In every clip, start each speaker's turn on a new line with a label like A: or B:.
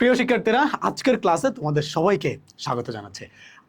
A: প্রিয় শিক্ষার্থীরা, আজকের ক্লাসে তোমাদের সবাইকে স্বাগত জানাচ্ছি।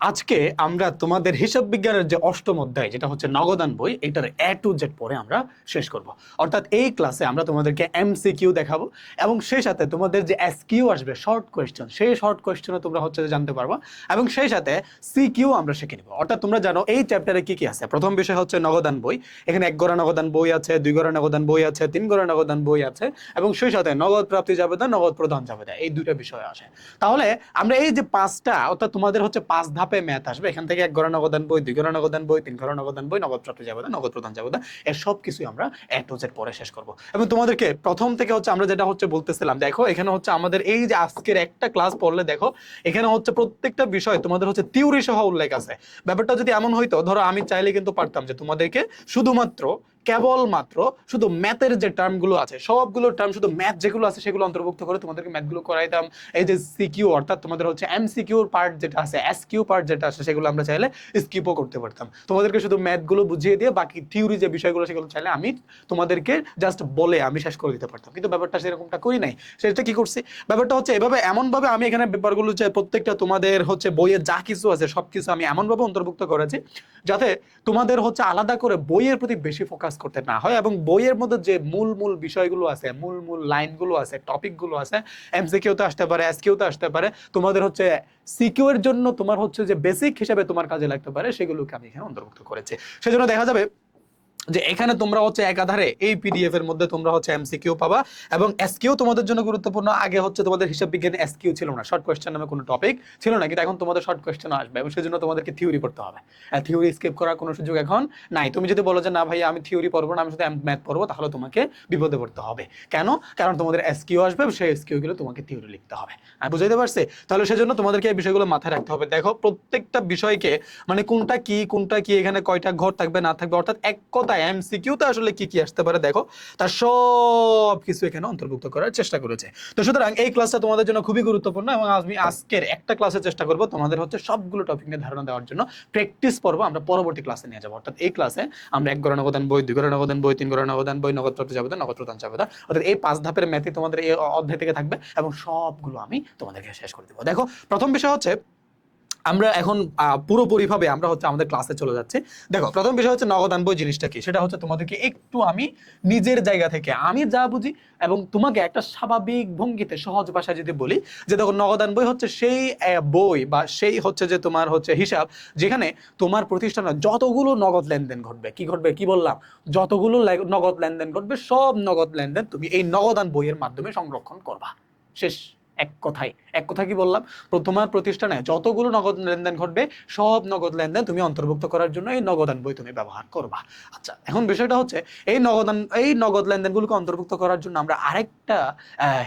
A: আজকে আমরা তোমাদের হিসাব বিজ্ঞানের যে অষ্টম অধ্যায়, যেটা হচ্ছে নগদান বই, এটার এ টু জেড পরে আমরা শেষ করব। অর্থাৎ এই ক্লাসে আমরা তোমাদেরকে এমসিকিউ দেখাবো এবং সেই সাথে তোমাদের যে এসকিউ আসবে, শর্ট কোয়েশ্চেন, সেই শর্ট কোয়েশ্চেনও তোমরা হচ্ছে জানতে পারবা এবং সেই সাথে সিকিউ আমরা শিখে নিব। অর্থাৎ তোমরা জানো এই চ্যাপ্টারে কি কি আছে। প্রথম বিষয় হচ্ছে নগদান বই। এখানে 1 গড়া নগদান বই আছে, 2 গড়া নগদান বই আছে, 3 গড়া নগদান বই আছে এবং সেই সাথে নগদ প্রাপ্তি জাবেদা, নগদ প্রদান জাবেদা, এই দুইটা বিষয় আসে। তাহলে আমরা এই যে পাঁচটা, অর্থাৎ তোমাদের হচ্ছে 5 ধাপে ম্যাথ আসবে। এখান থেকে 1 গড়া নগদান বই, 2 গড়া নগদান বই, 3 গড়া নগদান বই, নগদ প্রাপ্তি জাবেদা, নগদ প্রদান জাবেদা, এর সব কিছুই আমরা এ টু জেড পরে শেষ করব। এবং তোমাদেরকে প্রথম থেকে হচ্ছে আমরা যেটা হচ্ছে বলতেছিলাম, দেখো এখানে হচ্ছে আমাদের এই যে আজকের একটা ক্লাস পড়লে দেখো এখানে হচ্ছে প্রত্যেকটা বিষয় তোমাদের হচ্ছে থিওরি সহ উল্লেখ আছে। ব্যাপারটা যদি এমন হইতো, ধরো আমি চাইলে কিন্তু পারতাম যে তোমাদেরকে শুধুমাত্র কেবলমাত্র শুধু ম্যাথের যে টার্মগুলো আছে, সবগুলো টার্ম শুধু ম্যাথ যেগুলো আছে সেগুলো অন্তর্ভুক্ত করে তোমাদেরকে ম্যাথগুলো করাইতাম। এই যে সিকিউ, অর্থাৎ তোমাদের হচ্ছে এমসিকিউর পার্ট যেটা আছে, এসকিউ পার্ট যেটা আছে, সেগুলো আমরা চাইলে স্কিপও করতে পারতাম। তোমাদেরকে শুধু ম্যাথগুলো বুঝিয়ে দিয়ে বাকি থিওরি যে বিষয়গুলো সেগুলো চাইলে আমি তোমাদেরকে জাস্ট বলে আমি শেষ করে দিতে পারতাম। কিন্তু ব্যাপারটা সেরকমটা করি নাই। সেটা কি করছি, ব্যাপারটা হচ্ছে এভাবে, এমনভাবে আমি এখানে ব্যাপারগুলো যে প্রত্যেকটা তোমাদের হচ্ছে বইয়ের যা কিছু আছে সবকিছু আমি এমনভাবে অন্তর্ভুক্ত করেছি যাতে তোমাদের হচ্ছে আলাদা করে বইয়ের প্রতি বেশি ফোকাস করতে না হয় এবং বইয়ের মধ্যে যে মূল মূল বিষয়গুলো আছে, মূল মূল লাইনগুলো আছে, টপিকগুলো আছে, এমসিকিউতে আসতে পারে, এসকিউতে আসতে পারে, তোমাদের হচ্ছে সিকিউ এর জন্য তোমার হচ্ছে যে বেসিক হিসেবে তোমার কাজে লাগতে পারে, সেগুলোকে আমি এখানে অন্তর্ভুক্ত করেছি। সেজন্য দেখা যাবে যে এখানে তোমরা হচ্ছে একাধারে এই পিডিএফ এর মধ্যে তোমরা হচ্ছে এমসিকিউ পাবা এবং এসকিউ তোমাদের জন্য গুরুত্বপূর্ণ। আগে হচ্ছে তোমাদের হিসাব বিজ্ঞানে এসকিউ ছিল না, শর্ট কোয়েশ্চেন নামে কোনো টপিক ছিল না, কিন্তু এখন তোমাদের শর্ট কোয়েশ্চেন আসবে এবং সেজন্য তোমাদেরকে থিওরি পড়তে হবে। থিওরি স্কিপ করার কোনো সুযোগ এখন নাই। তুমি যদি বলো যে না ভাই আমি থিওরি পড়বো না, আমি শুধু ম্যাথ পড়বো, তাহলে তোমাকে বিপদে পড়তে হবে। কেন? কারণ তোমাদের এসকিউ আসবে, সেই এসকিউ গুলো তোমাকে থিওরি লিখতে হবে। আমি বুঝাইতে পারছি? তাহলে সেজন্য তোমাদেরকে এই বিষয়গুলো মাথায় রাখতে হবে। দেখো প্রত্যেকটা বিষয়কে, মানে কোনটা কি এখানে কয়টা ঘর থাকবে না থাকবে, অর্থাৎ এক কথায় এমসিকিউতে আসলে কি কি আসতে পারে দেখো তার সব কিছু এখানে অন্তর্ভুক্ত করার চেষ্টা করেছে। তো সুতরাং এই ক্লাসটা তোমাদের জন্য খুবই গুরুত্বপূর্ণ এবং আমি আজকের একটা ক্লাসে চেষ্টা করব তোমাদের হচ্ছে সবগুলো টপিক নিয়ে ধারণা দেওয়ার জন্য। প্র্যাকটিস পর্ব আমরা পরবর্তী ক্লাসে নিয়ে যাবো। অর্থাৎ এই ক্লাসে আমরা 1 গড়া নগদান বই, 2 গড়া নগদান বই, 3 গড়া নগদান বই, নগদ প্রাপ্তি জাবেদা, নগদ প্রদান জাবেদা, অর্থাৎ এই 5 ধাপের ম্যাথই তোমাদের এই অধ্যায় থেকে থাকবে এবং সবগুলো আমি তোমাদেরকে শেষ করে দেবো। দেখো প্রথম বিষয় হচ্ছে আমরা এখন পুরোপুরিভাবে আমরা হচ্ছে আমাদের ক্লাসে চলে যাচ্ছি। দেখো প্রথম বিষয় হচ্ছে নগদান বই জিনিসটা কি, সেটা হচ্ছে তোমাদেরকে একটু আমি নিজের জায়গা থেকে আমি যা বুঝি এবং তোমাকে একটা স্বাভাবিক ভঙ্গিতে সহজ ভাষায় যদি বলি যে দেখো নগদান বই হচ্ছে সেই বই বা সেই হচ্ছে যে তোমার হচ্ছে হিসাব যেখানে তোমার প্রতিষ্ঠানে যতগুলো নগদ লেনদেন ঘটবে, কি ঘটবে, কি বললাম, যতগুলো নগদ লেনদেন ঘটবে সব নগদ লেনদেন তুমি এই নগদান বইয়ের মাধ্যমে সংরক্ষণ করবা। শেষ। এক কথা কি বললাম, তোমার প্রতিষ্ঠানে যতগুলো নগদ লেনদেন ঘটবে সব নগদ লেনদেন তুমি অন্তর্ভুক্ত করার জন্য এই নগদান বই তুমি ব্যবহার করবা। আচ্ছা, এখন বিষয়টা হচ্ছে এই নগদ লেনদেনগুলোকে অন্তর্ভুক্ত করার জন্য আমরা আরেকটা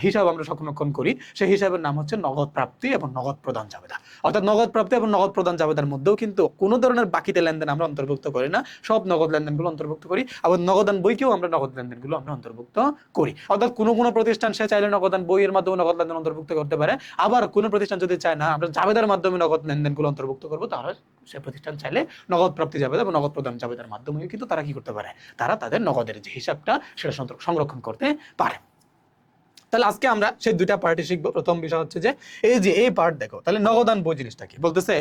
A: হিসাব আমরা সংরক্ষণ করি। সেই হিসাবের নাম হচ্ছে নগদ প্রাপ্তি এবং নগদ প্রদান জাবেদা। অর্থাৎ নগদ প্রাপ্তি এবং নগদ প্রদান জাবেদার মধ্যেও কিন্তু কোনো ধরনের বাকিতে লেনদেন আমরা অন্তর্ভুক্ত করি না, সব নগদ লেনদেনগুলো অন্তর্ভুক্ত করি। আবার নগদান বইকেও আমরা নগদ লেনদেনগুলো আমরা অন্তর্ভুক্ত করি। অর্থাৎ কোনো প্রতিষ্ঠান সে চাইলে নগদান বইয়ের মাধ্যমে নগদ লেনদেন অন্তর্ভুক্ত করতে পারে, আবার কোনো প্রতিষ্ঠান যদি চায় না আমরা জাবেদার মাধ্যমে নগদ লেনদেনগুলো অন্তর্ভুক্ত করবো, তাহলে সে প্রতিষ্ঠান চাইলে নগদ প্রাপ্তি জাবেদা এবং নগদ প্রদান জাবেদার মাধ্যমে কিন্তু তারা কি করতে পারে, তারা তাদের নগদের যে হিসাবটা সেটা সংরক্ষণ করতে পারে। তাহলে আজকে আমরা সেই দুইটা পার্টি শিখবো। প্রথম বিষয় হচ্ছে যে এই পার্ট দেখো, তাহলে নগদান বই জিনিসটা কি বলতেছে।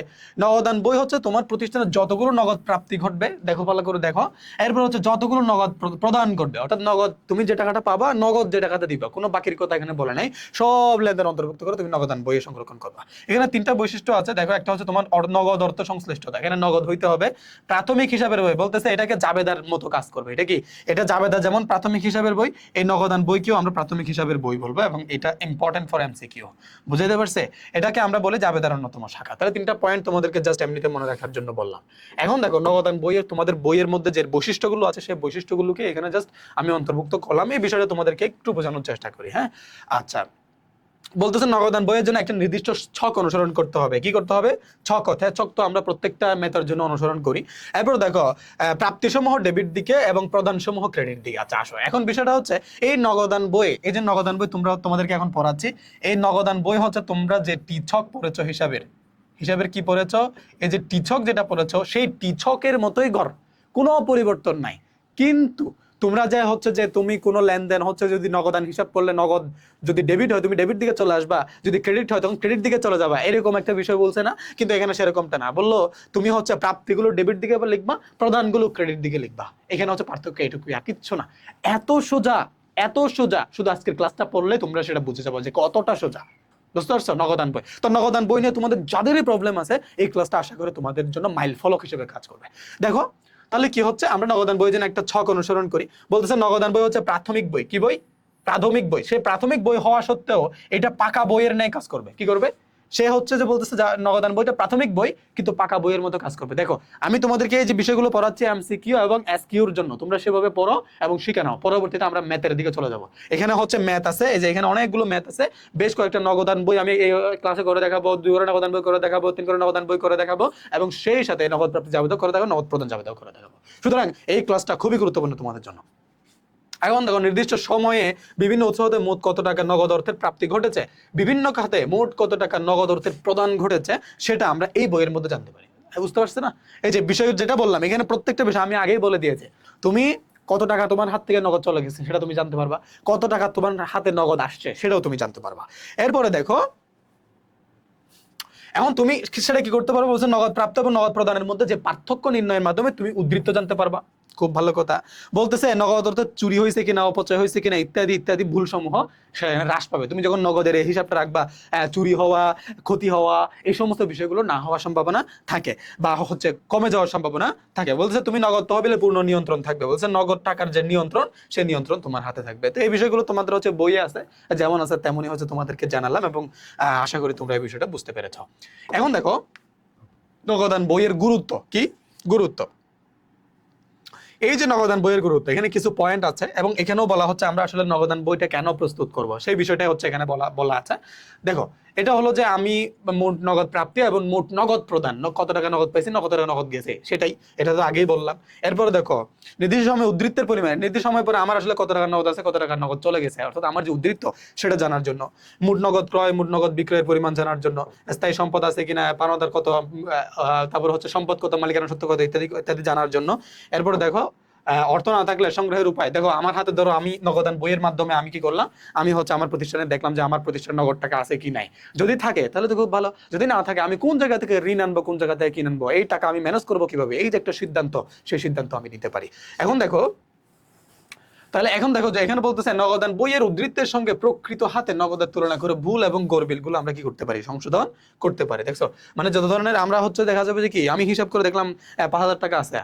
A: নগদান বই হচ্ছে তোমার প্রতিষ্ঠানের যতগুলো নগদ প্রাপ্তি ঘটবে, দেখো ভালো করে দেখো, এরপর হচ্ছে যতগুলো নগদ প্রদান ঘটবে, অর্থাৎ নগদ তুমি যে টাকাটা পাবা, নগদ যে টাকাটা দিবা, কোনো বাকির কথা এখানে বলে নাই, সব লেনদেন অন্তর্ভুক্ত করে তুমি নগদান বইয়ে সংরক্ষণ করবা। এখানে 3টা বৈশিষ্ট্য আছে দেখো। একটা হচ্ছে তোমার নগদ অর্থ সংশ্লিষ্টতা, এখানে নগদ হইতে হবে। প্রাথমিক হিসাবের বই বলতেছে এটাকে জাবেদার মতো কাজ করবে। এটা কি, এটা জাবেদা যেমন প্রাথমিক হিসাবের বই, এই নগদান বইকেও আমরা প্রাথমিক হিসাবের বই বলবো এবং এটা ইম্পর্টেন্ট ফর এমসিকিউ। বুঝাইতে পারছে? এটাকে আমরা বলি জাবেদার অন্যতম শাখা। তাহলে 3টা পয়েন্ট তোমাদেরকে জাস্ট এমনিতে মনে রাখার জন্য বললাম। এখন দেখো নগদান বইয়ের তোমাদের বইয়ের মধ্যে যে বৈশিষ্ট্যগুলো আছে সেই বৈশিষ্ট্যগুলোকে এখানে জাস্ট আমি অন্তর্ভুক্ত করলাম। এই বিষয়টা তোমাদেরকে একটু বোঝানোর চেষ্টা করি। হ্যাঁ, আচ্ছা, বলতেছে নগদান বইয়ের জন্য একটা নির্দিষ্ট ছক অনুসরণ করতে হবে। কি করতে হবে? ছক। ছক তো আমরা প্রত্যেকটা মেথডের জন্য অনুসরণ করি। এরপর দেখো প্রাপ্তিসমূহ ডেবিট দিকে এবং প্রদানসমূহ ক্রেডিট দিকে। আচ্ছা আসো, এখন বিষয়টা হচ্ছে এই নগদান বই, এই যে নগদান বই তোমাদেরকে এখন পড়াচ্ছি, এই নগদান বই হচ্ছে তোমরা যে টিছক পড়েছো হিসাবের কি পড়েছো, এই যে টিছক যেটা পড়েছো সেই টিছকের মতোই গড়, কোনো পরিবর্তন নাই। কিন্তু তোমরা যে হচ্ছে যে তুমি কোনো লেনদেন হচ্ছে যদি নগদান হিসাব করলে নগদ যদি ডেবিট হয় তুমি ডেবিট দিকে চলে আসবা, যদি ক্রেডিট হয় তখন ক্রেডিট দিকে চলে যাবা, এরকম একটা বিষয় বলছে না? কিন্তু এখানে সেরকমটা না, বললো তুমি হচ্ছে প্রাপ্তিগুলো ডেবিট দিকে লিখবা, প্রদানগুলো ক্রেডিট দিকে লিখবা। এখানে হচ্ছে পার্থক্য এটুকুই, আর কিচ্ছু না। এত সোজা, এত সোজা, শুধু আজকের ক্লাসটা পড়লে তোমরা সেটা বুঝে যাবো যে কতটা সোজা। বুঝতে পারছো? নগদান বই। তো নগদান বই নিয়ে তোমাদের যাদেরই প্রবলেম আছে এই ক্লাসটা আশা করে তোমাদের জন্য মাইল ফলক হিসেবে কাজ করবে। দেখো তাহলে কি হচ্ছে, আমরা নগদান বই জন্য একটা ছক অনুসরণ করি। বলতেছে নগদান বই হচ্ছে প্রাথমিক বই। কি বই? প্রাথমিক বই। সেই প্রাথমিক বই হওয়া সত্ত্বেও এটা পাকা বইয়ের ন্যায় কাজ করবে। কি করবে? সে হচ্ছে যে বলতেছে নগদান বইটা প্রাথমিক বই কিন্তু পাকা বইয়ের মতো কাজ করবে। দেখো আমি তোমাদেরকে এই যে বিষয়গুলো পড়াচ্ছি এমসিকিউ এবং এসকিউর জন্য, তোমরা সেভাবে পড়ো এবং শিখে নাও। পরবর্তীতে আমরা ম্যাথের দিকে চলে যাব। এখানে হচ্ছে ম্যাথ আছে, এই যে এখানে অনেকগুলো ম্যাথ আছে, বেশ কয়েকটা নগদান বই আমি এই ক্লাসে করে দেখাবো, 2 করে নগদান বই করে দেখাবো, 3 করে নগদান বই করে দেখাবো এবং সেই সাথে নগদ প্রাপ্তি জাবেদা করে দেখাবো, নগদ প্রদান জাবেদা করে দেখাবো। সুতরাং এই ক্লাসটা খুবই গুরুত্বপূর্ণ তোমাদের জন্য। এখন দেখো নির্দিষ্ট সময়ে বিভিন্ন উৎস হতে মোট কত টাকা নগদ অর্থের প্রাপ্তি ঘটেছে, বিভিন্ন খাতে মোট কত টাকা নগদ অর্থের প্রদান ঘটেছে, সেটা আমরা এই বইয়ের মধ্যে জানতে পারি। বুঝতে পারছো না? এই যে বিষয় যেটা বললাম, এখানে প্রত্যেকটা বিষয় আমি আগেই বলে দিয়েছি। তুমি কত টাকা তোমার হাত থেকে নগদ চলে গেছে সেটা তুমি জানতে পারবা, কত টাকা তোমার হাতে নগদ আসছে সেটাও তুমি জানতে পারবা। এরপরে দেখো এখন তুমি সেটা কি করতে পারবো, বলছে নগদ প্রাপ্ত এবং নগদ প্রদানের মধ্যে যে পার্থক্য নির্ণয়ের মাধ্যমে তুমি উদ্ধৃত জানতে পারবা। খুব ভালো কথা। বলতেছে নগদ অর্থ চুরি হয়েছে কিনা, অপচয় হয়েছে কিনা ইত্যাদি ইত্যাদি ভুল সমূহ হ্রাস পাবে তুমি যখন নগদের এই হিসাবটা রাখবা। চুরি হওয়া, ক্ষতি হওয়া, এই সমস্ত বিষয়গুলো না হওয়ার সম্ভাবনা থাকে বা হচ্ছে কমে যাওয়ার সম্ভাবনা থাকে। বলতেছে তুমি নগদ তহবিলে পূর্ণ নিয়ন্ত্রণ থাকবে। বলছে নগদ টাকার যে নিয়ন্ত্রণ, সেই নিয়ন্ত্রণ তোমার হাতে থাকবে। তো এই বিষয়গুলো তোমাদের হচ্ছে বইয়ে আছে, যেমন আছে তেমনই হচ্ছে তোমাদেরকে জানালাম এবং আশা করি তোমরা এই বিষয়টা বুঝতে পেরেছ। এখন দেখো নগদান বইয়ের গুরুত্ব কি। গুরুত্ব, এই যে নগদান বইয়ের গুরুত্ব, এখানে কিছু পয়েন্ট আছে এবং এখানেও বলা হচ্ছে আমরা আসলে নগদান বইটা কেন প্রস্তুত করব সেই বিষয়টাই হচ্ছে এখানে বলা আছে। দেখো এটা হলো যে আমি মোট নগদ প্রাপ্তি এবং মোট নগদ প্রদান, কত টাকা নগদ পাইছি, কত টাকা নগদ গেছে, সেটাই, এটা তো আগেই বললাম। এরপরে দেখো নির্দিষ্ট সময় উদ্ধৃতের পরিমাণ, নির্দিষ্ট সময় পরে আমার আসলে কত টাকা নগদ আছে, কত টাকা নগদ চলে গেছে, অর্থাৎ আমার যে উদ্ধৃত সেটা জানার জন্য। মোট নগদ ক্রয়, মোট নগদ বিক্রয়ের পরিমাণ জানার জন্য। স্থায়ী সম্পদ আছে কিনা, পাওনাদার কত, তারপর হচ্ছে সম্পদ কত, মালিকানা সত্ত্ব কত ইত্যাদি ইত্যাদি জানার জন্য। এরপরে দেখো অর্থ না থাকলে সংগ্রহের উপায়। দেখো আমার হাতে ধরো আমি নগদান বইয়ের মাধ্যমে আমি কি করলাম, আমি হচ্ছে আমার প্রতিষ্ঠানে দেখলাম যে আমার প্রতিষ্ঠানে নগদ টাকা আছে কি নাই। যদি থাকে তাহলে তো খুব ভালো, যদি না থাকে আমি কোন জায়গা থেকে ঋণ আনবো, কোন জায়গা থেকে কিনে আনবো, এই টাকা আমি ম্যানেজ করবো কিভাবে, এই যে একটা সিদ্ধান্ত, সেই সিদ্ধান্ত আমি নিতে পারি। এখন দেখো যে এখানে বলতেছে নগদান বইয়ের উদ্ধৃতের সঙ্গে প্রকৃত হাতে নগদের তুলনা করে ভুল এবং গরমিল গুলো আমরা কি করতে পারি, সংশোধন করতে পারি। দেখছো মানে যত ধরনের আমরা হচ্ছে দেখা যাবে যে কি আমি হিসাব করে দেখলাম 5,000 টাকা আছে,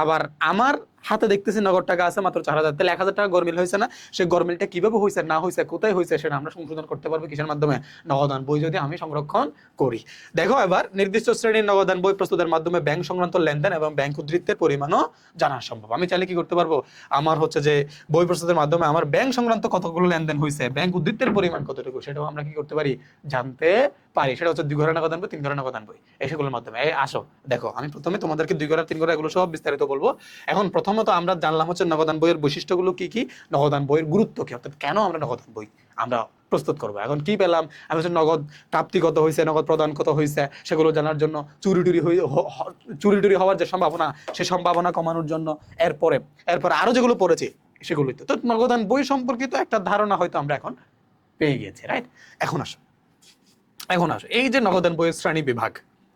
A: আবার আমার হাতে দেখতেছি নগদ টাকা আছে মাত্র 4,000, তাহলে 1,000 টাকা গরমিল হয়েছে না? সেই গরমিলটা কিভাবে হয়েছে না হয়েছে, কোথায় হয়েছে, সেটা আমরা সংশোধন করতে পারবো কিসের মাধ্যমে? নগদান বই যদি আমি সংরক্ষণ করি। দেখো এবার নির্দিষ্ট শ্রেণীর নগদান বই প্রস্তুতের মাধ্যমে ব্যাংক সংক্রান্ত লেনদেন এবং ব্যাংক উদ্ধৃতের পরিমাণও জানা সম্ভব। আমি চাইলে কি করতে পারবো, আমার হচ্ছে যে বই প্রস্তুতের মাধ্যমে আমার ব্যাংক সংক্রান্ত কতগুলো লেনদেন হয়েছে, ব্যাংক উদ্ধৃতের পরিমাণ কতটুকু, সেটাও আমরা কি করতে পারি, জানতে পারি। সেটা হচ্ছে 2 ঘরে নগদান বই, 3 ঘরে নগদান বই, এসবগুলোর মাধ্যমে। আসো দেখো আমি প্রথমে তোমাদেরকে 2 ঘরে 3 ঘরে এগুলো সব বিস্তারিত বলবো। এখন প্রথমত আমরা জানলাম হচ্ছে নগদান বইয়ের বৈশিষ্ট্যগুলো কি কি, নগদান বইয়ের গুরুত্ব কি, অর্থাৎ কেন আমরা নগদান বই আমরা প্রস্তুত করবো। এখন কি পেলাম, আমি হচ্ছে নগদ প্রাপ্তি কত হয়েছে, নগদ প্রদান কত হয়েছে, সেগুলো জানার জন্য। চুরি টুরি হওয়ার যে সম্ভাবনা, সে সম্ভাবনা কমানোর জন্য। এরপরে আরো যেগুলো পড়েছি সেগুলোই তো নগদান বই সম্পর্কিত একটা ধারণা হয়তো আমরা এখন পেয়ে গেছি, রাইট? এখন আসো এই যে নগদান বইয়ের শ্রেণী বিভাগ,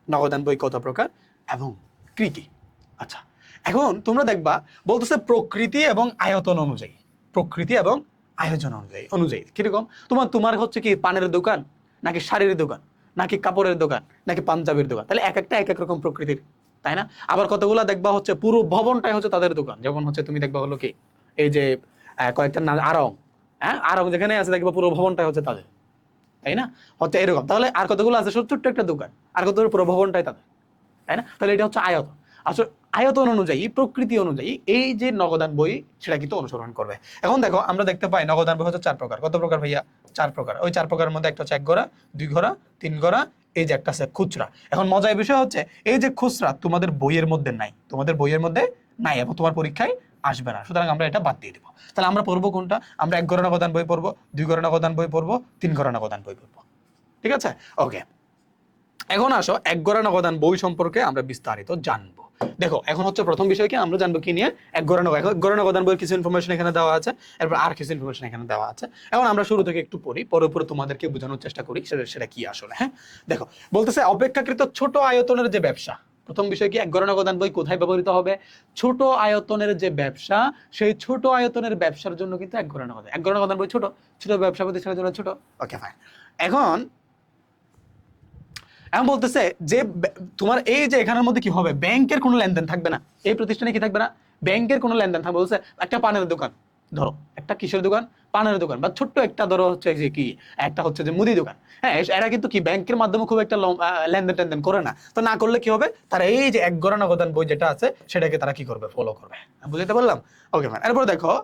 A: নগদান বই কত প্রকার এবং কি কি। আচ্ছা এখন তোমরা দেখবা বলতেছে প্রকৃতি এবং আয়তন অনুযায়ী, প্রকৃতি এবং আয়োজন অনুযায়ী কিরকম। তোমার হচ্ছে কি পানের দোকান, নাকি শাড়ির দোকান, নাকি কাপড়ের দোকান, নাকি পাঞ্জাবির দোকান, তাহলে এক একটা এক এক রকম প্রকৃতির, তাই না? আবার কতগুলা দেখবা হচ্ছে পুরো ভবনটাই হচ্ছে তাদের দোকান, যেমন হচ্ছে তুমি দেখবা হলো কি এই যে কয়েকটা নাম আড়ং, আড়ং যেখানে আছে দেখবা পুরো ভবনটাই হচ্ছে তাদের, তাই না? হচ্ছে এরকম। তাহলে আর কতগুলো আছে ছোট্ট একটা দোকান, আর কতগুলো পুরো ভবনটাই তাদের, তাই না? তাহলে এটা হচ্ছে আয়তন। আসলে আয়তন অনুযায়ী, প্রকৃতি অনুযায়ী এই যে নগদান বই সেটা কিন্তু অনুসরণ করবে। এখন দেখো আমরা দেখতে পাই নগদান বই হচ্ছে 4 প্রকার। কত প্রকার ভাইয়া? 4 প্রকার। ওই 4 প্রকারের মধ্যে একটা হচ্ছে 1 ঘোড়া, 2 ঘোড়া, 3 ঘোড়া, এই যে একটা আছে খুচরা। এখন মজার বিষয় হচ্ছে এই যে খুচরা তোমাদের বইয়ের মধ্যে নাই, তোমাদের বইয়ের মধ্যে নাই এবং তোমার পরীক্ষায় আসবে না, সুতরাং আমরা এটা বাদ দিয়ে দেবো। তাহলে আমরা পড়বো কোনটা? আমরা 1 ঘোড়া নগদান বই পড়বো, 2 ঘোড়া নগদান বই পড়বো, 3 ঘোড়া নগদান বই পড়বো। ঠিক আছে, ওকে। এখন আসো 1 ঘোড়া নগদান বই সম্পর্কে আমরা বিস্তারিত জানবো। দেখো এখন হচ্ছে প্রথম বিষয় কি আমরা জানবো কি নিয়ে, এক গড় নগদান বইয়ের কিছু ইনফরমেশন এখানে দেওয়া আছে, এরপর আর কিছু ইনফরমেশন এখানে দেওয়া আছে। এখন আমরা শুরু থেকে একটু পড়ি, পরে পরে তোমাদেরকে বোঝানোর চেষ্টা করি সেটা কি আসলে। হ্যাঁ দেখো, বলতেছে অপেক্ষাকৃত ছোট আয়তনের যে ব্যবসা, প্রথম বিষয় কি এক গড় নগদান বই কোথায় ব্যবহৃত হবে, ছোট আয়তনের যে ব্যবসা, সেই ছোট আয়তনের ব্যবসার জন্য কিন্তু এক গড় নগদান বই ছোট ছোট ব্যবসা প্রতিষ্ঠানের জন্য ছোট। Okay fine. এখন এখন বলতেছে যে তোমার এই যে এখানের মধ্যে কি হবে, ব্যাংকের কোনো লেনদেন থাকবে না, এই প্রতিষ্ঠানে কি থাকবে না, ব্যাংকের কোনো লেনদেন থাকবে। বলছে একটা পানের দোকান, ধরো একটা কিসের দোকান, পানের দোকান, বা ছোট্ট একটা ধরো হচ্ছে যে কি একটা হচ্ছে যে মুদি দোকান। হ্যাঁ এরা কিন্তু কি ব্যাংকের মাধ্যমে খুব একটা লেনদেন টেনদেন করে না, তো না করলে কি হবে, তারা এই যে এক গড় নগদান বই যেটা আছে সেটাকে তারা কি করবে, ফলো করবে। বুঝতে পারলাম? Okay fine. এরপর দেখো,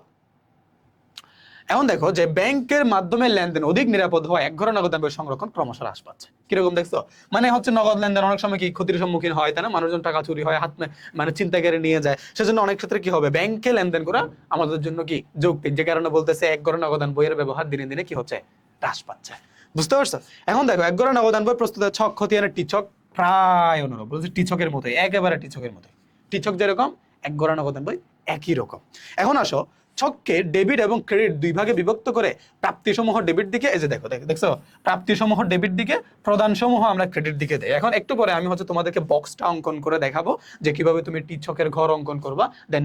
A: এখন দেখো যে ব্যাংকের মাধ্যমে লেনদেন অধিক নিরাপদ হয় এক ঘরে নগদান বই সংরক্ষণ ক্রমশ হ্রাস পাচ্ছে। কিরকম দেখছো, মানে হচ্ছে নগদ লেনদেন অনেক সময় কি ক্ষতির সম্মুখীন হয়, তাই না, মানুষজন টাকা চুরি হয়, হাত মানে ছিনতাইকারী নিয়ে যায়, সেজন্য অনেক ক্ষেত্রে কি হবে, ব্যাংকে লেনদেন করা আমাদের জন্য কি যৌক্তিক, যে কারণে বলতেছে এক ঘরে নগদান বইয়ের ব্যবহার দিনে দিনে কি হচ্ছে, হ্রাস পাচ্ছে। বুঝতে পারছো? এখন দেখো এক ঘরে নগদান বই প্রস্তুতের ছক খতিয়ানের টিচক প্রায় অনুরূপ, বলছে টিচকের মতোই, একেবারে টিচকের মতোই। টিচক যেরকম এক ঘরে নগদান বই একই রকম। এখন আসো, ছককে ডেবিট এবং ক্রেডিট দুই ভাগে বিভক্ত করে প্রাপ্তি সমূহ ডেবিট দিকে, এই যে দেখছো প্রাপ্তি সমূহ ডেবিট দিকে, প্রদান সমূহ আমরা ক্রেডিট দিকে দেই। এখন একটু পরে আমি হচ্ছে তোমাদেরকে বক্সটা অঙ্কন করে দেখাবো যে কিভাবে তুমি টিচকের ঘর অঙ্কন করবা, দেন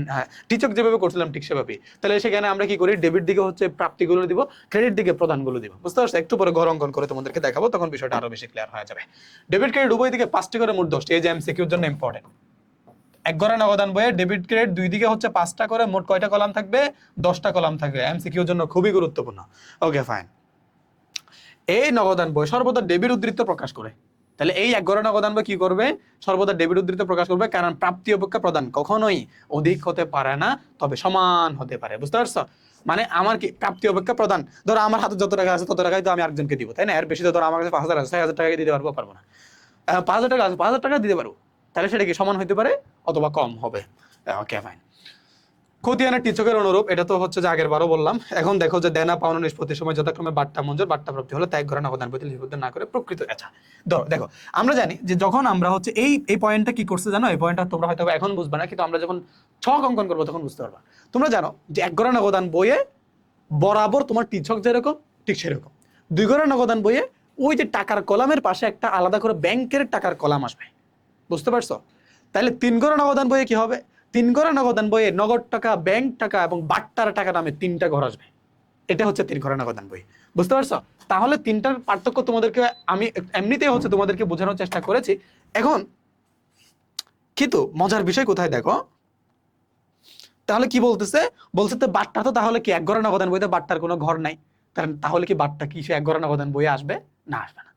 A: টিচক যেভাবে করছিলাম ঠিক সেভাবেই। তাহলে সেখানে আমরা কি করি, ডেবিট দিকে হচ্ছে প্রাপ্তিগুলো দিব, ক্রেডিট দিকে প্রদানগুলো দিব। বুঝতে পারছো? একটু পরে ঘর অঙ্কন করে তোমাদেরকে দেখাবো, তখন বিষয়টা আরো বেশি ক্লিয়ার হয়ে যাবে। ডেবিট ক্রেডিট উভয় দিকে 5টি করে মোট 10টি, এই যে এমসিকিউর জন্য ইম্পর্টেন্ট। এক ঘরে নগদান বইয়ে ডেবিট ক্রেডিট দুই দিকে হচ্ছে 5টা করে, মোট কয়টা কলাম থাকবে, 10টা কলাম থাকবে, এমসিকিউর জন্য খুবই গুরুত্বপূর্ণ। Okay fine. এই নগদান বই সর্বদা ডেবিট উদ্ধৃত প্রকাশ করে, তাহলে এই এক ঘরে নগদান বই কি করবে, সর্বদা ডেবিট উদ্ধৃত প্রকাশ করবে, কারণ প্রাপ্তি অপেক্ষা প্রদান কখনোই অধিক হতে পারে না, তবে সমান হতে পারে। বুঝতে পারছো? মানে আমার কি প্রাপ্তি অপেক্ষা প্রদান, ধরো আমার হাতে যত টাকা আছে তত টাকাই তো আমি আরেকজনকে দিব, তাই না, এর বেশি তো ধরো আমার কাছে 5,000 আছে, 6,000 টাকা দিতে পারবো না, 5,000 টাকা আছে 5,000 টাকা দিতে পারবো, তাহলে সেটা কি সমান হতে পারে অথবা কম হবে। Okay fine. খতিয়ানের টিচকের অনুরূপ, এটা তো হচ্ছে যে আগের বারও বললাম। এখন দেখো যে দেনা পাওনা নিষ্পত্তির সময় যথাক্রমে বাট্টা মঞ্জুর বাট্টা প্রাপ্তি হলে তা এক ঘরে নগদান বইতে লিপিবদ্ধ না করে প্রকৃত। আচ্ছা দেখো, আমরা জানি যে যখন আমরা হচ্ছে এই পয়েন্টটা কি করছে জানো, এই পয়েন্টটা তোমরা হয়তো এখন বুঝবে না, কিন্তু আমরা যখন ছক অঙ্কন করবো তখন বুঝতে পারবা। তোমরা জানো যে এক ঘরে নগদান বইয়ে বরাবর তোমার টিচক যেরকম ঠিক সেরকম, দুই ঘরে নগদান বইয়ে ওই যে টাকার কলামের পাশে একটা আলাদা করে ব্যাংকের টাকার কলাম আসবে। বুঝতে পারছো? তাহলে 3 ঘরে নগদান বইয়ে কি হবে, 3 ঘরে নগদান বইয়ে নগদ টাকা, ব্যাংক টাকা এবং বাট্টার টাকা নামে 3টা ঘর আসবে। এটা হচ্ছে 3 ঘরে নগদান বই। বুঝতে পারছো? তাহলে 3টার পার্থক্য তোমাদেরকে আমি এমনিতেই হচ্ছে তোমাদেরকে বোঝানোর চেষ্টা করেছি। এখন কিন্তু মজার বিষয় কোথায় দেখো, তাহলে কি বলতেছে, বলছে তো বাট্টা তো তাহলে কি এক ঘরে নগদান বইতে বাট্টার কোনো ঘর নাই, তাহলে কি বাট্টা কি সে এক ঘরে নগদান বইয়ে আসবে না, আসবে না।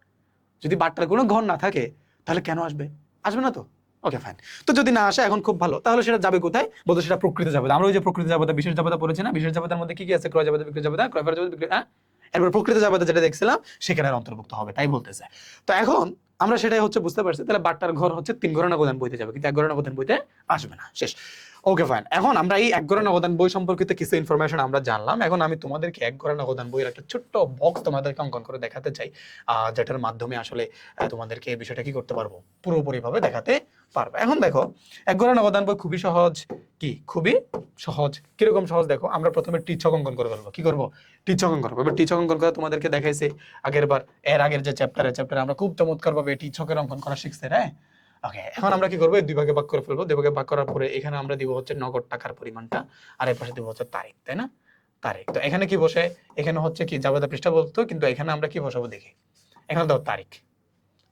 A: যদি বাট্টার কোনো ঘর না থাকে তাহলে কেন আসবে, আসবে না তো। Okay fine. তো যদি না আসে এখন খুব ভালো, তাহলে সেটা যাবে কোথায়, বলতে সেটা প্রকৃত যাবে। আমরা ওই যে প্রকৃত যাবতা বিশেষ যাবতা পড়েছি না, বিশেষ যাবতার মধ্যে কি কি আছে, ক্রয় যাবতা বিক্রয় যাবতা, ক্রয় ফেরত যাবতা বিক্রয়, এরপর প্রকৃত যাবতা যেটা দেখছিলাম সেখানে অন্তর্ভুক্ত হবে, তাই বলতেছে। তো এখন আমরা সেটাই হচ্ছে বুঝতে পারছি, তাহলে বাট্টার ঘর হচ্ছে 3 ঘরে নগদান বইতে যাবে, কিন্তু এক ঘরে নগদান বইতে আসবে না। শেষ। Okay fine. এখন আমরা এই এক ঘরে নগদান বই সম্পর্কিত কিছু ইনফরমেশন আমরা জানলাম। এখন আমি তোমাদেরকে এক ঘরে নগদান বইয়ের একটা ছোট্ট বক্স তোমাদেরকে অঙ্কন করে দেখাতে চাই, যেটার মাধ্যমে আসলে তোমাদেরকে এই বিষয়টা কি করতে পারবো, পুরোপুরি ভাবে দেখাতে পারবো। এখন দেখো, এক ঘরে নগদান বই খুবই সহজ, কি খুবই সহজ। কিরকম সহজ দেখো, আমরা প্রথমে টিচক অঙ্কন করে ফেলবো। কি করবো, টিচক অঙ্কন করবো। এবার টিচক অঙ্কন করে তোমাদেরকে দেখাইছে এর আগের যে চ্যাপ্টারে আমরা খুব চমৎকার ভাবে টিচকের অঙ্কন করা শিখছে। হ্যাঁ ওকে, এখন আমরা কি করবো, দুই ভাগে ভাগ করে ফেলবো। দুই ভাগে ভাগ করার পরে এখানে আমরা দিব হচ্ছে নগদ টাকার পরিমাণটা, আর এর পাশে দিব হচ্ছে তারিখ, তাই না, তারিখ। তো এখানে কি বসে, এখানে হচ্ছে কি যাবতীয় পৃষ্ঠা বলতো, কিন্তু এখানে আমরা কি বসাবো দেখি, এখানে দাও তারিখ,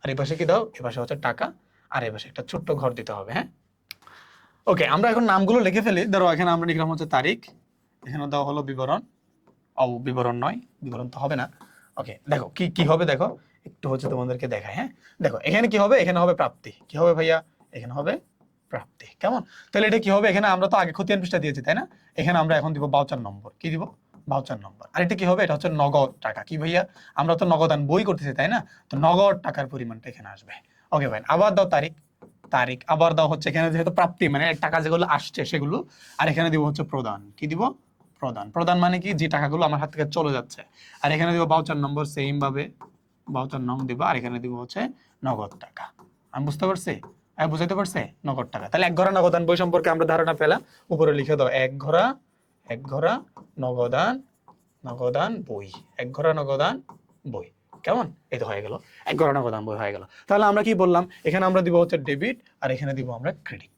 A: আর এই পাশে কি দাও, এই পাশে হচ্ছে টাকা, আর এই পাশে একটা ছোট্ট ঘর দিতে হবে। হ্যাঁ ওকে, আমরা এখন নামগুলো লিখে ফেলি। ধরো এখানে আমরা লিখলাম হচ্ছে তারিখ, এখানে দেওয়া হলো বিবরণ, বিবরণ নয়, বিবরণ তো হবে না। ওকে দেখো কি কি হবে, দেখো একটু হচ্ছে তোমাদেরকে দেখায়। হ্যাঁ দেখো এখানে কি হবে, এখানে হবে প্রাপ্তি। কি হবে ভাইয়া, এখানে হবে প্রাপ্তি। কেমন, তাহলে এটা কি হবে, এখানে আমরা তো আগে খতিয়ান পৃষ্ঠা দিয়েছি, তাই না, এখানে আমরা এখন দিব ভাউচার নম্বর। কি দিব, ভাউচার নম্বর। আর এটা কি হবে, এটা হচ্ছে নগদ টাকা। কি ভাইয়া, আমরা তো নগদান বই করতেছি, তাই না, তো নগদ টাকার পরিমাণটা এখানে আসবে। ওকে ভাই, আবার দাও তারিখ, তারিখ আবার দাও হচ্ছে এখানে যেহেতু প্রাপ্তি মানে টাকা যেগুলো আসছে সেগুলো, আর এখানে দিব হচ্ছে প্রদান। কি দিব, প্রদান। প্রদান মানে কি, যে টাকাগুলো আমার হাত থেকে চলে যাচ্ছে। আর এখানে দিব ভাউচার নম্বর, সেম ভাবে ভাউচার নং দিব, আর এখানে দিব হচ্ছে নগদ টাকা। আমি বুঝতে পারছি। বুঝাইতে পারছে? নগদ টাকা। তাহলে এক ঘোড়া নগদান বই সম্পর্কে আমরা ধারণা পেলাম। উপরে লিখে দাও এক ঘোড়া নগদান বই, এক ঘোড়া নগদান বই। কেমন? এই তো হয়ে গেল, এক ঘোড়া নগদান বই হয়ে গেল। তাহলে আমরা কি বললাম, এখানে আমরা দিব হচ্ছে ডেবিট আর এখানে দিব আমরা ক্রেডিট।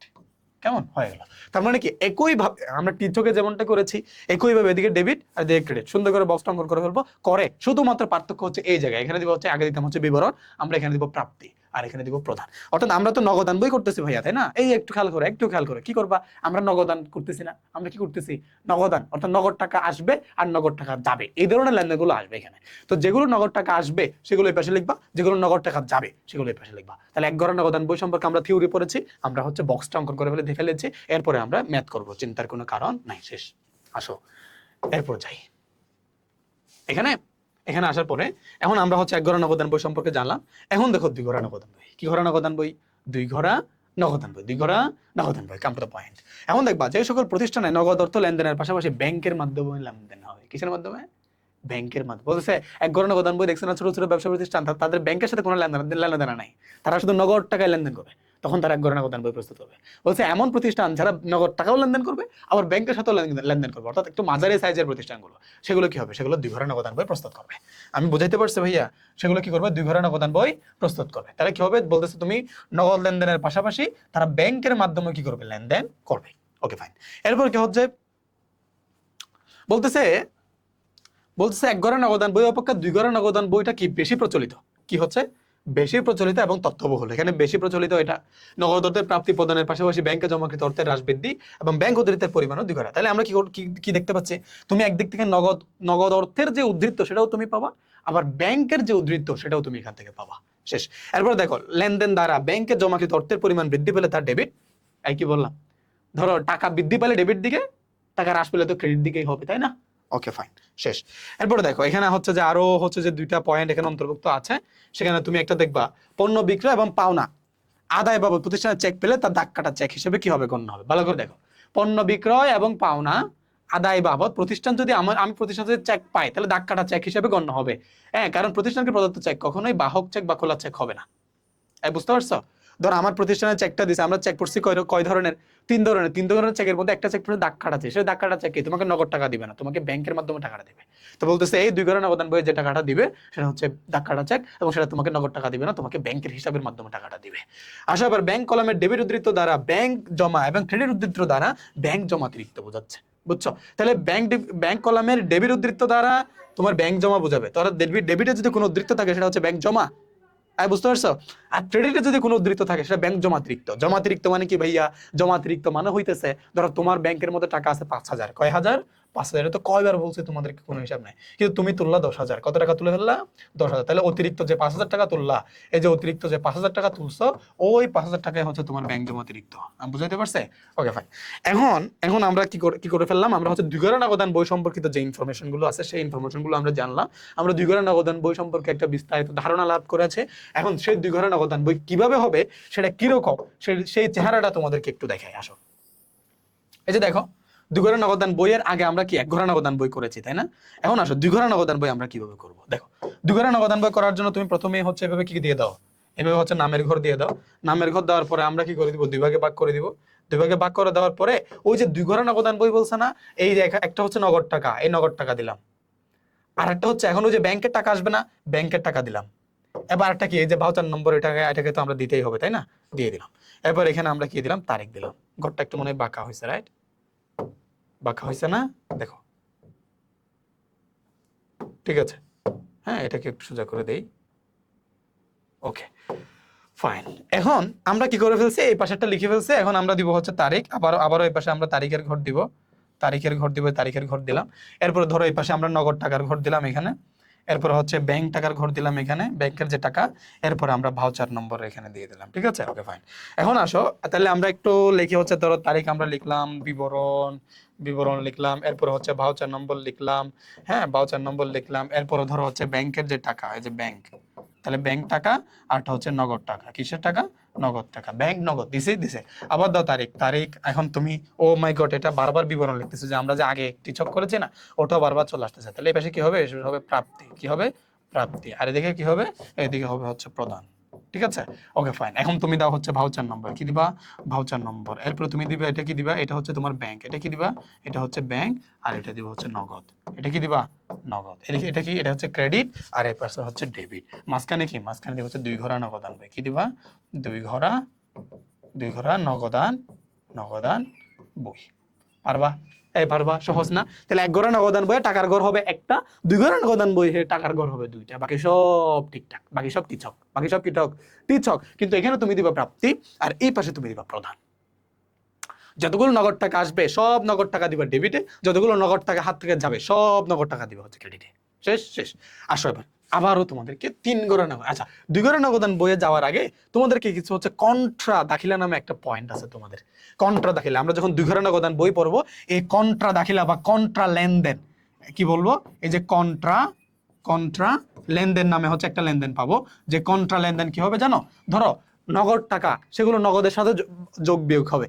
A: কেমন? হয়ে গেল। তার মানে কি একইভাবে আমরা তীর্থকে যেমনটা করেছি একইভাবে এদিকে ডেবিট আর এদিকে ক্রেডিট সুন্দর করে বক্স অঙ্কন করে ফেলবো। করে শুধুমাত্র পার্থক্য হচ্ছে এই জায়গায়, এখানে দিব হচ্ছে আগে দিতাম হচ্ছে বিবরণ, আমরা এখানে দিব প্রাপ্তি আর এখানে দিব প্রধান। অর্থাৎ আমরা তো নগদান বই করতেছি ভাইয়া, তাই না? এই একটু খেয়াল করে কি করবা, আমরা নগদান করতেছি না, আমরা কি করতেছি? নগদান, অর্থাৎ নগদ টাকা আসবে আর নগদ টাকা যাবে, এই ধরনের লেনদেনগুলো আসবে এখানে। তো যেগুলো নগদ টাকা আসবে সেগুলো এই পাশে লিখবা, যেগুলো নগদ টাকা যাবে সেগুলো এই পাশে লিখবা। তাহলে এক ঘোড়া নগদান বই সম্পর্কে আমরা থিওরি পড়েছি, আমরা হচ্ছে বক্সটা অঙ্কন করে ফেলেছি। এরপরে আমরা ম্যাথ করব, চিন্তার কোনো কারণ নাই। শেষ। আসো এরপর যাই। এখানে আসার পরে এখন আমরা হচ্ছে এক ঘোড়া নগদান বই সম্পর্কে জানলাম। এখন দেখো দুই ঘোড়া নগদান বই। কি ঘোড়া নগদান বই? দুই ঘোড়া নগদান বই। Come to the point. এখন দেখবা যে সকল প্রতিষ্ঠানে নগদ অর্থ লেনদেনের পাশাপাশি ব্যাংকের মাধ্যমে লেনদেন হয়। কিসের মাধ্যমে? ব্যাংকের মাধ্যমে। বলতেছে এক ঘোড়া নগদান বই দেখছে না, ছোট ছোট ব্যবসা প্রতিষ্ঠান, তাদের ব্যাংকের সাথে কোনো লেনদেন নাই, তারা শুধু নগদ টাকায় লেনদেন করে, তখন তারা এক ঘোড়া নগদান বই প্রস্তুত হবে। বলছে এমন প্রতিষ্ঠান যারা নগদ টাকাও লেনদেন করবে আবার ব্যাংকের সাথেও লেনদেন করবে, অর্থাৎ একটু মাঝারি সাইজের প্রতিষ্ঠানগুলো, সেগুলো কি হবে? সেগুলো দুই ঘোড়া নগদান বই প্রস্তুত করবে। আমি বুঝাইতে পারছি ভাইয়া? সেগুলো কি করবে? দুই ঘোড়া নগদান বই প্রস্তুত করবে। তাহলে কি হবে? বলতেছে তুমি নগদ লেনদেনের পাশাপাশি তারা ব্যাংকের মাধ্যমে কি করবে? লেনদেন করবে। Okay fine. এরপর কি হচ্ছে? বলতেছে এক ঘোড়া নগদান বই অপেক্ষা দুই ঘোড়া নগদান বইটা কি বেশি প্রচলিত? কি হচ্ছে? বেশি প্রচলিত এবং তথ্যবহুল। এখানে বেশি প্রচলিত এটা নগদ অর্থের প্রাপ্তি প্রদানের পাশাপাশি ব্যাংকে জমাকৃত অর্থের হ্রাস বৃদ্ধি এবং ব্যাংক উদ্ধৃতের পরিমাণও দুই ঘোড়া। তাহলে আমরা কি দেখতে পাচ্ছি? তুমি একদিক থেকে নগদ অর্থের যে উদ্ধৃত সেটাও তুমি পাবা, আবার ব্যাংকের যে উদ্ধৃত সেটাও তুমি এখান থেকে পাবা। শেষ। এরপর দেখো লেনদেন দ্বারা ব্যাংকে জমাকৃত অর্থের পরিমাণ বৃদ্ধি পেলে তার ডেবিট। এই কি বললাম? ধরো টাকা বৃদ্ধি পেলে ডেবিট দিকে, টাকা হ্রাস পেলে তো ক্রেডিট দিকেই হবে, তাই না? Okay fine. শেষ। এরপরে দেখো এখানে হচ্ছে যে আরো হচ্ছে যে দুইটা পয়েন্ট এখানে অন্তর্ভুক্ত আছে। সেখানে তুমি একটা দেখবা পণ্য বিক্রয় এবং পাওনা আদায় বাবদ প্রতিষ্ঠানের চেক পেলে তার দাগ কাটা চেক হিসেবে কি হবে? গণ্য হবে। ভালো করে দেখো, পণ্য বিক্রয় এবং পাওনা আদায় বাবদ প্রতিষ্ঠান যদি আমি প্রতিষ্ঠান যদি চেক পাই তাহলে দাগ কাটা চেক হিসেবে গণ্য হবে। হ্যাঁ, কারণ প্রতিষ্ঠানকে প্রদত্ত চেক কখনোই বাহক চেক বা খোলা চেক হবে না। বুঝতে পারছো? ধর আমার প্রতিষ্ঠানের চেকটা দিছে, আমরা চেক করছি কয় ধরনের? তিন ধরনের চেকের মধ্যে একটা চেক পড়ে দাগ কাটা আছে, সেই দাগ কাটা চেক তোমাকে নগদ টাকা দিবে না, তোমাকে ব্যাংকের মাধ্যমে টাকাটা দিবে। তো বলতেছে এই দুই ঘোড়া নগদান বইয়ে যে টাকাটা দিবে সেটা হচ্ছে দাগ কাটা চেক, এবং সেটা তোমাকে নগদ টাকা দিবে না, তোমাকে ব্যাংকের হিসাবের মাধ্যমে টাকাটা দিবে। আসা আবার ব্যাংক কলামের ডেবিট উদ্ধৃত দ্বারা ব্যাংক জমা এবং ক্রেডিট উদ্ধৃত দ্বারা ব্যাংক জমা অতিরিক্ত বোঝাচ্ছে। বুঝছো? তাহলে ব্যাংক কলামের ডেবিট উদ্ধৃত দ্বারা তোমার ব্যাংক জমা বোঝাবে। তো ডেবিটে যদি কোনো উদ্ধৃত থাকে সেটা হচ্ছে ব্যাংক জমা। বুঝতে পারছো? আর ক্রেডিটে যদি কোনো উদ্ধৃত থাকে সেটা ব্যাংক জমাতিরিক্ত মানে কি ভাইয়া? জমাতিরিক্ত মানে হইতেছে ধরো তোমার ব্যাংকের মধ্যে টাকা আছে 5,000। কয় হাজার? 5,000। তো কয়বার বলছে তোমাদেরকে কোনো হিসাব নাই, কিন্তু তুমি তুললা 10,000। কত টাকা তুলে ফেললা? 10,000। তাহলে অতিরিক্ত যে 5,000 টাকা তুললা, এই যে অতিরিক্ত যে 5,000 টাকা তুলছো, ওই 5,000 টাকায় হচ্ছে তোমার ব্যাংক জমাতিরিক্ত। বুঝাইতে পারছে? Okay fine. এখন আমরা কি করে ফেললাম? আমরা হচ্ছে দুই ঘোড়া নগদান বই সম্পর্কিত যে ইনফরমেশন গুলো আছে সেই ইনফরমেশন গুলো আমরা জানলাম। আমরা দুই ঘোড়া নগদান বই সম্পর্কে একটা বিস্তারিত ধারণা লাভ করেছে। এখন সেই দুই ঘোড়া নগদান বই কিভাবে হবে, সেটা কিরকম, সেই চেহারাটা তোমাদেরকে একটু দেখাই। আসো, এই যে দেখো দুই ঘোড়া নগদান বইয়ের আগে আমরা কি এক ঘোড়া নগদান বই করেছি, তাই না? এখন আসো দুই ঘোড়া নগদান বই আমরা কিভাবে করব। দেখো, দুই ঘোড়া নগদান বই করার জন্য তুমি প্রথমে হচ্ছে এভাবে কি দিয়ে দাও, এভাবে হচ্ছে নামের ঘর দিয়ে দাও। নামের ঘর দেওয়ার পরে আমরা কি করে দিব? দুই ভাগে ভাগ করে দিব। দুই ভাগে ভাগ করে দেওয়ার পরে ওই যে দুই ঘোড়া নগদান বই বলছে না, এই যে একটা হচ্ছে নগদ টাকা, এই নগদ টাকা দিলাম। আর একটা হচ্ছে এখন ওই যে ব্যাংকের টাকা আসবে না, ব্যাংকের টাকা দিলাম। এবার একটা কি, এই যে ভাউচার নম্বর, এটাকে তো আমরা দিতেই হবে, তাই না? দিয়ে দিলাম। এরপর এখানে আমরা কি দিলাম? তারিখ দিলাম। ঘরটা একটু মনে হয় বাঁকা হয়েছে, রাইট? বাঁকা হয়েছে না? দেখো, ঠিক আছে। হ্যাঁ, এটাকে একটু সোজা করে দেই। Okay fine. এখন আমরা কি করে ফেলছি? এই পাশেরটা লিখে ফেলছি। এখন আমরা দিব হচ্ছে তারিখ, আবারও এই পাশে আমরা তারিখের ঘর দিব, তারিখের ঘর দিলাম। এরপর ধরো এই পাশে আমরা নগদ টাকার ঘর দিলাম এখানে। এরপর হচ্ছে ব্যাংক টাকার ঘর দিলাম এখানে, ব্যাংকের যে টাকা। এরপর আমরা ভাউচার নম্বর এখানে দিয়ে দিলাম। ঠিক আছে? Okay fine. এখন আসো তাহলে আমরা একটু লিখে হচ্ছে ধরো তারিখ আমরা লিখলাম, বিবরণ লিখলাম, এরপর হচ্ছে ভাউচার নম্বর লিখলাম। হ্যাঁ, ভাউচার নম্বর লিখলাম। এরপর ধরো হচ্ছে ব্যাংকের যে টাকা, এই যে ব্যাংক, তাহলে ব্যাংক টাকা, আরটা হচ্ছে নগদ টাকা। কিসের টাকা? নগদ টাকা। ব্যাংক নগদ দিছে। আবার দাও তারিখ। এখন তুমি, ও মাই গড, এটা বারবার বিবরণ লিখতেছে, যে আমরা যে আগে একটি ছক করেছি না, ওটাও বারবার চলে আসতেছে। তাহলে এই পাশে কি হবে? হবে প্রাপ্তি। কি হবে? প্রাপ্তি। আর এদিকে কি হবে? এদিকে হবে হচ্ছে প্রদান। ঠিক আছে, ওকে ফাইন। এখন তুমি দাও হচ্ছে ভাউচার নম্বর, কি দিবা? ভাউচার নম্বর। এরপরে তুমি দিবা, এটা কি দিবা? এটা হচ্ছে তোমার ব্যাংক। এটা কি দিবা? এটা হচ্ছে ব্যাংক। আর এটা দিবা হচ্ছে নগদ। এটা কি দিবা? নগদ। এটা কি? এটা হচ্ছে ক্রেডিট। আর এই পাশে হচ্ছে ডেবিট। মাঝখানে কি? মাঝখানে দিবা হচ্ছে 2 ঘোড়া নগদান বই। কি দিবা? 2 ঘোড়া নগদান বই। পারবা? এই পারবা? সহজ না? তাহলে 1 ঘোড়া নগদান বইয়ে টাকার ঘর হবে একটা, 2 ঘোড়া নগদান বই টাকার ঘর হবে 2টা, বাকি সব ঠিকঠাক, বাকি সব টিচক, বাকি সব কিটক টিচক। কিন্তু এখানে তুমি দিবা প্রাপ্তি, আর এই পাশে তুমি দিবা প্রধান। যতগুলো নগদ টাকা আসবে সব নগদ টাকা দিবা ডেবিটে, যতগুলো নগদ টাকা হাত থেকে যাবে সব নগদ টাকা দিবা হচ্ছে ক্রেডিটে। শেষ শেষ। আসো এবার আবারও তোমাদেরকে 3 ঘোড়া নগদ, আচ্ছা 2 ঘোড়া নগদান বইয়ে যাওয়ার আগে তোমাদেরকে কিছু হচ্ছে কন্ট্রা দাখিলা নামে একটা পয়েন্ট আছে তোমাদের। কন্ট্রা দাখিলা, আমরা যখন 2 ঘোড়া নগদান বই পড়বো, এই কন্ট্রা দাখিলা বা কন্ট্রা লেনদেন, কি বলবো, এই যে কন্ট্রা লেনদেন নামে হচ্ছে একটা লেনদেন পাবো। যে কন্ট্রা লেনদেন কি হবে জানো? ধরো নগদ টাকা, সেগুলো নগদের সাথে যোগ বিয়োগ হবে।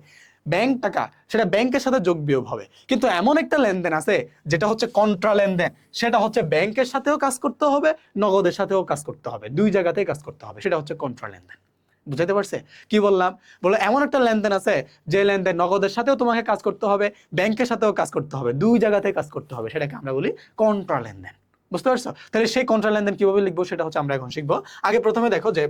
A: ব্যাংক টাকা, সেটা ব্যাংকের সাথে যোগ বিয়োগ হবে। কিন্তু এমন একটা লেনদেন আছে যেটা হচ্ছে কন্ট্রা লেনদেন, সেটা হচ্ছে ব্যাংকের সাথেও কাজ করতে হবে, নগদের সাথেও কাজ করতে হবে, 2 জায়গাতেই কাজ করতে হবে। সেটা হচ্ছে কন্ট্রা লেনদেন। বুঝাইতে পারছে কি বললাম? বলে এমন একটা লেনদেন আছে যে লেনদেন নগদের সাথেও তোমাকে কাজ করতে হবে, ব্যাংকের সাথেও কাজ করতে হবে, 2 জায়গাতেই কাজ করতে হবে, সেটাকে আমরা বলি কন্ট্রা লেনদেন। বুঝতে পারছো? তাহলে সেই কন্ট্রা লেনদেন কিভাবে লিখবো সেটা হচ্ছে আমরা এখন শিখবো। আগে প্রথমে দেখো যে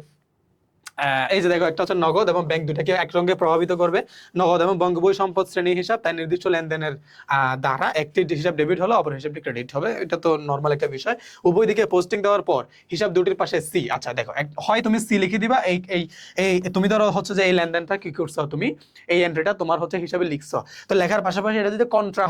A: এই যে দেখো, একটা হচ্ছে নগদ এবং ব্যাংক, দুটাকে একসঙ্গে প্রভাবিত করবে। নগদ এবং ব্যাংক বই সম্পদ শ্রেণী হিসাব, তাই নির্দিষ্ট লেনদেনের দ্বারা একটি হিসাব ডেবিট হলো, অপর হিসাবটি ক্রেডিট হবে। এটা তো নর্মাল একটা বিষয়। উভয় দিকে পোস্টিং দেওয়ার পর হিসাব দুটির পাশে সি। আচ্ছা দেখো, হয় তুমি সি লিখে দিবা, এই এই এই তুমি ধরো হচ্ছে যে এই লেনদেনটা কি করছো, তুমি এই এন্ট্রিটা তোমার হচ্ছে হিসাবে লিখছো, তো লেখার পাশাপাশি এটা যদি কন্ট্রা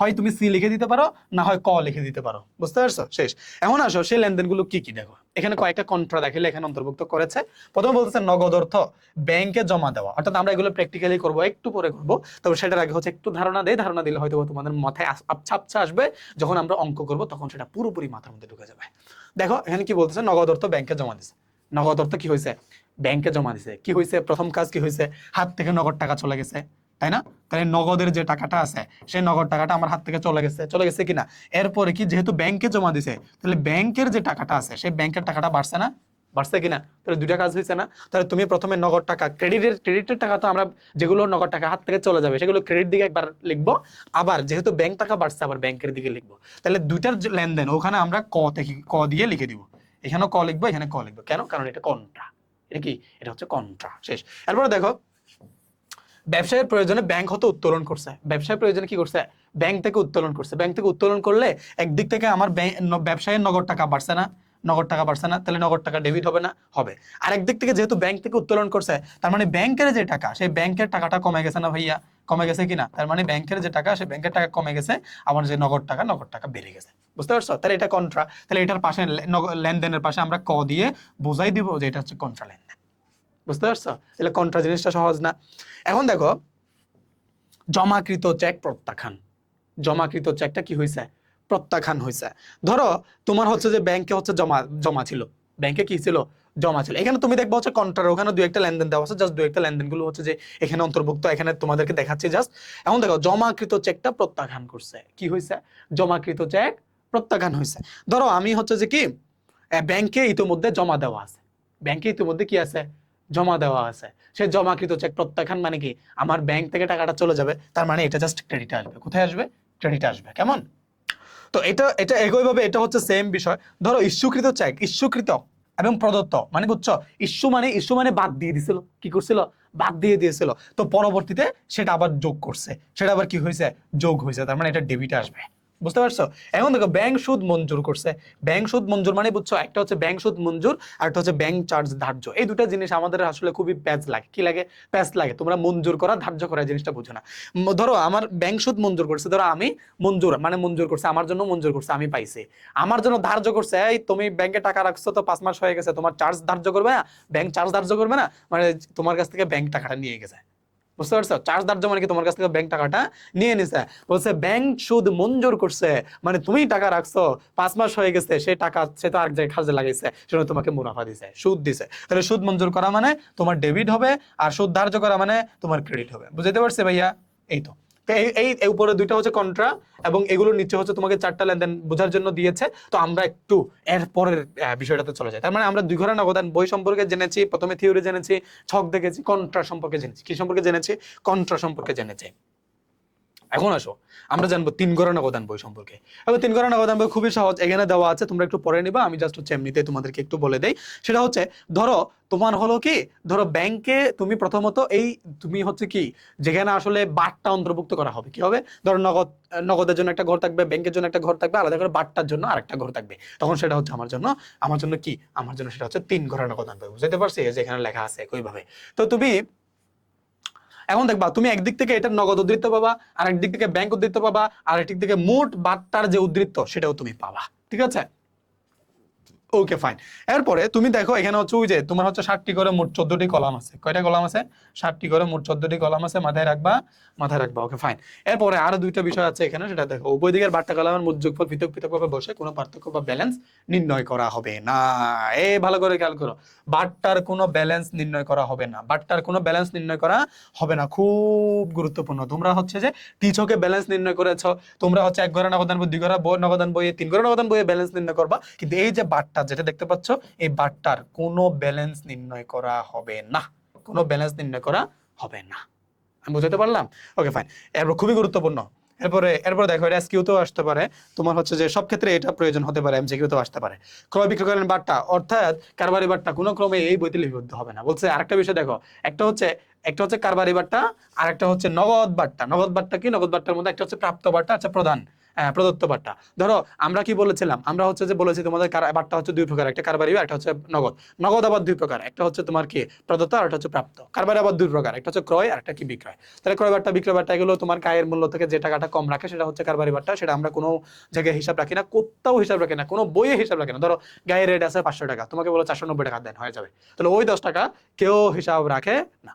A: হয় তুমি সি লিখে দিতে পারো, না হয় ক লিখে দিতে পারো। বুঝতে পারছো? শেষ। এখন আসো সেই লেনদেনগুলো কি কি দেখো। এখানে কয়েকটা কন্ট্রা দেখিলে এখানে অন্তর্ভুক্ত করেছে। প্রথমে বলতেছে নগদ অর্থ ব্যাংকে জমা দেওয়া, অর্থাৎ আমরা এগুলো প্র্যাকটিক্যালি করবো, একটু পরে করবো। তবে সেটার আগে হচ্ছে একটু ধারণা দেয়, ধারণা দিলে হয়তো তোমাদের মাথায় আবছা আসবে, যখন আমরা অঙ্ক করবো তখন সেটা পুরোপুরি মাথার মধ্যে ঢুকে যাবে। দেখো এখানে কি বলতেছে, নগদ অর্থ ব্যাংকে জমা দিছে। নগদ অর্থ কি হয়েছে? ব্যাংকে জমা দিছে। কি হয়েছে? প্রথম কাজ কি হয়েছে? হাত থেকে নগদ টাকা চলে গেছে, তাই না? তাহলে নগদের যে টাকাটা আছে সেই নগদ টাকাটা আমার হাত থেকে চলে গেছে কিনা? এরপরে কি, যেহেতু ব্যাংকে জমা দিছে, তাহলে ব্যাংকের যে টাকাটা আছে সেই ব্যাংকের টাকাটা বাড়ছে না? বাড়ছে কিনা? তাহলে 2টা কাজ হয়েছে না? তাহলে তুমি প্রথমে নগদ টাকা, ক্রেডিটের টাকা তো আমরা, যেগুলো নগদ টাকা হাত থেকে চলে যাবে সেগুলো ক্রেডিট দিকে একবার লিখবো, আবার যেহেতু ব্যাংক টাকা বাড়ছে আবার ব্যাংকের দিকে লিখবো। তাহলে 2টার যে লেনদেন ওখানে আমরা ক দিয়ে লিখে দিব। এখানেও ক লিখবো, এখানে ক লিখবো। কেন? কারণ এটা কন্ট্রা। এটা কি? এটা হচ্ছে কন্ট্রা। শেষ। এরপরে দেখো, ব্যবসায়ের প্রয়োজনে ব্যাংক হতে উত্তোলন করছে। ব্যবসায়ের প্রয়োজনে কি করছে? ব্যাংক থেকে উত্তোলন করছে। ব্যাংক থেকে উত্তোলন করলে একদিক থেকে আমার ব্যবসায়ের নগদ টাকা বাড়ছে না? নগদ টাকা বাড়ছে না? তাহলে নগদ টাকা ডেবিট হবে না? হবে। আর একদিক থেকে যেহেতু ব্যাংক থেকে উত্তোলন করছে, তার মানে ব্যাংকের যে টাকা, সেই ব্যাংকের টাকাটা কমে গেছে না ভাইয়া? কমে গেছে কিনা? তার মানে ব্যাংকের যে টাকা, সেই ব্যাংকের টাকা কমে গেছে, আমার যে নগদ টাকা বেড়ে গেছে। বুঝতে পারছো? তাহলে এটা কন্ট্রা। তাহলে এটার পাশে লেনদেনের পাশে আমরা ক দিয়ে বোঝাই দিব যে এটা হচ্ছে কন্ট্রা লেনদেন। বুঝতে পারছো? তাহলে কন্ট্রা জিনিসটা সহজ না? এখন দেখো, জমাকৃত চেক প্রত্যাখ্যান। জমাকৃত চেকটা কি হয়েছে? প্রত্যাখ্যান হয়েছে। ধরো তোমার হচ্ছে যে ব্যাংকে হচ্ছে জমা ছিল, ব্যাংকে কি ছিল? জমা ছিল। এখানে তুমি দেখবা হচ্ছে কন্ট্রার ওখানে 2-1টা লেনদেন দেওয়া আছে, জাস্ট 2-1টা লেনদেন গুলো হচ্ছে যে এখানে অন্তর্ভুক্ত, এখানে তোমাদেরকে দেখাচ্ছি জাস্ট। এখন দেখো, জমাকৃত চেকটা প্রত্যাখ্যান করছে। কি হয়েছে? জমাকৃত চেক প্রত্যাখ্যান হয়েছে। ধরো আমি হচ্ছে যে কি, ব্যাংকে ইতিমধ্যে জমা দেওয়া আছে, ব্যাংকে ইতিমধ্যে কি আছে? জমা দেওয়া আছে। সে জমাকৃত চেক প্রত্যাখ্যান মানে কি? আমার ব্যাংক থেকে টাকাটা চলে যাবে, তার মানে এটা জাস্ট ক্রেডিটে আসবে। কোথায় আসবে? ক্রেডিটে আসবে। কেমন? তো এটা একইভাবে এটা হচ্ছে সেম বিষয়। ধরো ইস্যুকৃত চেক, ইস্যুকৃত এবং প্রদত্ত মানে বুঝছো, ইস্যু মানে বাদ দিয়ে দিছিল। কি করছিল? বাদ দিয়ে দিয়েছিল। তো পরবর্তীতে সেটা আবার যোগ করছে, সেটা আবার কি হয়েছে? যোগ হয়েছে। তার মানে এটা ডেবিটে আসবে। বুঝতে পারছো? এখন দেখো, ব্যাংক সুদ মঞ্জুর করছে। ব্যাংক সুদ মঞ্জুর মানে বুঝছো, একটা হচ্ছে ব্যাংক সুদ মঞ্জুর, আর একটা হচ্ছে ব্যাংক চার্জ ধার্য। এই দুটো জিনিস আমাদের আসলে খুবই প্যাচ লাগে। কি লাগে? প্যাচ লাগে। তোমরা মঞ্জুর করা, ধার্য করা জিনিসটা বুঝো না। ধরো আমার ব্যাংক সুদ মঞ্জুর করছে, ধরো আমি মঞ্জুর করছে, আমার জন্য মঞ্জুর করছে, আমি পাইছি। আমার জন্য ধার্য করছে, এই তুমি ব্যাংকে টাকা রাখছো তো 5 মাস হয়ে গেছে, তোমার চার্জ ধার্য করবে না, ব্যাংক চার্জ ধার্য করবে না, মানে তোমার কাছ থেকে ব্যাংক টাকাটা নিয়ে গেছে। বুঝতে পারছো? চার্জ ধার্য মানে কি? তোমার কাছ থেকে ব্যাংক টাকাটা নিয়ে নিছে। বলছে ব্যাংক সুদ মঞ্জুর করছে, মানে তুমি টাকা রাখছো, 5 মাস হয়ে গেছে, সেই টাকা সে তো আরেক জায়গায় কাজে লাগাইছে, সেটা তোমাকে মুনাফা দিছে, সুদ দিছে। তাহলে সুদ মঞ্জুর করা মানে তোমার ডেবিট হবে, আর সুদ ধার্য করা মানে তোমার ক্রেডিট হবে। বুঝতে পারছে ভাইয়া? এই তো তো এই উপরে দুইটা হচ্ছে কন্ট্রা এবং এগুলোর নিচে হচ্ছে তোমাকে 4টা লেনদেন বোঝার জন্য দিয়েছে। তো আমরা একটু এর পরের বিষয়টাতে চলে যাই। তার মানে আমরা দুই ঘরের নগদান বই সম্পর্কে জেনেছি, প্রথমে থিওরি জেনেছি, ছক দেখেছি, কন্ট্রা সম্পর্কে জেনেছি। কি সম্পর্কে জেনেছি? কন্ট্রা সম্পর্কে জেনেছি। এখন আসো আমরা জানবো 3 ঘরের নগদান বই সম্পর্কে। এবং 3 ঘরের নগদান বই খুবই সহজ, এখানে দেওয়া আছে, তোমরা একটু পড়ে নিবা। আমি জাস্ট হচ্ছে এমনিতে তোমাদেরকে একটু বলে দেই। সেটা হচ্ছে ধরো তোমার হলো কি, ধরো ব্যাংকে তুমি প্রথমত তুমি হচ্ছে কি যেখানে আসলে বাট্টা অন্তর্ভুক্ত করা হবে, কি হবে, ধরো নগদের জন্য একটা ঘর থাকবে, ব্যাংকের জন্য একটা ঘর থাকবে, আলাদা করে বাট্টার জন্য আরেকটা ঘর থাকবে। তখন সেটা হচ্ছে আমার জন্য কি, আমার জন্য সেটা হচ্ছে 3 ঘরের নগদান বই। বুঝতে পারছি যে এখানে লেখা আছে একইভাবে। তো তুমি এখন দেখবা তুমি একদিক থেকে এটার নগদ উদ্ধৃত পাবা, আর একদিক থেকে ব্যাংক উদ্ধৃত পাবা, আর একদিক থেকে মোট বাট্টার যে উদ্ধৃত সেটাও তুমি পাবা। ঠিক আছে, ওকে ফাইন। এরপরে তুমি দেখো এখানে হচ্ছে ওই যে তোমার হচ্ছে 60টি করে মোট 14টি কলাম আছে। কয়টা কলাম আছে? 60টি করে মোট 14টি কলাম আছে। মাথায় রাখবা, মাথায় রাখবা। Okay fine. এরপরে আরো দুইটা বিষয় আছে এখানে, সেটা দেখো উভয় দিকের বাট্টা কলামের মোট যোগফল পৃথক পৃথক ভাবে বসে কোনো পার্থক্য বা ব্যালেন্স নির্ণয় করা হবে না। ভালো করে খেয়াল করো, বাট্টার কোনো ব্যালেন্স নির্ণয় করা হবে না। বাট্টার কোনো ব্যালেন্স নির্ণয় করা হবে না, খুব গুরুত্বপূর্ণ। তোমরা হচ্ছে যে টিচকে ব্যালেন্স নির্ণয় করেছো, তোমরা হচ্ছে 1 ঘরে নগদান বই, 2 ঘরে নগদান বই, 3 ঘরে নগদান বইয়ে ব্যালেন্স নির্ণয় করবা, কিন্তু এই যে বাট্টা যেটা দেখতে পাচ্ছ, এই বাট্টার কোনো ব্যালেন্স নির্ণয় করা হবে না, কোনো ব্যালেন্স নির্ণয় করা হবে না। আমি বুঝাতে পারলাম? Okay fine. এরপর খুবই গুরুত্বপূর্ণ, এরপরে দেখো এটা এসকিউতেও আসতে পারে, তোমার হচ্ছে যে সব ক্ষেত্রে এটা প্রয়োজন হতে পারে, এমসিকিউতেও আসতে পারে। ক্রয় বিক্রয়কালীন বাট্টা অর্থাৎ কারবারি বাট্টা কোনো ক্রমে এই বইতে লিপিবদ্ধ হবে না। বলছে আরেকটা বিষয় দেখো, একটা হচ্ছে কারবারি বাট্টা, আর একটা হচ্ছে নগদ বাট্টা। নগদ বাট্টা কি? নগদ বাট্টার মধ্যে একটা হচ্ছে প্রাপ্ত বাট্টা, আচ্ছা প্রদত্ত বাট্টা। ধরো আমরা কি বলেছিলাম, আমরা হচ্ছে যে বলেছি তোমাদের বাট্টা হচ্ছে 2 প্রকার, একটা কারবারি, একটা হচ্ছে নগদ। নগদ আবার 2 প্রকার, একটা হচ্ছে তোমার কি প্রদত্ত, আর একটা হচ্ছে প্রাপ্ত। কারবারি আবার 2 প্রকার, একটা হচ্ছে ক্রয় আর একটা কি বিক্রয়। তাহলে ক্রয় বাট্টা বিক্রয় বাট্টা এগুলো তোমার গায়ের মূল্য থেকে যে টাকাটা কম রাখে সেটা হচ্ছে কারবারি বাট্টা। সেটা আমরা কোনো জায়গায় হিসাব রাখি না, কোথাও হিসাব রাখি না, কোনো বইয়ে হিসাব রাখি না। ধরো গায়ের রেট আছে 500 টাকা, তোমাকে বলো 490 টাকা দেন, হয়ে যাবে। তাহলে ওই 10 টাকা কেউ হিসাব রাখে না,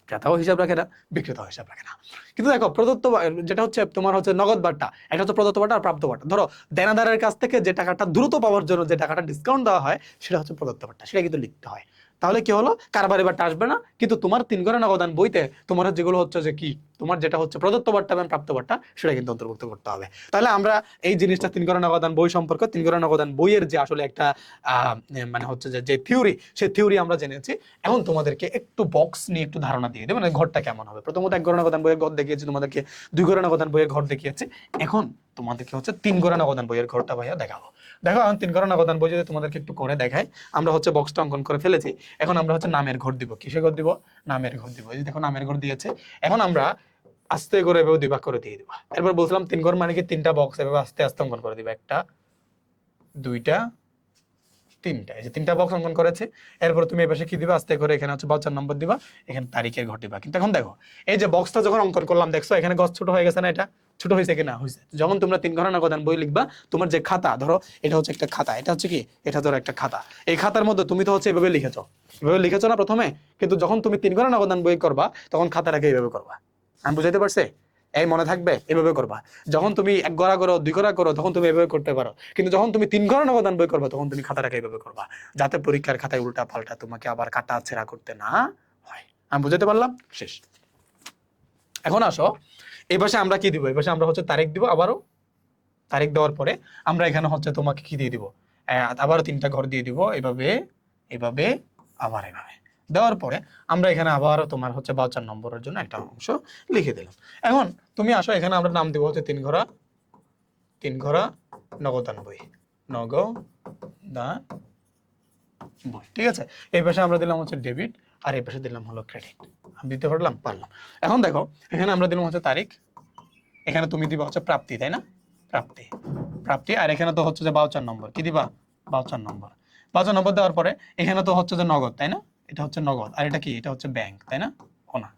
A: ক্রেতাও হিসাব রাখে না, বিক্রেতাও হিসাব রাখে না। কিন্তু দেখো প্রদত্ত যেটা হচ্ছে তোমার হচ্ছে নগদ বাট্টা, একটা হচ্ছে প্রদত্ত বাট্টা আর প্রাপ্ত বাট্টা। ধরো দেনাদারের কাছ থেকে যে টাকাটা দ্রুত পাওয়ার জন্য যে টাকাটা ডিসকাউন্ট দেওয়া হয় সেটা হচ্ছে প্রদত্ত বাট্টা, সেটা কিন্তু লিখতে হয়। তাহলে কি হলো, কারবারি বাট্টা আসবে না, কিন্তু তোমার 3 ঘরে নগদান বইতে তোমার যেগুলো হচ্ছে যে কি, তোমার যেটা হচ্ছে প্রদত্ত বাট্টা এবং প্রাপ্ত বাট্টা সেটা কিন্তু অন্তর্ভুক্ত করতে হবে। তাহলে আমরা এই জিনিসটা 3 ঘরে নগদান বই সম্পর্কে, 3 ঘরে নগদান বইয়ের যে আসলে একটা মানে হচ্ছে যে থিওরি, সেই থিওরি আমরা জেনেছি। এখন তোমাদেরকে একটু বক্স নিয়ে একটু ধারণা দিয়ে দেবে, মানে ঘরটা কেমন হবে। প্রথমত 1 ঘরে নগদান বইয়ের ঘর দেখিয়েছি তোমাদেরকে, 2 ঘরে নগদান বইয়ের ঘর দেখিয়েছি। এখন তোমাদেরকে হচ্ছে 3 ঘরে নগদান বইয়ের ঘরটা ভাইয়া দেখাবো। দেখো এখন 3 ঘরে নগদান বই যদি তোমাদেরকে একটু করে দেখাই, আমরা হচ্ছে বক্সটা অঙ্কন করে ফেলেছি। এখন আমরা হচ্ছে নামের ঘর দিব। কিসের ঘর দিব? নামের ঘর দিব। এই যে দেখো নামের ঘর দিয়েছে। এখন আমরা আস্তে করে এভাবে 2 ভাগ করে দিয়ে দিব। এরপর বলছিলাম 3 ঘর মানে কি 3টা বক্স, এভাবে আস্তে আস্তে অঙ্কন করে দিব। 1টা 2টা 3টা, এই যে 3টা বক্স অঙ্কন করেছে। এরপর তুমি এই পাশে কি দিবা, আস্তে করে এখানে হচ্ছে বাউচার নম্বর দিবা, এখানে তারিখের ঘর দিবা। কিন্তু এখন দেখো এই যে বক্সটা যখন অঙ্কন করলাম, দেখছো এখানে গছ ছোট হয়ে গেছে না? এটা ছোট হয়েছে কি না? হয়েছে। যখন তোমরা 3 ঘরে নগদান বই লিখবা, তোমার যে খাতা, ধরো এটা হচ্ছে একটা খাতা, এটা হচ্ছে কি, এটা ধরো একটা খাতা। এই খাতার মধ্যে তুমি তো হচ্ছে এভাবে লিখেছো না প্রথমে, কিন্তু যখন তুমি 3 ঘরে নগদান বই করবা তখন খাতাটাকে এইভাবে করবা। আমি বুঝাইতে পারছি? এই মনে থাকবে, এভাবে করবা। যখন তুমি 1 ঘরা করো, 2 ঘরা করো, তখন তুমি এভাবে করতে পারো, কিন্তু যখন তুমি 3 ঘরে নগদান বই করবা তখন তুমি খাতাটাকে এইভাবে করবা, যাতে পরীক্ষার খাতায় উল্টা পাল্টা তোমাকে আবার কাটা ছেঁড়া করতে না হয়। আমি বুঝাতে পারলাম? শেষ। এখন আসো এই পাশে আমরা কি দিব, এই পাশে আমরা হচ্ছে তারিখ দিব। আবারও তারিখ দেওয়ার পরে আমরা এখানে হচ্ছে তোমাকে কি দিয়ে দিব, আবারও 3টা ঘর দিয়ে দিব, এভাবে এভাবে আবার এভাবে দেওয়ার পরে আমরা এখানে আবারও তোমার হচ্ছে বাউচার নম্বরের জন্য একটা অংশ লিখে দিলাম। এখন তুমি আসো, এখানে আমরা নাম দিব হচ্ছে 3 ঘরা নগদান বই, নগদান বই। ঠিক আছে, এই পাশে আমরা দিলাম হচ্ছে ডেবিট, আর এই পাশে দিলাম হলো ক্রেডিট। আমি দিতে পারলাম? পারলাম। এখন দেখো এখানে আমরা দিলাম হচ্ছে তারিখ, এখানে তুমি দিবা হচ্ছে প্রাপ্তি, তাই না? প্রাপ্তি। আর এখানে তো হচ্ছে যে বাউচার নম্বর, কি দিবা? বাউচার নম্বর দেওয়ার পরে এখানে তো হচ্ছে যে নগদ, তাই না? এটা হচ্ছে নগদ, আর এটা কি? এটা হচ্ছে ব্যাংক, তাই না? না,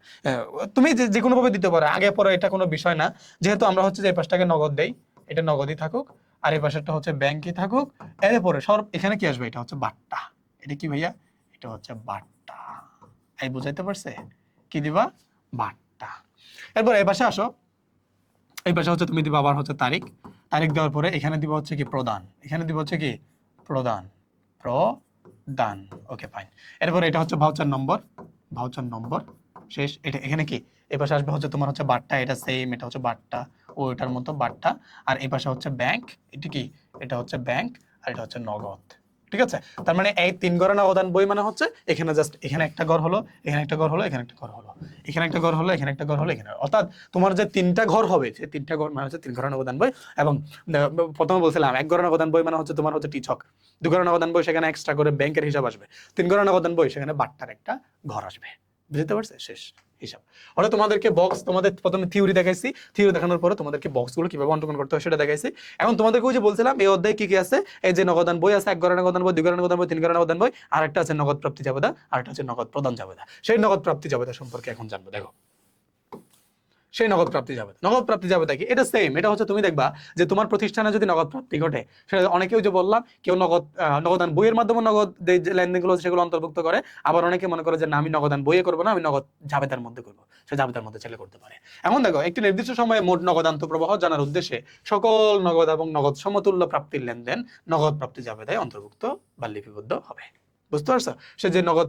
A: তুমি যে কোনো ভাবে দিতে পারো, আগে পরে এটা কোনো বিষয় না। যেহেতু আমরা হচ্ছে যে এই পাশটাকে নগদ দেই, এটা নগদই থাকুক, আর এই পাশেরটা হচ্ছে ব্যাংকই থাকুক। এরপরে এখানে কি আসবে? এটা হচ্ছে বাট্টা। এটা কি ভাইয়া? এটা হচ্ছে বাট্টা। এই বুঝাইতে পারছে? কি দিবা? বাট্টা। এরপর এই পাশে আসো, এই পাশে হচ্ছে তুমি দিবা আবার হচ্ছে তারিখ দেওয়ার পরে এখানে দিবা হচ্ছে কি প্রদান, এখানে দিবা হচ্ছে কি প্রদান। Okay fine. এরপর এটা হচ্ছে ভাউচার নম্বর শেষ। এটা এখানে কি? এই পাশে আসবে হচ্ছে তোমার হচ্ছে বাট্টা, এটা সেম, এটা হচ্ছে বাট্টা ওইটার মতো বাট্টা। আর এই পাশে হচ্ছে ব্যাংক, এটা কি, এটা হচ্ছে ব্যাংক, আর এটা হচ্ছে নগদ। ঠিক আছে, তার মানে এই 3 ঘরে নগদান বই মানে হচ্ছে এখানে জাস্ট এখানে একটা ঘর হলো, এখানে একটা ঘর হলো, এখানে একটা ঘর হলো, এখানে একটা ঘর হলো, এখানে একটা ঘর হলো, এখানে, অর্থাৎ তোমার যে 3টা ঘর হবে, সেই 3টা ঘর মানে হচ্ছে 3 ঘরে নগদান বই। এবং প্রথমে বলছিলাম 1 ঘরে নগদান বই মানে হচ্ছে তোমার হচ্ছে টিচক, 2 ঘরে নগদান বই সেখানে এক্সট্রা করে ব্যাংকের হিসাব আসবে, 3 ঘরে নগদান বই সেখানে বাট্টার একটা ঘর আসবে। বুঝতে পারছে? শেষ হিসাব। ওরা তোমাদেরকে বক্স, তোমাদের প্রথমে থিওরি দেখাইছি, থিওরি দেখানোর পরে তোমাদেরকে বক্সগুলো কিভাবে অঙ্কন করতে হয় সেটা দেখাইছি। এখন তোমাদেরকে ওই যে বলছিলাম এই অধ্যায়ে কি কি আছে, এই যে নগদান বই আছে, 1 ঘরে নগদান বই, 2 ঘরে নগদান বই, 3 ঘরে নগদান বই, আর একটা আছে নগদ প্রাপ্তি জাবেদা, আর একটা হচ্ছে নগদ প্রদান জাবেদা। সেই নগদ প্রাপ্তি জাবেদা সম্পর্কে এখন জানবো। দেখো সেই নগদ প্রাপ্তি যাবে, নগদ প্রাপ্তি যাবে কি, এটা সেম, এটা হচ্ছে তুমি দেখবা যে তোমার প্রতিষ্ঠানে যদি নগদ প্রাপ্তি ঘটে, সেটা অনেকেও যে বললাম কেউ নগদ নগদান বইয়ের মাধ্যমে নগদ যে লেনদেনগুলো সেগুলো অন্তর্ভুক্ত করে, আবার অনেকে মনে করে যে না আমি নগদান বইয়ে করবো না, আমি নগদ জাবেদার মধ্যে করবো, সে জাবেদার মধ্যে চাইলে করতে পারে। এখন দেখো একটি নির্দিষ্ট সময়ে মোট নগদান্ত প্রবাহ জানার উদ্দেশ্যে সকল নগদ এবং নগদ সমতুল্য প্রাপ্তির লেনদেন নগদ প্রাপ্তি জাবেদায় অন্তর্ভুক্ত বা লিপিবদ্ধ হবে। বুঝতে পারছো? সে যে নগদ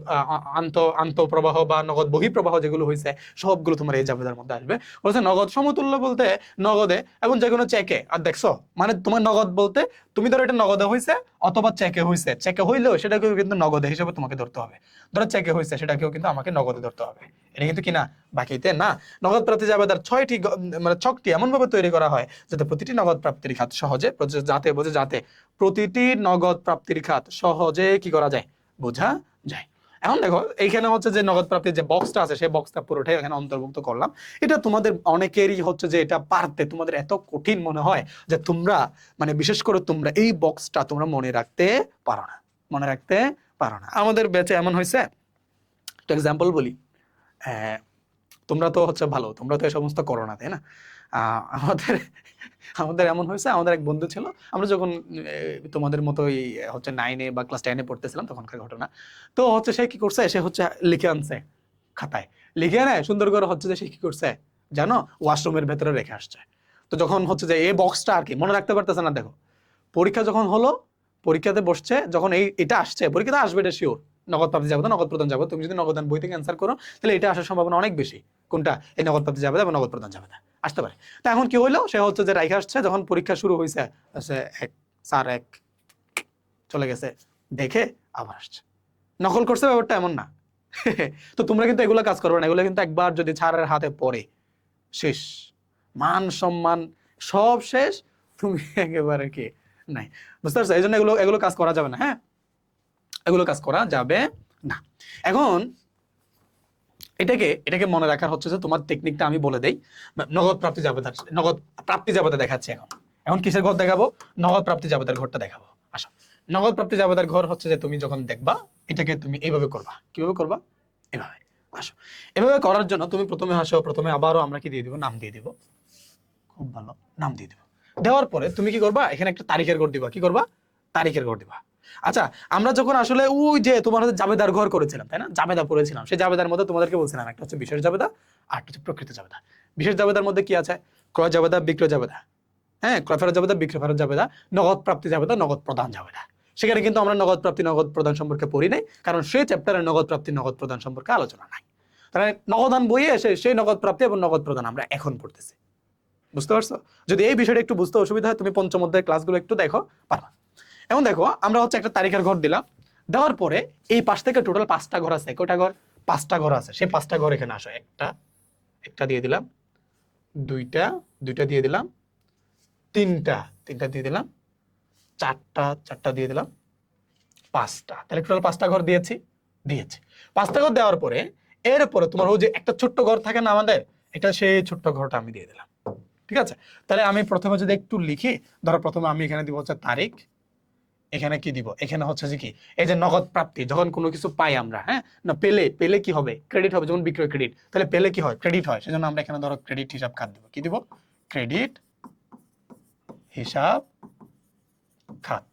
A: আন্ত প্রবাহ বা নগদ বহিঃপ্রবাহ যেগুলো হয়েছে সবগুলো তোমার এই জাবেদার মধ্যে আসবে। বলছে নগদ সমতুল্য বলতে নগদে এবং যে কোনো চেকে। আর দেখছো মানে তোমার নগদ বলতে তুমি ধরো এটা নগদে হয়েছে অথবা চেকে হয়েছে, চেকে হইলেও সেটাকেও কিন্তু নগদে হিসেবে তোমাকে ধরতে হবে। ধরো চেকে হয়েছে সেটাকেও কিন্তু আমাকে নগদে ধরতে হবে। এটা কিন্তু কিনা বাকিতে না। নগদ প্রাপ্তি জাবেদার 6টি মানে ছকটি এমন ভাবে তৈরি করা হয় যাতে প্রতিটি নগদ প্রাপ্তির খাত সহজে যাতে প্রতিটি নগদ প্রাপ্তির খাত সহজে কি করা যায়, বোঝা যায়। এখন দেখো এইখানে হচ্ছে যে নগদ প্রাপ্তির যে বক্সটা আছে সেই বক্সটা পুরোটাই এখানে অন্তর্ভুক্ত করলাম। এটা তোমাদের অনেকেরই হচ্ছে যে এটা পারতে তোমাদের এত কঠিন মনে হয় যে তোমরা মানে বিশেষ করে তোমরা এই বক্সটা তোমরা মনে রাখতে পারো না, মনে রাখতে পারো না। আমাদের ব্যাচে এমন হয়েছে, একটা এক্সাম্পল বলি, তোমরা তো হচ্ছে ভালো, তোমরা তো এই সমস্ত করো না, তাই না? আমাদের আমাদের এমন হয়েছে, আমাদের এক বন্ধু ছিল, আমরা যখন তোমাদের মতোই হচ্ছে 9-এ বা ক্লাস 10-এ পড়তেছিলাম তখনকার ঘটনা। তো হচ্ছে সে কি করছে, সে হচ্ছে লিখে আনছে খাতায়, লিখে আনে সুন্দর করে হচ্ছে যে সে কি করছে জানো, ওয়াশরুমের ভেতরে রেখে আসছে। তো যখন হচ্ছে যে এই বক্সটা আর কি মনে রাখতে পারতেছে না, দেখো পরীক্ষা যখন হলো, পরীক্ষাতে বসছে যখন এটা আসছে, পরীক্ষাতে আসবে এটা শিওর, নগদ প্রাপ্তি যাবে, নগদ প্রদান যাবে। তুমি যদি নগদান বই থেকে অ্যান্সার করো তাহলে এটা আসার সম্ভাবনা অনেক বেশি। কোনটা? এই নগদ প্রাপ্তি যাবে এবং নগদ প্রদান যাবে আসতে পারে। তা এখন কি হইলো, সে হচ্ছে যে রাইখে আসছে, যখন পরীক্ষা শুরু হয়েছে সে স্যার চলে গেছে, দেখে আবার আসছে, নকল করছে, ব্যাপারটা এমন না। তো তোমরা কিন্তু এগুলো কাজ করবে না, এগুলো কিন্তু একবার যদি ছাড়ের হাতে পড়ে শেষ, মান সম্মান সব শেষ, তুমি একেবারে কি নাই। বুঝতে পারছো? এই জন্য এগুলো এগুলো কাজ করা যাবে না। হ্যাঁ, এগুলো কাজ করা যাবে না। এখন এটাকে মনে রাখার হচ্ছে যে তোমার টেকনিকটা আমি বলে দেই। নগদ প্রাপ্তি জাবেদা দেখাচ্ছি। এখন এখন কিসের ঘর দেখাবো? নগদ প্রাপ্তি জাবেদার ঘরটা দেখাবো। আসো, নগদ প্রাপ্তি জাবেদার ঘর হচ্ছে যে তুমি যখন দেখবা এটাকে তুমি এইভাবে করবা। কিভাবে করবা? এভাবে। আসো, এভাবে করার জন্য তুমি প্রথমে আবারও আমরা কি দিয়ে দিব, নাম দিয়ে দিব। খুব ভালো, নাম দিয়ে দিব। দেওয়ার পরে তুমি কি করবা, এখানে একটা তারিখের ঘর দিবা। কি করবা? তারিখের ঘর দিবা। আচ্ছা, আমরা যখন আসলে ওই যে তোমার হাতে জাবেদার ঘর করেছিলাম, তাই না, জাবেদা পড়েছিলাম, সেই জাবেদার মধ্যে তোমাদেরকে বলছিলাম একটা হচ্ছে বিশেষ জাবেদা আর একটা হচ্ছে প্রকৃত জাবেদা। বিশেষ জাবেদার মধ্যে কি আছে? ক্রয় জাবেদা, বিক্রয় জাবেদা, হ্যাঁ, ক্রয় ফেরত জাবেদা, বিক্রয় ফেরত জাবেদা, নগদ প্রাপ্তি জাবেদা, নগদ প্রদান জাবেদা। সেখানে কিন্তু আমরা নগদ প্রাপ্তি নগদ প্রদান সম্পর্কে পড়ি নাই, কারণ সেই চ্যাপ্টারে নগদ প্রাপ্তি নগদ প্রদান সম্পর্কে আলোচনা নাই। তাহলে নগদান বইয়ে এসে সেই নগদ প্রাপ্তি এবং নগদ প্রদান আমরা এখন পড়তেছি। বুঝতে পারছো? যদি এই বিষয়টা একটু বুঝতে অসুবিধা হয় তুমি পঞ্চম অধ্যায়ের ক্লাসগুলো একটু দেখো, পারবা। এখন দেখো আমরা হচ্ছে একটা তারিখের ঘর দিলাম, দেওয়ার পরে এই পাশ থেকে টোটাল 5টা ঘর আছে। কয়টা ঘর? 5টা ঘর আছে। সেই 5টা ঘর এখানে আসো। একটা দিয়ে দিলাম, দুইটা দিয়ে দিলাম, তিনটা দিয়ে দিলাম, চারটা দিয়ে দিলাম, 5টা। তাহলে টোটাল 5টা ঘর দিয়েছি। 5টা ঘর দেওয়ার পরে এরপরে তোমার ওই যে একটা ছোট্ট ঘর থাকে না আমাদের, এটা সেই ছোট্ট ঘরটা আমি দিয়ে দিলাম। ঠিক আছে? তাহলে আমি প্রথমে যদি একটু লিখি, ধরো প্রথমে আমি এখানে দিব হচ্ছে তারিখ, এখানে কি দিব, এখানে হচ্ছে যে কি, এই যে নগদ প্রাপ্তি, যখন কোনো কিছু পাই আমরা, হ্যাঁ না, পেলে কি হবে, ক্রেডিট হবে। যখন বিক্রয় ক্রেডিট, তাহলে পেলে কি হয়, ক্রেডিট হয়। সেজন্য আমরা এখানে ধরো ক্রেডিট হিসাব খাত দিব। কি দিব? ক্রেডিট হিসাব খাত।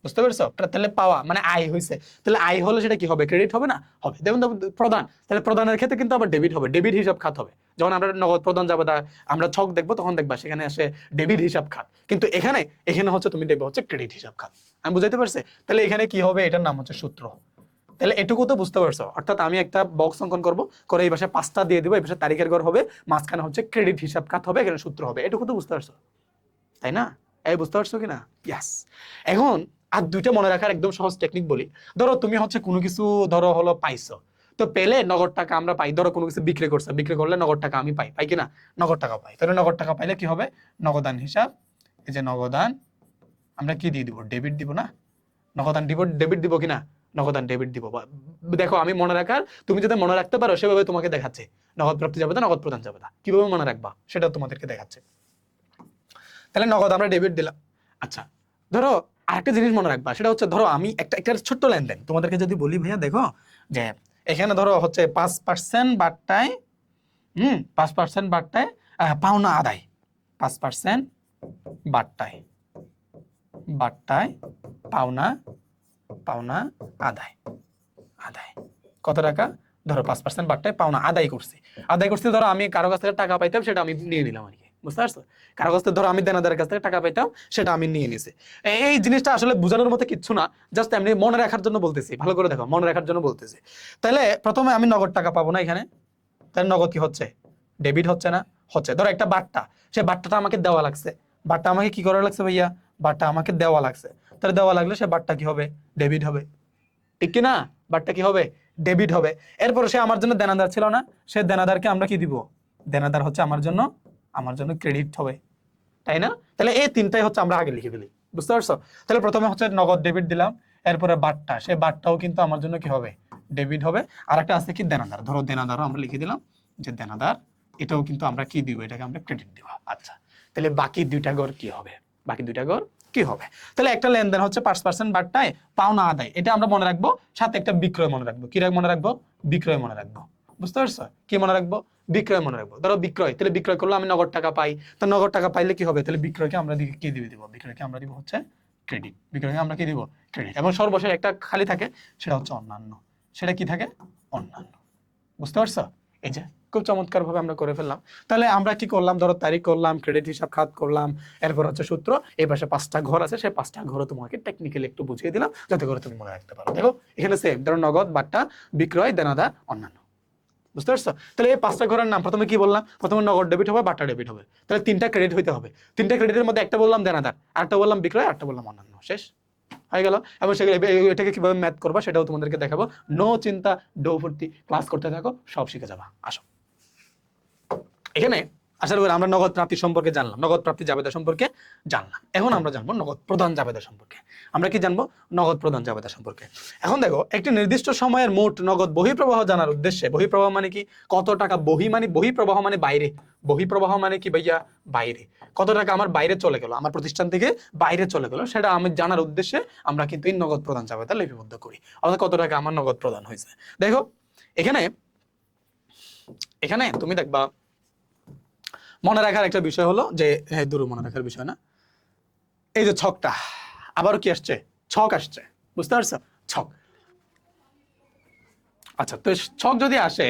A: বুঝতে পেরেছো? তাহলে পাওয়া মানে আয় হয়েছে, তাহলে আয় হলে সেটা কি হবে, ক্রেডিট হবে না? হবে। দেখুন প্রদান, তাহলে প্রদানের ক্ষেত্রে কিন্তু আবার ডেবিট হবে, ডেবিট হিসাব খাত হবে। যখন আমরা নগদ প্রদান জাবেদা আমরা ছক দেখবো তখন দেখবা সেখানে আসে ডেবিট হিসাব খাত, কিন্তু এখানে হচ্ছে তুমি দেখবে হচ্ছে ক্রেডিট হিসাব খাত। আমি বুঝাইতে পারছি? তাহলে এখানে কি হবে, এটার নাম হচ্ছে সূত্র। তাহলে এটুকু তো বুঝতে পারছো, অর্থাৎ আমি একটা বক্স অঙ্কন করব, করে এই পাশে 5টা দিয়ে দিব, এই পাশে তারিখের ঘর হবে, মাঝখানে হচ্ছে ক্রেডিট হিসাব খাত হবে, এখানে সূত্র হবে, এটুকু তো বুঝতে পারছো, তাই না? এই বুঝতে পারছো কিনা? ইয়াস। এখন আর দুইটা মনে রাখার একদম সহজ টেকনিক বলি। ধরো তুমি হচ্ছে কোনো কিছু ধরো হলো পাইছো, তো পেলে নগদ টাকা আমরা পাই। ধরো কোনো কিছু বিক্রি করছে, বিক্রি করলে নগদ টাকা আমি পাই, পাই কিনা? নগদ টাকা পাই। তাহলে নগদ টাকা পাইলে কি হবে? নগদান হিসাব, এই যে নগদান আমরা কি দিয়ে দিব? ডেবিট দিব না? নগদান ডেবিট দিব কিনা? নগদান ডেবিট দিব। দেখো আমি মনে রাখার, তুমি যদি মনে রাখতে পারো সেভাবে তোমাকে দেখাচ্ছে। নগদ প্রাপ্তি যাবে না, নগদ প্রদান যাবে না, কিভাবে মনে রাখবা সেটা তোমাদেরকে দেখাচ্ছে। তাহলে নগদ আমরা ডেবিট দিলাম। আচ্ছা, ধরো আরেকটা জিনিস মনে রাখবা, সেটা হচ্ছে ধরো আমি একটা ছোট্ট লেনদেন তোমাদেরকে যদি বলি, ভাইয়া দেখো যে এখানে ধরো হচ্ছে 5% বাট্টায় 5% বাট্টায় পাওনা আদায়, 5% বাট্টায় পাওনা আদায় কত টাকা? ধরো 5% বাট্টায় পাওনা আদায় করছি। ধরো আমি কারো কাছ থেকে টাকা পাইতাম, সেটা আমি নিয়ে নিলাম আর কি, বুঝতে পারছো? কারো কাছ থেকে ধরো আমি দেনাদারের কাছ থেকে টাকা পাইতাম, সেটা আমি নিয়ে নিছি। এই জিনিসটা আসলে বোঝানোর মতো কিচ্ছু না, জাস্ট এমনি মনে রাখার জন্য বলতেছি, ভালো করে দেখো, মনে রাখার জন্য বলতেছি। তাহলে প্রথমে আমি নগদ টাকা পাবো না এখানে, তাহলে নগদ কি হচ্ছে? ডেবিট হচ্ছে না? হচ্ছে। ধরো একটা বাট্টা, সে বাট্টাটা আমাকে দেওয়া লাগছে, বাট্টা আমাকে কি করা লাগছে ভাইয়া? বাট্টা আমাকে দেওয়া লাগছে, তাহলে দেওয়া লাগলে সে বাট্টা কি হবে? ডেবিট হবে, ঠিক কি না? বাট্টা কি হবে? ডেবিট হবে। এরপরে সে আমার জন্য দেনাদার ছিল না, সে দেনাদারকে আমরা কি দিব? দেনাদার হচ্ছে আমার জন্য ক্রেডিট হবে, তাই না? তাহলে এই তিনটাই হচ্ছে আমরা আগে লিখে ফেলি, বুঝতে পারছো? তাহলে প্রথমে হচ্ছে নগদ ডেবিট দিলাম, এরপরে বাট্টা, সে বাট্টাও কিন্তু আমার জন্য কি হবে? ডেবিট হবে। আর একটা আছে কি? দেনাদার। ধরো দেনাদারও আমরা লিখে দিলাম যে দেনাদার, এটাও কিন্তু আমরা কি দিব? এটাকে আমরা ক্রেডিট দিব। আচ্ছা, তাহলে বাকি দুইটা ঘর কি হবে? তাহলে একটা লেনদেন হচ্ছে 5% বাট্টায় পাওনা আদায়, এটা আমরা মনে রাখবো। সাথে একটা বিক্রয় মনে রাখবো। কি মনে রাখবো? বিক্রয় মনে রাখবো, বুঝতে পারছো? কি মনে রাখবো? বিক্রয় মনে রাখবো। ধরো বিক্রয়, তাহলে বিক্রয় করলে আমি নগদ টাকা পাই, তো নগদ টাকা পাইলে কি হবে? তাহলে বিক্রয়কে আমরা কি দিব? বিক্রয়কে আমরা দিব হচ্ছে ক্রেডিট। বিক্রয়কে আমরা কি দিব? ক্রেডিট। এবং সর্বশেষ একটা খালি থাকে, সেটা হচ্ছে অন্যান্য। সেটা কি থাকে? অন্যান্য, বুঝতে পারছো? এই যে খুব চমৎকার ভাবে আমরা করে ফেললাম। তাহলে আমরা কি করলাম? ধরো তারিখ করলাম, ক্রেডিট হিসাব খাত করলাম, এরপর হচ্ছে সূত্র, এই পাশে 5টা ঘর আছে, সেই 5টা ঘরও তোমাকে টেকনিক্যালি একটু বুঝিয়ে দিলাম, যাতে করে তুমি মনে রাখতে পারো। দেখো এখানে সেম, ধরো নগদ, বাট্টা, বিক্রয়, দেনাদার, অন্যান্য, বুঝতে পারছো? তাহলে এই 5টা ঘরের নাম প্রথমে কি বললাম? প্রথমে নগদ ডেবিট হবে, বাট্টা ডেবিট হবে। তাহলে 3টা ক্রেডিট হইতে হবে। 3টা ক্রেডিটের মধ্যে একটা বললাম দেনাদার, আরেকটা বললাম বিক্রয়, আরেকটা বললাম অন্যান্য। শেষ হয়ে গেল। এবং এটাকে কিভাবে ম্যাথ করবা সেটাও তোমাদেরকে দেখাবো। নো চিন্তা, ডো ফুর্তি, ক্লাস করতে থাকো, সব শিখে যাবা। আসো, এখানে আসার পরে আমরা নগদ প্রাপ্তি সম্পর্কে জানলাম, নগদ প্রাপ্তি জাবেদা সম্পর্কে জানলাম। এখন আমরা জানবো নগদ প্রদান জাবেদা সম্পর্কে। আমরা কি জানবো? নগদ প্রদান জাবেদা সম্পর্কে। এখন দেখো, একটি নির্দিষ্ট সময়ের মোট নগদ বহিঃপ্রবাহ জানার উদ্দেশ্যে, বহিঃপ্রবাহ মানে কি? কত টাকা বহিঃপ্রবাহ মানে বাইরে, বহিঃপ্রবাহ মানে কি ভাইয়া? বাইরে। কত টাকা আমার বাইরে চলে গেল, আমার প্রতিষ্ঠান থেকে বাইরে চলে গেল, সেটা আমি জানার উদ্দেশ্যে আমরা কিন্তু এই নগদ প্রদান জাবেদা লিপিবদ্ধ করি। অর্থাৎ কত টাকা আমার নগদ প্রদান হয়েছে। দেখো এখানে তুমি দেখবা, মনে রাখার একটা বিষয় হলো যে, হ্যাঁ দূর মনে রাখার বিষয় না, এই যে ছকটা, আবারও কি আসছে? ছক আসছে, বুঝতে পারছো? ছক। আচ্ছা, তো ছক যদি আসে,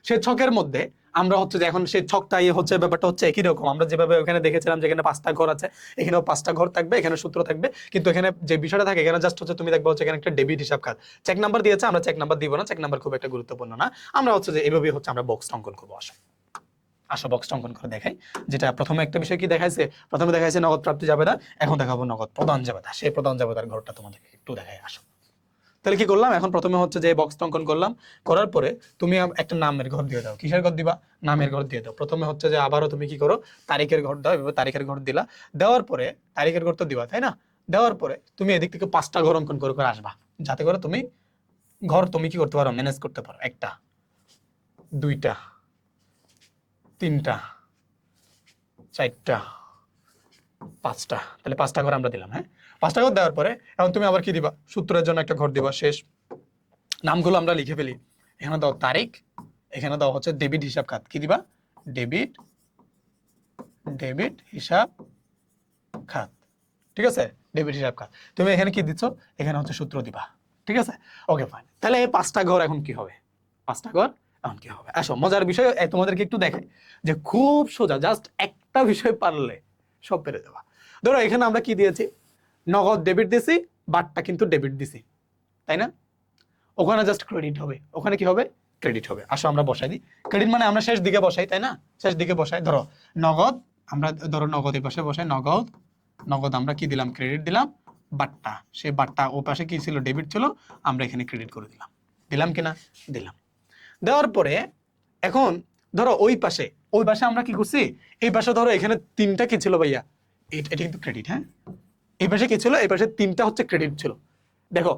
A: সে ছকের মধ্যে আমরা হচ্ছে যে এখন সেই ছকটাই হচ্ছে, ব্যাপারটা হচ্ছে একই রকম। আমরা যেভাবে ওখানে দেখেছিলাম, যেখানে 5টা ঘর আছে, এখানেও 5টা ঘর থাকবে, এখানে সূত্র থাকবে, কিন্তু এখানে যে বিষয়টা থাকে, এখানে জাস্ট হচ্ছে তুমি দেখবা হচ্ছে এখানে একটা ডেবিট হিসাব খাত, চেক নাম্বার দিয়েছে, আমরা চেক নাম্বার দিব না, চেক নাম্বার খুব একটা গুরুত্বপূর্ণ না। আমরা হচ্ছে যে এইভাবেই হচ্ছে আমরা বক্স অঙ্কন করবো। আসো বক্স অঙ্কন করে দেখাই। যেটা প্রথমে একটা বিষয় কি দেখাইছে? প্রথমে দেখাইছে নগদ প্রাপ্তি জাবেদা, এখন দেখাবো নগদ প্রদান জাবেদা। সেই প্রদান জাবেদার ঘরটা তোমাদেরকে একটু দেখাই। আসো, তাহলে কি করলাম? এখন প্রথমে হচ্ছে যে বক্স অঙ্কন করলাম, করার পরে তুমি একটা নামের ঘর দিয়ে দাও। কিসের ঘর দিবা? নামের ঘর দিয়ে দাও। প্রথমে হচ্ছে যে আবারও তুমি কি করো? তারিখের ঘর দাও। এভাবে তারিখের ঘর দিলা, দেওয়ার পরে তারিখের ঘর তো দিবা, তাই না? দেওয়ার পরে তুমি এদিক থেকে 5টা ঘর অঙ্কন করে করে আসবা, যাতে করে তুমি ঘর তুমি কি করতে পারো? ম্যানেজ করতে পারো। 1টা, 2টা, 3টা, 4টা, 5টা। তাহলে 5টা ঘর আমরা দিলাম। হ্যাঁ, 5টা ঘর দেওয়ার পরে এখন তুমি আবার কি দিবা? সূত্রের জন্য একটা ঘর দিবা। শেষ নামগুলো আমরা লিখে ফেলি। এখানে দাও তারিখ, এখানে দাও হচ্ছে ডেবিট হিসাব খাত। কি দিবা? ডেবিট হিসাব খাত, ঠিক আছে? ডেবিট হিসাব খাত। তুমি এখানে কি দিচ্ছ? এখানে হচ্ছে সূত্র দিবা, ঠিক আছে? Okay fine. তাহলে এই 5টা ঘর এখন কি হবে? 5টা ঘর এখন কি হবে? আসো, মজার বিষয় তোমাদেরকে একটু দেখাই যে খুব সোজা, জাস্ট একটা বিষয় পারলে সব পেরে যাবা। ধরো এখানে আমরা কি দিয়েছি? নগদ ডেবিট দিছি, বাট্টা কিন্তু ডেবিট দিছি, তাই না? ওখানে জাস্ট ক্রেডিট হবে, ওখানে কি হবে ক্রেডিট হবে। আসো আমরা বসাই দিই, ক্রেডিট মানে আমরা শেষ দিকে বসাই, তাই না, শেষ দিকে বসাই। ধরো নগদ, আমরা ধরো নগদ এই পাশে বসাই, নগদ, নগদ আমরা কি দিলাম ক্রেডিট দিলাম, বাট্টা, সেই বাট্টা ও পাশে কি ছিল ডেবিট ছিল, আমরা এখানে ক্রেডিট করে দিলাম, দিলাম কিনা, দিলাম। দেওয়ার পরে এখন ধরো ওই পাশে আমরা কি করছি, এই পাশে ধরো এখানে তিনটা কি ছিল ভাইয়া, এটা কিন্তু ক্রেডিট, হ্যাঁ, এই পাশে কি ছিল, এই পাশে তিনটা হচ্ছে ক্রেডিট ছিল। দেখো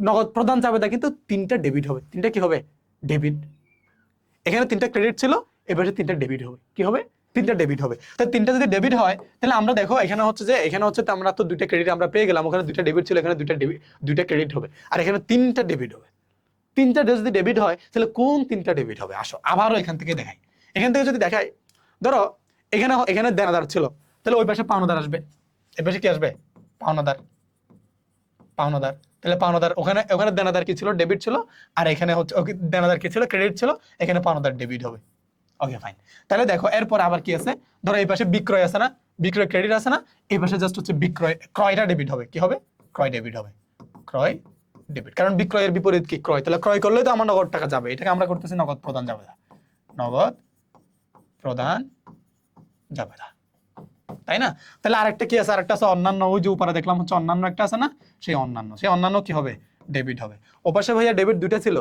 A: নগদ প্রদান জাবেদা কিন্তু তিনটা ডেবিট হবে, তিনটা কি হবে ডেবিট। এখানে তিনটা ক্রেডিট ছিল, এই পাশে তিনটা ডেবিট হবে, কি হবে তিনটা ডেবিট হবে। তো তিনটা যদি ডেবিট হয় তাহলে আমরা দেখো এখানে হচ্ছে যে এখানে হচ্ছে আমরা তো দুইটা ক্রেডিট আমরা পেয়ে গেলাম, ওখানে দুইটা ডেবিট ছিল, এখানে দুইটা ক্রেডিট হবে, আর এখানে তিনটা ডেবিট হবে। তিনটা যদি ডেবিট হয় তাহলে কোন তিনটা ডেবিট হবে, আসো আবারও এখান থেকে দেখাই। এখান থেকে যদি দেখাই, ধরো এখানে দেনাদার ছিল, তাহলে ওই পাশে পাওনাদার আসবে, এই পাশে কি আসবে পাওনাদার, পাওনাদার। তাহলে পাওনাদার ওখানে দেনাদার কি ছিল ডেবিট ছিল, আর এখানে হচ্ছে দেনাদার কি ছিল ক্রেডিট ছিল, এখানে পাওনাদার ডেবিট হবে। Okay fine. তাহলে দেখো এরপর আবার কি আছে, ধরো এই পাশে বিক্রয় আছে না, বিক্রয় ক্রেডিট আছে না, এই পাশে জাস্ট হচ্ছে ক্রয়টা ডেবিট হবে, কি হবে ক্রয় ডেবিট হবে, ক্রয় ডেবিট। কারণ বিক্রয়ের বিপরীত কি ক্রয়, তাহলে ক্রয় করলে তো আমার নগদ টাকা যাবে, এটাকে আমরা করতেছি নগদ প্রদান জাবেদা, নগদ প্রদান জাবেদা, তাই না। তাহলে আরেকটা কি আছে, আরেকটা আছে অন্যান্য, ওই যে উপরে দেখলাম হচ্ছে অন্যান্য একটা আছে না, সেই অন্যান্য কি হবে ডেবিট হবে। ওপাশে ভাইয়া ডেবিট দুইটা ছিল,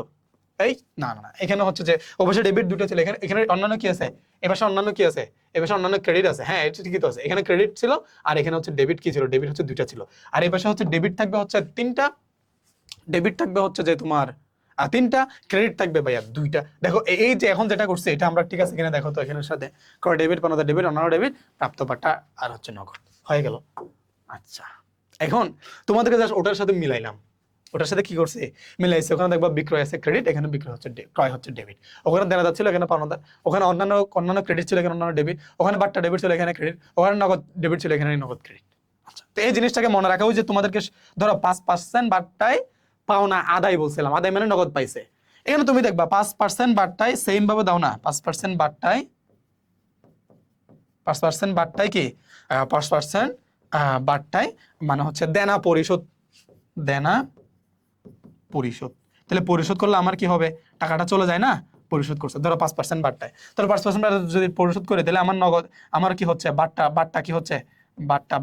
A: এই না না না, এখানে হচ্ছে যে ওপাশে ডেবিট দুটো ছিল, এখানে অন্যান্য কি আছে, এপাশে অন্যান্য কি আছে, এপাশে অন্যান্য ক্রেডিট আছে, হ্যাঁ এটা ঠিকই তো আছে, এখানে ক্রেডিট ছিল আর এখানে হচ্ছে ডেবিট কি ছিল, ডেবিট হচ্ছে দুইটা ছিল, আর এপাশে হচ্ছে ডেবিট থাকবে হচ্ছে তিনটা, ডেবিট থাকবে হচ্ছে যে তোমার তিনটা, ক্রেডিট থাকবে ভাইয়া দুইটা। দেখো এই যে এখন যেটা করছে এটা আমরা ঠিক আছে কিনা দেখো তো, এখানের সাথে ক্রয় ডেবিট, পাওনাদার ডেবিট, অন্যান্য ডেবিট, প্রাপ্ত পাটা আর হচ্ছে নগদ হয়ে গেল। আচ্ছা এখন তোমাদেরকে জাস্ট ওটার সাথে মিলাইলাম, ওটার সাথে কি করছে মিলাইছে, ওখানে দেখবা বিক্রয় আছে ক্রেডিট, এখানে বিক্রয় হচ্ছে ক্রয় হচ্ছে ডেবিট, ওখানে দেনাদার ছিল এখানে পাওনাদার, ওখানে অন্যান্য ক্রেডিট ছিল এখানে অন্যান্য ডেবিট, ওখানে বাট্টা ডেবিট ছিল এখানে ক্রেডিট, ওখানে নগদ ডেবিট ছিল এখানে নগদ ক্রেডিট। আচ্ছা তো এই জিনিসটাকে মনে রাখা, ওই যে তোমাদেরকে ধরো 5% বাট্টায় পাওনা আদায় বলছিলাম, আদায় মানে নগদ পাইছে, এখানে তুমি দেখবা 5% বাট্টায় সেম ভাবে দাও না, 5% বাট্টায়, 5% বাট্টায় কি 5% বাট্টায় মানে হচ্ছে দেনা পরিশোধ, দেনা পরিশোধ। তাহলে পরিশোধ করলে আমার কি হবে, টাকাটা চলে যায় না, পরিশোধ করছে ধরো 5% বাট্টায়, তাহলে 5% যদি পরিশোধ করে তাহলে আমার নগদ, আমার কি হচ্ছে বাট্টা কি হচ্ছে,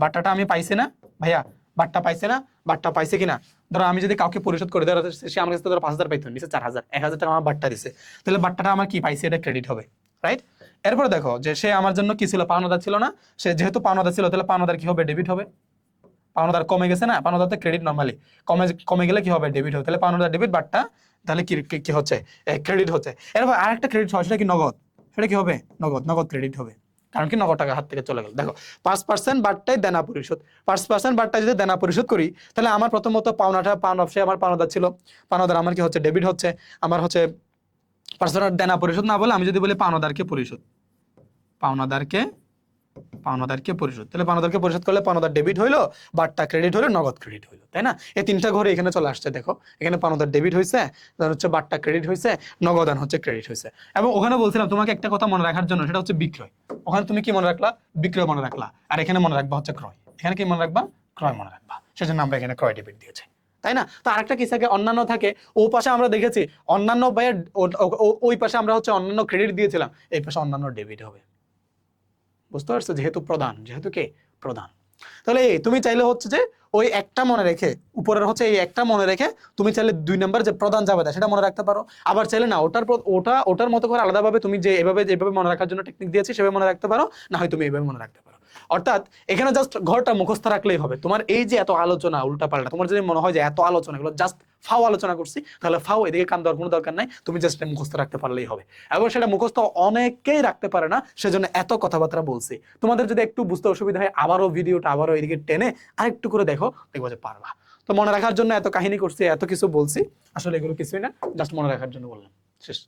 A: বাট্টাটা আমি পাইছি না ভাইয়া, বাট্টা পাইছে না, বাট্টা পাইছে কিনা। ধরো আমি যদি কাউকে পরিশোধ করে ধরো সে আমার কাছে ধরো 5,000 পাইতো, নিচে 4,000, 1,000 টাকা আমার বাট্টা দিছে, তাহলে বাট্টাটা আমার কি পাইছে, এটা ক্রেডিট হবে, রাইট। এরপরে দেখো যে সে আমার জন্য কি ছিল, পাওনাদার ছিল না, সে যেহেতু পাওনাদার ছিল তাহলে পাওনাদার কি হবে ডেবিট হবে, পাওনাদার কমে গেছে না, পাওনাদার তো ক্রেডিট নরমালি, কমে গেলে কি হবে ডেবিট হবে, তাহলে পাওনাদার ডেবিট, বাট্টা তাহলে কি হচ্ছে ক্রেডিট হচ্ছে। এরপর আরেকটা ক্রেডিট হয় সেটা কি নগদ, সেটা কি হবে নগদ ক্রেডিট হবে, কারণ কি নগদ টাকা হাত থেকে চলে গেল। দেখো 5% বাট্টায় দেনা পরিশোধ, 5% বাট্টায় যদি দেনা পরিশোধ করি তাহলে আমার প্রথমত সে আমার পাওনাদার ছিল, পাওনাদার আমার কি হচ্ছে ডেবিট হচ্ছে, আমার হচ্ছে পার্সোনাল দেনা পরিশোধ না বলে আমি যদি বলি পাওনাদারকে পরিশোধ, পাওনাদারকে পরিশোধ, তাহলে পাওনাদারকে পরিশোধ করলে পাওনাদার ডেবিট হইলো, বাট্টা ক্রেডিট হইলো, নগদ ক্রেডিট হইলো, তাই না। এই তিনটা ঘরে এখানে চলে আসছে, দেখো এখানে পাওনাদার ডেবিট হয়েছে, তার হচ্ছে বাট্টা ক্রেডিট হয়েছে, নগদান হচ্ছে ক্রেডিট হয়েছে। এবং ওখানে বলছিলাম তোমাকে একটা কথা মনে রাখার জন্য, সেটা হচ্ছে বিক্রয়, ওখানে তুমি কি মনে রাখলা, বিক্রয় মনে রাখলা, আর এখানে মনে রাখবা হচ্ছে ক্রয়, এখানে কি মনে রাখবা, ক্রয় মনে রাখবা, সেজন্য আমরা এখানে ক্রয় ডেবিট দিয়েছি, তাই না। তো আরেকটা কি থাকে অন্যান্য থাকে, ও পাশে আমরা দেখেছি অন্যান্য ওই পাশে আমরা হচ্ছে অন্যান্য ক্রেডিট দিয়েছিলাম, এই পাশে অন্যান্য ডেবিট হবে, বুঝতে পারছো, যেহেতু কে প্রধান। তাহলে তুমি চাইলে হচ্ছে যে ওই একটা মনে রেখে, উপরের হচ্ছে এই একটা মনে রেখে তুমি চাইলে 2 নম্বর যে প্রধান জাবেদা সেটা মনে রাখতে পারো, আবার চাইলে না ওটার মতো করে আলাদাভাবে তুমি যেভাবে মনে রাখার জন্য টেকনিক দিয়েছি সেভাবে মনে রাখতে পারো, না হয় তুমি এইভাবে মনে রাখতে পারো। অর্থাৎ এখানে জাস্ট ঘরটা মুখস্থ রাখলেই হবে। তোমার এই যে এত আলোচনা উল্টাপাল্টা, তোমার যদি মনে হয় যে এত আলোচনা এগুলো জাস্ট ফাও আলোচনা করছি, তাহলে ফাও, এদিকে কান দেওয়ার কোনো দরকার নাই, তুমি জাস্ট মুখস্থ রাখতে পারলেই হবে। এবং সেটা মুখস্থ অনেকেই রাখতে পারে না, সেজন্য এত কথাবার্তা বলছি। তোমাদের যদি একটু বুঝতে অসুবিধা হয় আবারও ভিডিওটা আবারও এদিকে টেনে আরেকটু করে দেখো, দেখবো যে পারবা। তো মনে রাখার জন্য এত কাহিনী করছি, এত কিছু বলছি, আসলে এগুলো কিছুই না, জাস্ট মনে রাখার জন্য বললাম, শেষ।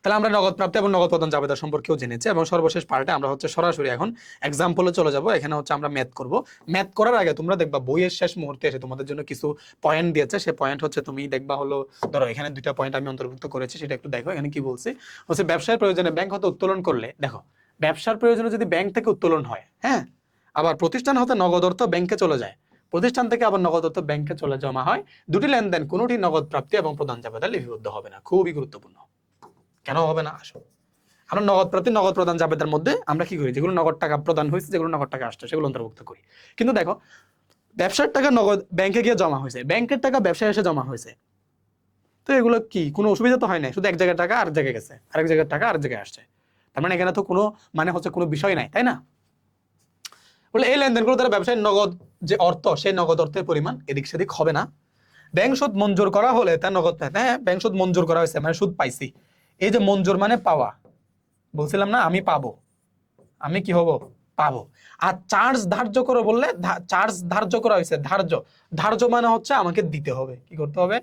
A: তাহলে আমরা নগদ প্রাপ্তি এবং নগদ প্রদান জাবেদা সম্পর্কেও জেনেছি, এবং সর্বশেষ পার্টে আমরা হচ্ছে সরাসরি এখন এক্সাম্পলে চলে যাব। এখানে হচ্ছে আমরা ম্যাথ করব। ম্যাথ করার আগে তোমরা দেখবা বইয়ের শেষ মুহূর্তে এসে তোমাদের জন্য কিছু পয়েন্ট দিয়েছে, সেই পয়েন্ট হচ্ছে তুমি দেখবা হলো, ধরো এখানে 2টা পয়েন্ট আমি অন্তর্ভুক্ত করেছি, সেটা একটু দেখো। এখানে কি বলছে হচ্ছে ব্যবসায়ের প্রয়োজনে ব্যাংক হতে উত্তোলন করলে, দেখো ব্যবসার প্রয়োজনে যদি ব্যাংক থেকে উত্তোলন হয়, হ্যাঁ, আবার প্রতিষ্ঠান হতে নগদ অর্থ ব্যাংকে চলে যায়, প্রতিষ্ঠান থেকে আবার নগদ অর্থ ব্যাংকে চলে জমা হয়, দুটি লেনদেন কোনোটি নগদ প্রাপ্তি এবং প্রদান জাবেদা লিপিবদ্ধ হবে না। খুবই গুরুত্বপূর্ণ। কেন হবে না? আসো, আমরা নগদ প্রাপ্তি নগদ প্রদান জাবেদার মধ্যে আমরা কি করি, যেগুলো নগদ টাকা প্রদান হয়েছে, যেগুলো নগদ টাকা আসছে সেগুলো অন্তর্ভুক্ত করি। কিন্তু দেখো, ব্যবসার টাকা নগদ ব্যাংকে গিয়ে জমা হয়েছে, ব্যাংকের টাকা ব্যবসায় এসে জমা হয়েছে, তো এগুলো কি কোনো অসুবিধা তো হয় না, শুধু এক জায়গায় টাকা আরেক জায়গায় গেছে, আরেক জায়গায় টাকা আরেক জায়গায় আসছে, তার মানে এখানে তো কোনো মানে হচ্ছে কোনো বিষয় নাই, তাই না? বলে এই লেনদেনগুলো দ্বারা ব্যবসায়ের নগদ যে অর্থ, সেই নগদ অর্থের পরিমাণ এদিক সেদিক হবে না। ব্যাংক সুদ মঞ্জুর করা হলে তার নগদ পায়। হ্যাঁ, ব্যাংক সুদ মঞ্জুর করা হয়েছে মানে সুদ পাইছি। এই যে মঞ্জুর মানে পাওয়া, বলছিলাম না আমি পাবো, আমি কি হব, পাবো। আর চার্জ ধার্য করো বললে, চার্জ ধার্য করা হয়েছে, ধার্য, ধার্য মানে হচ্ছে আমাকে দিতে হবে, কি করতে হবে,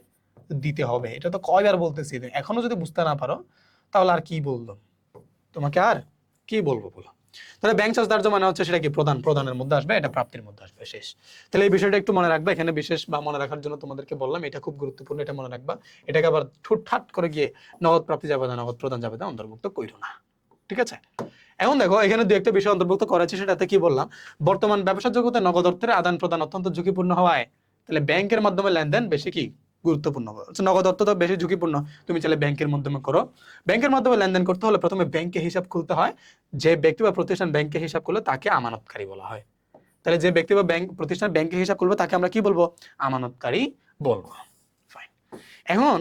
A: দিতে হবে। এটা তো কয়বার বলতেছি, এখনো যদি বুঝতে না পারো তাহলে আর কি বললো তোমাকে, আর কি বলবো বলো। তাহলে ব্যাংক চার্জ ধার্য মানে হচ্ছে সেটা কি প্রদান, প্রদানের মধ্যে আসবে, এটা প্রাপ্তির মধ্যে আসবে, শেষ। তাহলে এই বিষয়টা একটু মনে রাখবা, এখানে বিশেষ বা মনে রাখার জন্য তোমাদেরকে বললাম, এটা খুব গুরুত্বপূর্ণ, এটা মনে রাখবা। এটাকে আবার ঠুটঠাট করে গিয়ে নগদ প্রাপ্তি যাবে না, নগদ প্রদান যাবে না অন্তর্ভুক্ত কইরো না, ঠিক আছে? এখন দেখো, এখানে দু একটা বিষয় অন্তর্ভুক্ত করেছে, সেটাতে কি বললাম, বর্তমান ব্যবসা জগতে নগদ অর্থের আদান প্রদান অত্যন্ত ঝুঁকিপূর্ণ হওয়ায় তাহলে ব্যাংকের মাধ্যমে লেনদেন বেশি কি গুরুত্বপূর্ণ। নগদ অর্থ তো বেশি ঝুঁকিপূর্ণ, তুমি চাইলে ব্যাংকের মাধ্যমে করো। ব্যাংকের মাধ্যমে লেনদেন করতে হলে প্রথমে ব্যাংকে হিসাব খুলতে হয়, যে ব্যক্তি বা প্রতিষ্ঠান ব্যাংকে হিসাব করলে তাকে আমানতকারী বলা হয়। তাহলে যে ব্যক্তি বা ব্যাংক প্রতিষ্ঠান ব্যাংকে হিসাব করবে তাকে আমরা কি বলবো, আমানতকারী বলবো। ফাইন। এখন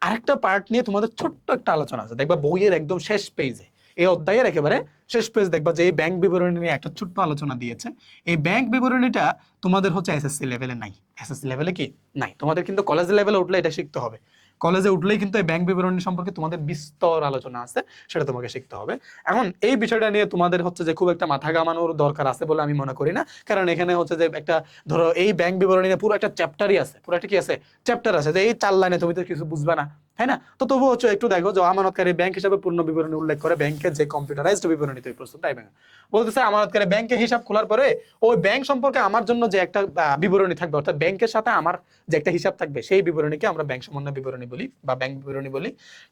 A: আরেকটা পার্ট নিয়ে তোমাদের ছোট্ট একটা আলোচনা আছে, দেখবা বইয়ের একদম শেষ পেজে, এই অধ্যায়ের একেবারে শেষ পেজ দেখবা যে এই ব্যাংক বিবরণী নিয়ে একটা ছোট্ট আলোচনা দিয়েছে। এই ব্যাংক বিবরণীটা তোমাদের হচ্ছে এসএসসি লেভেলে নাই, এসএসসি লেভেলে কি নাই, তোমাদের কিন্তু কলেজ লেভেলে উঠলে এটা শিখতে হবে। কলেজে উঠলেই কিন্তু এই ব্যাংক বিবরণী সম্পর্কে তোমাদের বিস্তর আলোচনা আছে, সেটা তোমাকে শিখতে হবে। এখন এই বিষয়টা নিয়ে তোমাদের হচ্ছে যে খুব একটা মাথা ঘামানোর দরকার আছে বলে আমি মনে করি না, কারণ এখানে হচ্ছে যে একটা, ধরো এই ব্যাংক বিবরণী নিয়ে পুরো একটা চ্যাপ্টারই আছে, পুরো একটা কি আছে, চ্যাপ্টার আছে, যে এই 4 লাইনে তুমি তো কিছু বুঝবে না, তাই না? তো তবু হচ্ছে একটু দেখো যে আমানতকারী ব্যাংক হিসাবে পূর্ণ বিবরণী উল্লেখ করে ব্যাংকের যে কম্পিউটারাইজড বিবরণী তৈরি প্রস্তুত, তাই ব্যাংক বলতেছে আমানতকারী ব্যাংকে হিসাব খোলার পরে ওই ব্যাংক সম্পর্কে আমার জন্য যে একটা বিবরণী থাকবে, অর্থাৎ ব্যাংকের সাথে আমার যে একটা হিসাব থাকবে, সেই বিবরণীকে আমরা ব্যাংক সমন্বয় বিবরণী বলি বা ব্যাংক বিবরণী বলি।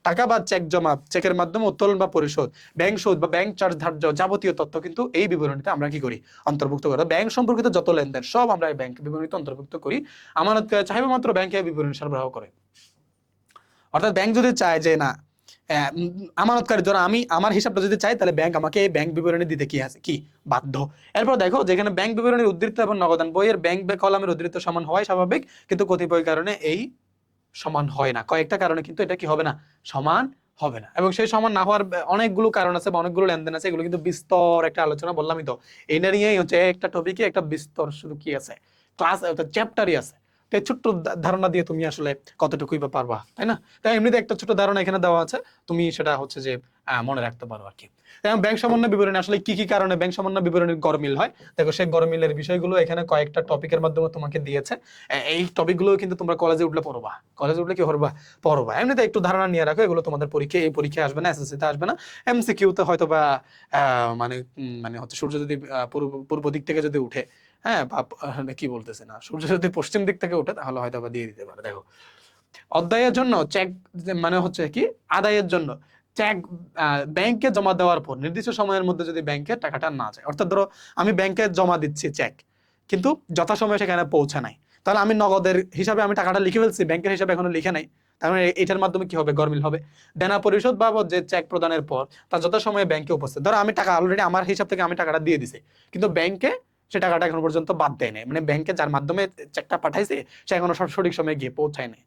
A: টাকা বা চেক জমা, চেকের মাধ্যমে উত্তোলন বা পরিশোধ, ব্যাংক সুদ বা ব্যাংক চার্জ ধার্য যাবতীয় তথ্য কিন্তু এই বিবরণীতে আমরা কি করি, অন্তর্ভুক্ত করি। ব্যাংক সম্পর্কিত যত লেনদেন সব আমরা এই ব্যাংক বিবরণীতে অন্তর্ভুক্ত করি। আমানতকারী চাইবে মাত্র ব্যাংকে বিবরণী সরবরাহ করে। অর্থাৎ ব্যাংক যদি চায় যে না, আমানতকারী ধরো আমি আমার হিসাবটা যদি চাই, তাহলে ব্যাংক আমাকে এই ব্যাংক বিবরণী দিতে কি আছে, কি বাধ্য। এরপর দেখো, যেখানে ব্যাংক বিবরণীর উদ্ধৃত এবং নগদান বইয়ের ব্যাংক কলামের উদ্ধৃত সমান হওয়াই স্বাভাবিক, কিন্তু কতিপয় কারণে এই সমান হয় না, কয়েকটা কারণে কিন্তু এটা কি হবে না, সমান হবে না। এবং সেই সমান না হওয়ার অনেকগুলো কারণ আছে বা অনেকগুলো লেনদেন আছে, এগুলো কিন্তু বিস্তর একটা আলোচনা, বললামই তো এটা নিয়েই হচ্ছে একটা টপিকে একটা বিস্তর শুধু কি আছে, ক্লাস চ্যাপ্টারই আছে। তো এই ছোট্ট ধারণা দিয়ে তুমি আসলে কতটুকুই বা পারবা, তাই না? তাই এমনিতে একটা ছোট ধারণা এখানে দেওয়া আছে, তুমি সেটা হচ্ছে যে মনে রাখতে পারো আর কি। এবং ব্যাংক সমন্বয় বিবরণী আসলে কি কি কারণে ব্যাংক সমন্বয় বিবরণীর গরমিল হয়, দেখো সেই গরমিলের বিষয়গুলো এখানে কয়েকটা টপিকের মাধ্যমে তোমাকে দিয়েছে। এই টপিকগুলো কিন্তু তোমরা কলেজে উঠলে পড়বা, কলেজে উঠলে কি করবা, পড়বা। এমনিতে একটু ধারণা নিয়ে রাখো, এগুলো তোমাদের পরীক্ষায়, এই পরীক্ষায় আসবে না, এসএসসিতে আসবে না, এমসিকিউতে হয়তো বা মানে মানে হচ্ছে সূর্য যদি পূর্ব দিক থেকে যদি উঠে, হ্যাঁ, কি বলতেছে না, সূর্য যদি পশ্চিম দিক থেকে উঠে তাহলে হয়তো বা দিয়ে দিতে পারে। দেখো, অধ্যায়ের জন্য চেক মানে হচ্ছে কি, আদায়ের জন্য চেক ব্যাংকে জমা দেওয়ার পর নির্দিষ্ট সময়ের মধ্যে যদি ব্যাংকে টাকাটা না যায়, অর্থাৎ ধরো আমি ব্যাংকে জমা দিচ্ছি চেক, কিন্তু যথাসময়ে সেখানে পৌঁছে নাই, তাহলে আমি নগদের হিসাবে আমি টাকাটা লিখে ফেলছি, ব্যাংকের হিসাবে এখনো লিখে নাই, তার মানে এটার মাধ্যমে কি হবে, গরমিল হবে। দেনা পরিশোধ বাবদ যে চেক প্রদানের পর তার যথাসময়ে ব্যাংকে উপস্থিত, ধরো আমি টাকা অলরেডি আমার হিসাব থেকে আমি টাকাটা দিয়ে দিছি, কিন্তু ব্যাংকে সে টাকাটা এখন পর্যন্ত বাদ দেয় নাই, মানে ব্যাংকে যার মাধ্যমে চেকটা পাঠাইছে সে এখনো সঠিক সময়ে গিয়ে পৌঁছায় নাই,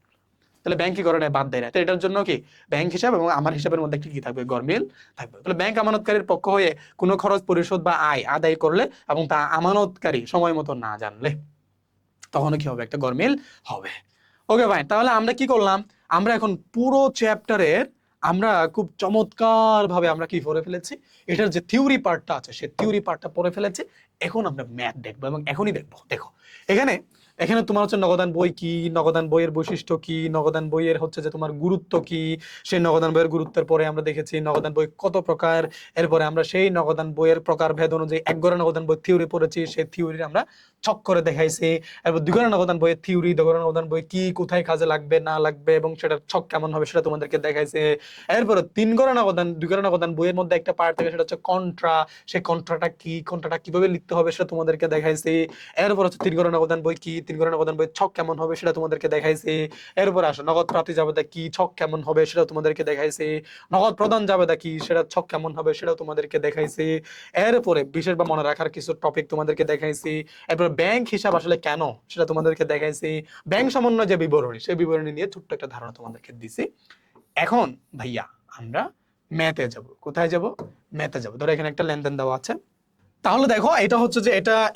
A: তাহলে ব্যাংক কি করে না, বাদ দেয় না। তো এটার জন্য কি ব্যাংক হিসাব এবং আমার হিসাবের মধ্যে একটা কি থাকবে, গরমিল থাকবে। তাহলে ব্যাংক আমানতকারীর পক্ষ হয়ে কোনো খরচ পরিশোধ বা আয় আদায় করলে এবং তা আমানতকারী সময় মতো না জানলে তখন কি হবে, একটা গরমিল হবে। ওকে ভাই, তাহলে আমরা কি করলাম, আমরা এখন পুরো চ্যাপ্টারের আমরা খুব চমৎকার ভাবে আমরা কি পড়ে ফেলেছি, এটার যে থিওরি পার্টটা আছে সেই থিওরি পার্টটা পড়ে ফেলেছি। এখন আমরা ম্যাথ দেখবো এবং এখনই দেখবো। দেখো এখানে এখানে তোমার হচ্ছে নগদান বই কি, নগদান বইয়ের বৈশিষ্ট্য কি, নগদান বইয়ের হচ্ছে যে তোমার গুরুত্ব কি, সেই নগদান বইয়ের গুরুত্বের পরে আমরা দেখেছি নগদান বই কত প্রকার। এরপরে আমরা সেই নগদান বইয়ের প্রকার ভেদ অনুযায়ী এক ঘরে নগদান বই থিওরি পড়েছি, সেই থিওরি আমরা ছক করে দেখাইছি। এরপর দুই ঘরে নগদান বইয়ের থিওরি, দুই ঘরে নগদান বই কি, কোথায় কাজে লাগবে না লাগবে এবং সেটার ছক কেমন হবে সেটা তোমাদেরকে দেখাইছে। এরপরে তিন ঘরে নগদান, দুই ঘরে নগদান বইয়ের মধ্যে একটা পার্ট থাকে সেটা হচ্ছে কন্ট্রা, সেই কন্ট্রাটা কি, কন্ট্রাটা কিভাবে লিখতে হবে সেটা তোমাদেরকে দেখাইছি। এরপর হচ্ছে তিন ঘরে নগদান বই কি, তিন ঘরে নগদান বই ছক কেমন হবে সেটা তোমাদেরকে দেখাইছি। এরপর আসো নগদ প্রাপ্তি জাবেদা কি, ছক কেমন হবে সেটা তোমাদেরকে দেখাইছি। নগদ প্রদান জাবেদা কি, সেটা ছক কেমন হবে সেটা তোমাদেরকে দেখাইছি। এরপরে বিশেষ বা মনে রাখার কিছু টপিক তোমাদেরকে দেখাইছি। এরপর ব্যাংক হিসাব আসলে কেন সেটা তোমাদেরকে দেখাইছি। ব্যাংক সমন্বয় যে বিবরণী, সেই বিবরণী নিয়ে ছোট্ট একটা ধারণা তোমাদেরকে দিছি। এখন ভাইয়া আমরা ম্যাথে যাব। কোথায় যাব? ম্যাথে যাব। ধরো এখানে একটা লেনদেন দেওয়া আছে। তাহলে দেখো এটা হচ্ছে যে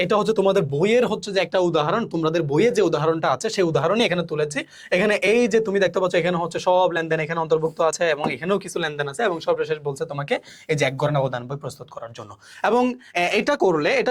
A: এটা হচ্ছে তোমাদের বইয়ের হচ্ছে যে একটা উদাহরণ, তোমাদের বইয়ে যে উদাহরণটা আছে সেই উদাহরণই এখানে তুলেছি। এখানে এই যে তুমি দেখতে পাচ্ছ এখানে হচ্ছে সব লেনদেন এখানে অন্তর্ভুক্ত আছে এবং এখানেও কিছু লেনদেন আছে এবং সর্বশেষ বলছে তোমাকে এই যে এক ঘরে নগদান বই প্রস্তুত করার জন্য। এবং এটা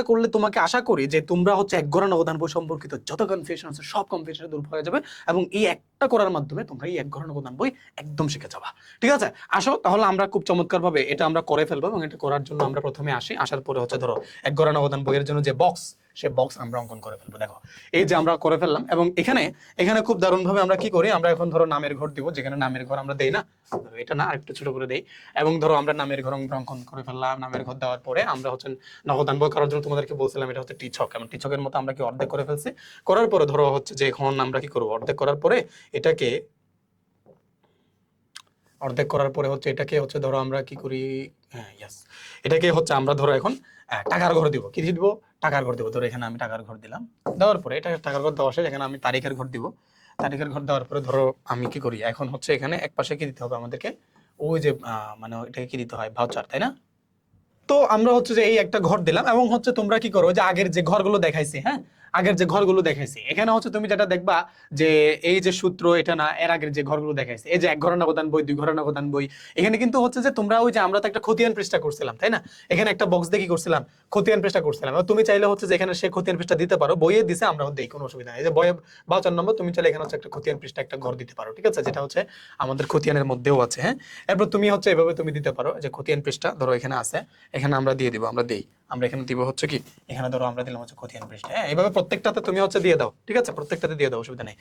A: করলে তোমাকে আশা করি যে তোমরা হচ্ছে এক ঘরে নগদান বই সম্পর্কিত যত কনফিউশন আছে সব কনফিউশন দূর হয়ে যাবে এবং এই একটা করার মাধ্যমে তোমরা এই এক ঘরে নগদান বই একদম শিখে যাবা। ঠিক আছে, আসো তাহলে আমরা খুব চমৎকার ভাবে এটা আমরা করে ফেলবো এবং এটা করার জন্য আমরা প্রথমে আসার পরে হচ্ছে ধরো এক ঘরে নগদান বইয়ের জন্য যে বক্স, সে বক্স আমরা অঙ্কন করে ফেলবো। দেখো এই যে আমরা করে ফেললাম এবং এখানে খুব দারুণ ভাবে আমরা কি করি, আমরা এখন ধরো নামের ঘর দিব, যেখানে নামের ঘর আমরা দেই না, এটা না আরেকটু ছোট করে দেই। এবং ধরো আমরা নামের ঘর অঙ্কন করে ফেললাম। নামের ঘর দেওয়ার পরে আমরা হচ্ছে নগদান বই করার জন্য তোমাদেরকে বলছিলাম এটা হচ্ছে টিছক, এবং টিছকের মতো আমরা কি অর্ধেক করে ফেলছি। করার পরে ধরো হচ্ছে যে এখন আমরা কি করবো, অর্ধেক করার পরে এটাকে ধরো আমরা কি করি, হ্যাঁ ইয়েস, এটাকে হচ্ছে আমরা ধরো এখন টাকার ঘর দিব। কি দিব? টাকার ঘর দিব। ধরো এখানে আমি টাকার ঘর দিলাম, দেওয়ার পরে এটা টাকার ঘর দেওয়া শেষ, এখানে আমি তারিখের ঘর দিব। তারিখের ঘর দেওয়ার পরে ধরো আমি কি করি, এখন হচ্ছে এখানে এক পাশে কি দিতে হবে আমাদেরকে, ওই যে মানে এটাকে কি দিতে হয়, ভাউচার, তাই না? তো আমরা হচ্ছে যে এই একটা ঘর দিলাম এবং হচ্ছে তোমরা কি করো, যে আগের যে ঘরগুলো দেখাইছি, হ্যাঁ আগের যে ঘরগুলো দেখাইছি, এখানে হচ্ছে তুমি যেটা দেখবা যে এই যে সূত্র এটা না, এর আগের যে ঘরগুলো দেখাইছি, এই যে এক ঘরের নগদান বই, দুই ঘরের নগদান বই, এখানে কিন্তু হচ্ছে যে তোমরা ওই যে আমরা তো একটা খতিয়ান পৃষ্ঠা করছিলাম, তাই না? এখানে একটা বক্স দিয়ে কি করছিলাম, খতিয়ান পৃষ্ঠা করছিলাম। এবং তুমি চাইলে হচ্ছে যে এখানে সে খতিয়ান পৃষ্ঠা দিতে পারো, বইয়ে দিছে আমরা দেই, কোনো অসুবিধা নেই। এই যে বইয়ে 52 নম্বর, তুমি চাইলে এখানে হচ্ছে একটা খতিয়ান পৃষ্ঠা একটা ঘর দিতে পারো, ঠিক আছে, যেটা হচ্ছে আমাদের খতিয়ানের মধ্যেও আছে। হ্যাঁ, এরপর তুমি হচ্ছে এভাবে তুমি দিতে পারো যে খতিয়ান পৃষ্ঠা ধরো এখানে আছে, এখানে আমরা দিয়ে দিব, আমরা এখানে দিব হচ্ছে কি, এখানে ধরো আমরা দিলাম হচ্ছে খতিয়ান পৃষ্ঠা। হ্যাঁ, এইভাবে প্রত্যেকটাতে তুমি হচ্ছে দিয়ে দাও, ঠিক আছে, প্রত্যেকটাতে দিয়ে দাও, অসুবিধা নেই।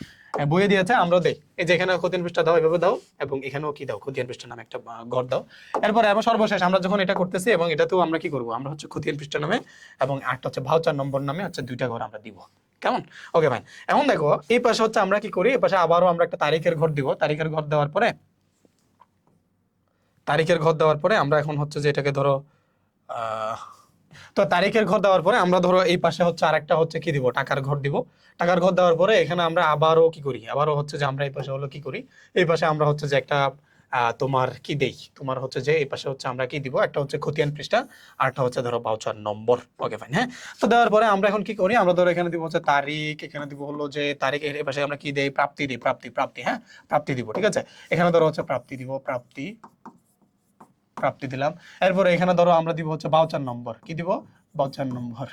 A: বইয়ে দিয়েছে আমরা দেই, এই যে এখানে খতিয়ান পৃষ্ঠা দাও, এভাবে দাও এবং এখানেও কি দাও, খতিয়ান পৃষ্ঠা নামে একটা ঘর দাও। এরপরে এবং সর্বশেষ আমরা যখন এটা করতেছি এবং এটাতেও আমরা কি করব, আমরা হচ্ছে খতিয়ান পৃষ্ঠা নামে এবং একটা হচ্ছে ভাউচার নম্বর নামে হচ্ছে দুইটা ঘর আমরা দিব। কেমন? Okay fine. এখন দেখো এই পাশে হচ্ছে আমরা কি করি, এই পাশে আবারও আমরা একটা তারিখের ঘর দিব। তারিখের ঘর দেওয়ার পরে আমরা এখন হচ্ছে যে এটাকে ধরো তো তারিখের ঘর দেওয়ার পরে আমরা ধরো এই পাশে হচ্ছে আরেকটা হচ্ছে কি দিব, টাকার ঘর দিব। টাকার ঘর দেওয়ার পরে এখানে আমরা আবারও কি করি, আবারও হচ্ছে যে আমরা এই পাশে হলো কি করি, এই পাশে আমরা হচ্ছে যে একটা তোমার কি দেই, তোমার হচ্ছে যে এই পাশে হচ্ছে আমরা কি দিব, একটা হচ্ছে খতিয়ান পৃষ্ঠা আর একটা হচ্ছে ধরো ভাউচার নম্বর। Okay fine. হ্যাঁ, তো দেওয়ার পরে আমরা এখন কি করি, আমরা ধরো এখানে দিব হচ্ছে তারিখ, এখানে দিব হলো যে তারিখ, এই পাশে আমরা কি দেই, প্রাপ্তি দিই, প্রাপ্তি। হ্যাঁ, প্রাপ্তি দিব, ঠিক আছে, এখানে ধরো হচ্ছে প্রাপ্তি দিব, প্রাপ্তি দিলাম। এরপরে এখানে ধরো আমরা দিব হচ্ছে ভাউচার নম্বর, কি দিব, ভাউচার নম্বর।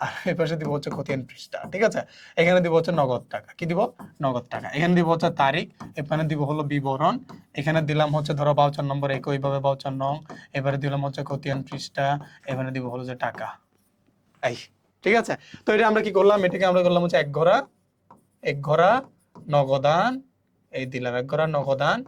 A: আর এই পাশে দিব হচ্ছে খতিয়ান পৃষ্ঠা, ঠিক আছে, এখানে দিব হচ্ছে নগদ টাকা, কি দিব, নগদ টাকা। এখানে দিব হচ্ছে তারিখ, এখানে দিব হলো বিবরণ, এখানে দিলাম হচ্ছে ধরো ভাউচার নম্বর, একইভাবে ভাউচার নং, এবারে দিলাম হচ্ছে খতিয়ান পৃষ্ঠা, এখানে দিব হলো যে টাকা। এই ঠিক আছে, তো এটা আমরা কি করলাম, এটাকে আমরা করলাম হচ্ছে এক ঘরা নগদান, এই দিলাম এক ঘরা নগদান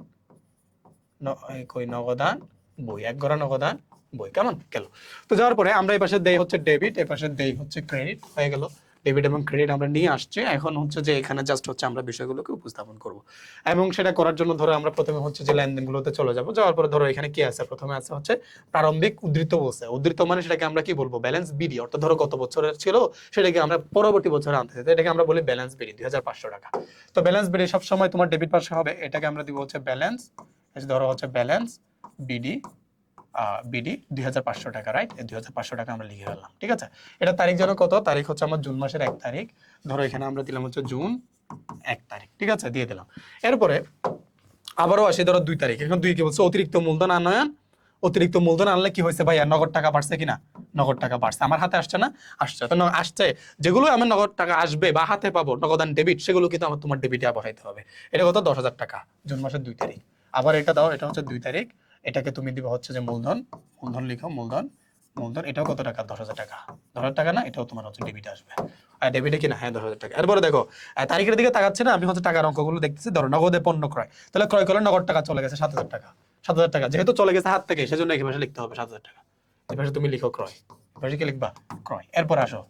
A: নগদান বই, এক ঘরা নগদান বই। কেমন গেল? তো যাওয়ার পরে আমরা এই পাশে দেই হচ্ছে ডেবিট, এই পাশে দেই হচ্ছে ক্রেডিট, হয়ে গেল। ডেবিট এবং ক্রেডিট আমরা নিয়ে আসছি, এখন হচ্ছে যে এখানে জাস্ট হচ্ছে আমরা বিষয়গুলোকে উপস্থাপন করব এবং সেটা করার জন্য ধরো আমরা প্রথমে হচ্ছে যে লেনদেনগুলোতে চলে যাব। যাওয়ার পরে ধরো এখানে কি আছে, প্রথমে আছে হচ্ছে প্রারম্ভিক উদ্ধৃত বলছে, উদ্ধৃত মানে সেটাকে আমরা কি বলবো, ব্যালেন্স বিডি, অর্থাৎ ধরো গত বছরের ছিল সেটাকে আমরা পরবর্তী বছরে আনতে চাই, এটাকে আমরা বলি ব্যালেন্স বিডি 2500 টাকা। তো ব্যালেন্স বিডি সবসময় তোমার ডেবিট পাশে হবে, এটাকে আমরা দিব হচ্ছে ব্যালেন্স, ধরো হচ্ছে ব্যালেন্স বিডি 2500 টাকা, রাইট, 2500 টাকা আমরা লিখে ফেললাম, ঠিক আছে। এটা তারিখ যেন কত, তারিখ হচ্ছে আমার জুন মাসের 1 তারিখ, ধরো এখানে আমরা দিলাম হচ্ছে জুন 1 তারিখ, ঠিক আছে, দিয়ে দিলাম। এরপরে আবারও আসি ধরো 2 তারিখ, এখন 2 কি বলছে, অতিরিক্ত মূলধন আনয়ন অতিরিক্ত মূলধন আনলে কি হয়েছে ভাইয়া, নগদ টাকা বাড়ছে কিনা, নগদ টাকা বাড়ছে। আমার হাতে আসছে না, আসছে তো আসছে, যেগুলো আমার নগদ টাকা আসবে বা হাতে পাবো নগদান ডেবিট, সেগুলো কিন্তু আমার তোমার ডেবিটে বসাইতে হবে। এটা কত, 10,000 টাকা, জুন মাসের 2 তারিখ। আবার এটা দাও, এটা হচ্ছে 2 তারিখ, এটাকে তুমি দিবা হচ্ছে যে মূলধন, মূলধন লিখো, মূলধন, মূলধন, এটাও কত টাকা, 10,000 টাকা, 10,000 টাকা না, এটাও তোমার হচ্ছে ডেবিটে আসবে। আর ডেবিটে কিনা, হ্যাঁ 10,000 টাকা। এরপরে দেখো তারিখের দিকে তাকাচ্ছে না, আমি হচ্ছে টাকার অঙ্কগুলো দেখতেছি। ধরো নগদে পণ্য ক্রয়, তাহলে ক্রয় করলে নগদ টাকা চলে গেছে 7,000 টাকা, 7,000 টাকা যেহেতু চলে গেছে হাত থেকে, সেজন্য এই ভাষা লিখতে হবে 7,000 টাকা। এই ভাষা তুমি লিখো ক্রয়, ভাষা কি লিখবা, ক্রয়। এরপর আসো,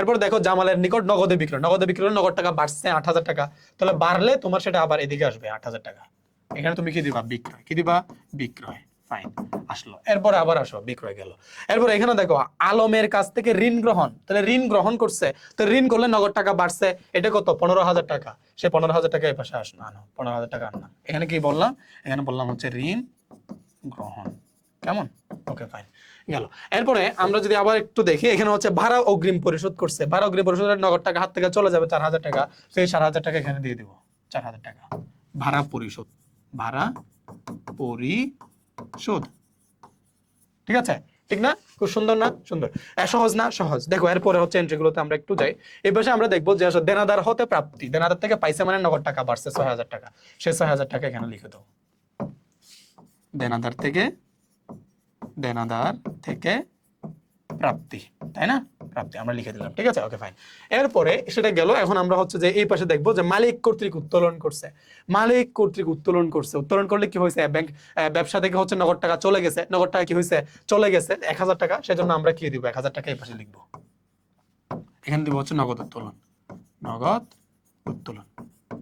A: এরপর দেখো জামালের নিকট নগদে বিক্রয়, নগদে বিক্রয় নগদ টাকা বাড়ছে 8,000 টাকা, তাহলে বাড়লে তোমার সেটা আবার এদিকে আসবে 8,000 টাকা। এখানে তুমি কি দিবা, বিক্রয়, কি দিবা, বিক্রয়, ফাইন, আসলো। এরপর আবার আসো, বিক্রয় গেল। এরপর এখানে দেখো আলমের কাছ থেকে ঋণ গ্রহণ, তাহলে ঋণ গ্রহণ করছে, তো ঋণ করলে নগদ টাকা বাড়ছে, এটা কত, 15,000 টাকা, সে 15,000 টাকা এই পাশে আসলো, আনো 15,000 টাকা আনলাম। এখানে কি বললাম, এখানে বললাম হচ্ছে ঋণ গ্রহণ, কেমন, ওকে ফাইন গেল। এরপরে আমরা যদি আবার একটু দেখি, এখানে হচ্ছে ভাড়া অগ্রিম পরিশোধ করছে, ভাড়া অগ্রিম পরিশোধের নগদ টাকা হাত থেকে চলে যাবে 4,000 টাকা, সেই 4,000 টাকা এখানে দিয়ে দিব, 4,000 টাকা ভাড়া পরিশোধ, ভাড়া পরিশোধ, ঠিক আছে, ঠিক না, খুব সুন্দর না, সুন্দর, সহজ না, সহজ। দেখো এরপরে হচ্ছে এন্ট্রিগুলোতে আমরা একটু যাই। এই পাশে আমরা দেখবো যে আসলে দেনাদার হতে প্রাপ্তি, দেনাদার থেকে পাইছে মানে নগদ টাকা বাড়ছে 6,000 টাকা, সেই 6,000 টাকা এখানে লিখে দাও, দেনাদার থেকে, দেনাদার থেকে প্রাপ্তি, তাই না, প্রাপ্তি আমরা লিখে দিলাম, ঠিক আছে, ওকে ফাইন। এরপরে সেটা গেল। এখন আমরা হচ্ছে যে এই পাশে দেখবো যে মালিক কর্তৃক উত্তোলন করছে, মালিক কর্তৃক উত্তোলন করছে, উত্তোলন করলে কি হয়েছে, ব্যাংক ব্যবসা থেকে হচ্ছে নগদ টাকা চলে গেছে, নগদ টাকা কি হয়েছে, চলে গেছে 1,000 টাকা, সেজন্য আমরা কি দিব, 1,000 টাকা এই পাশে লিখবো, এখানে দিব হচ্ছে নগদ উত্তোলন, নগদ উত্তোলন,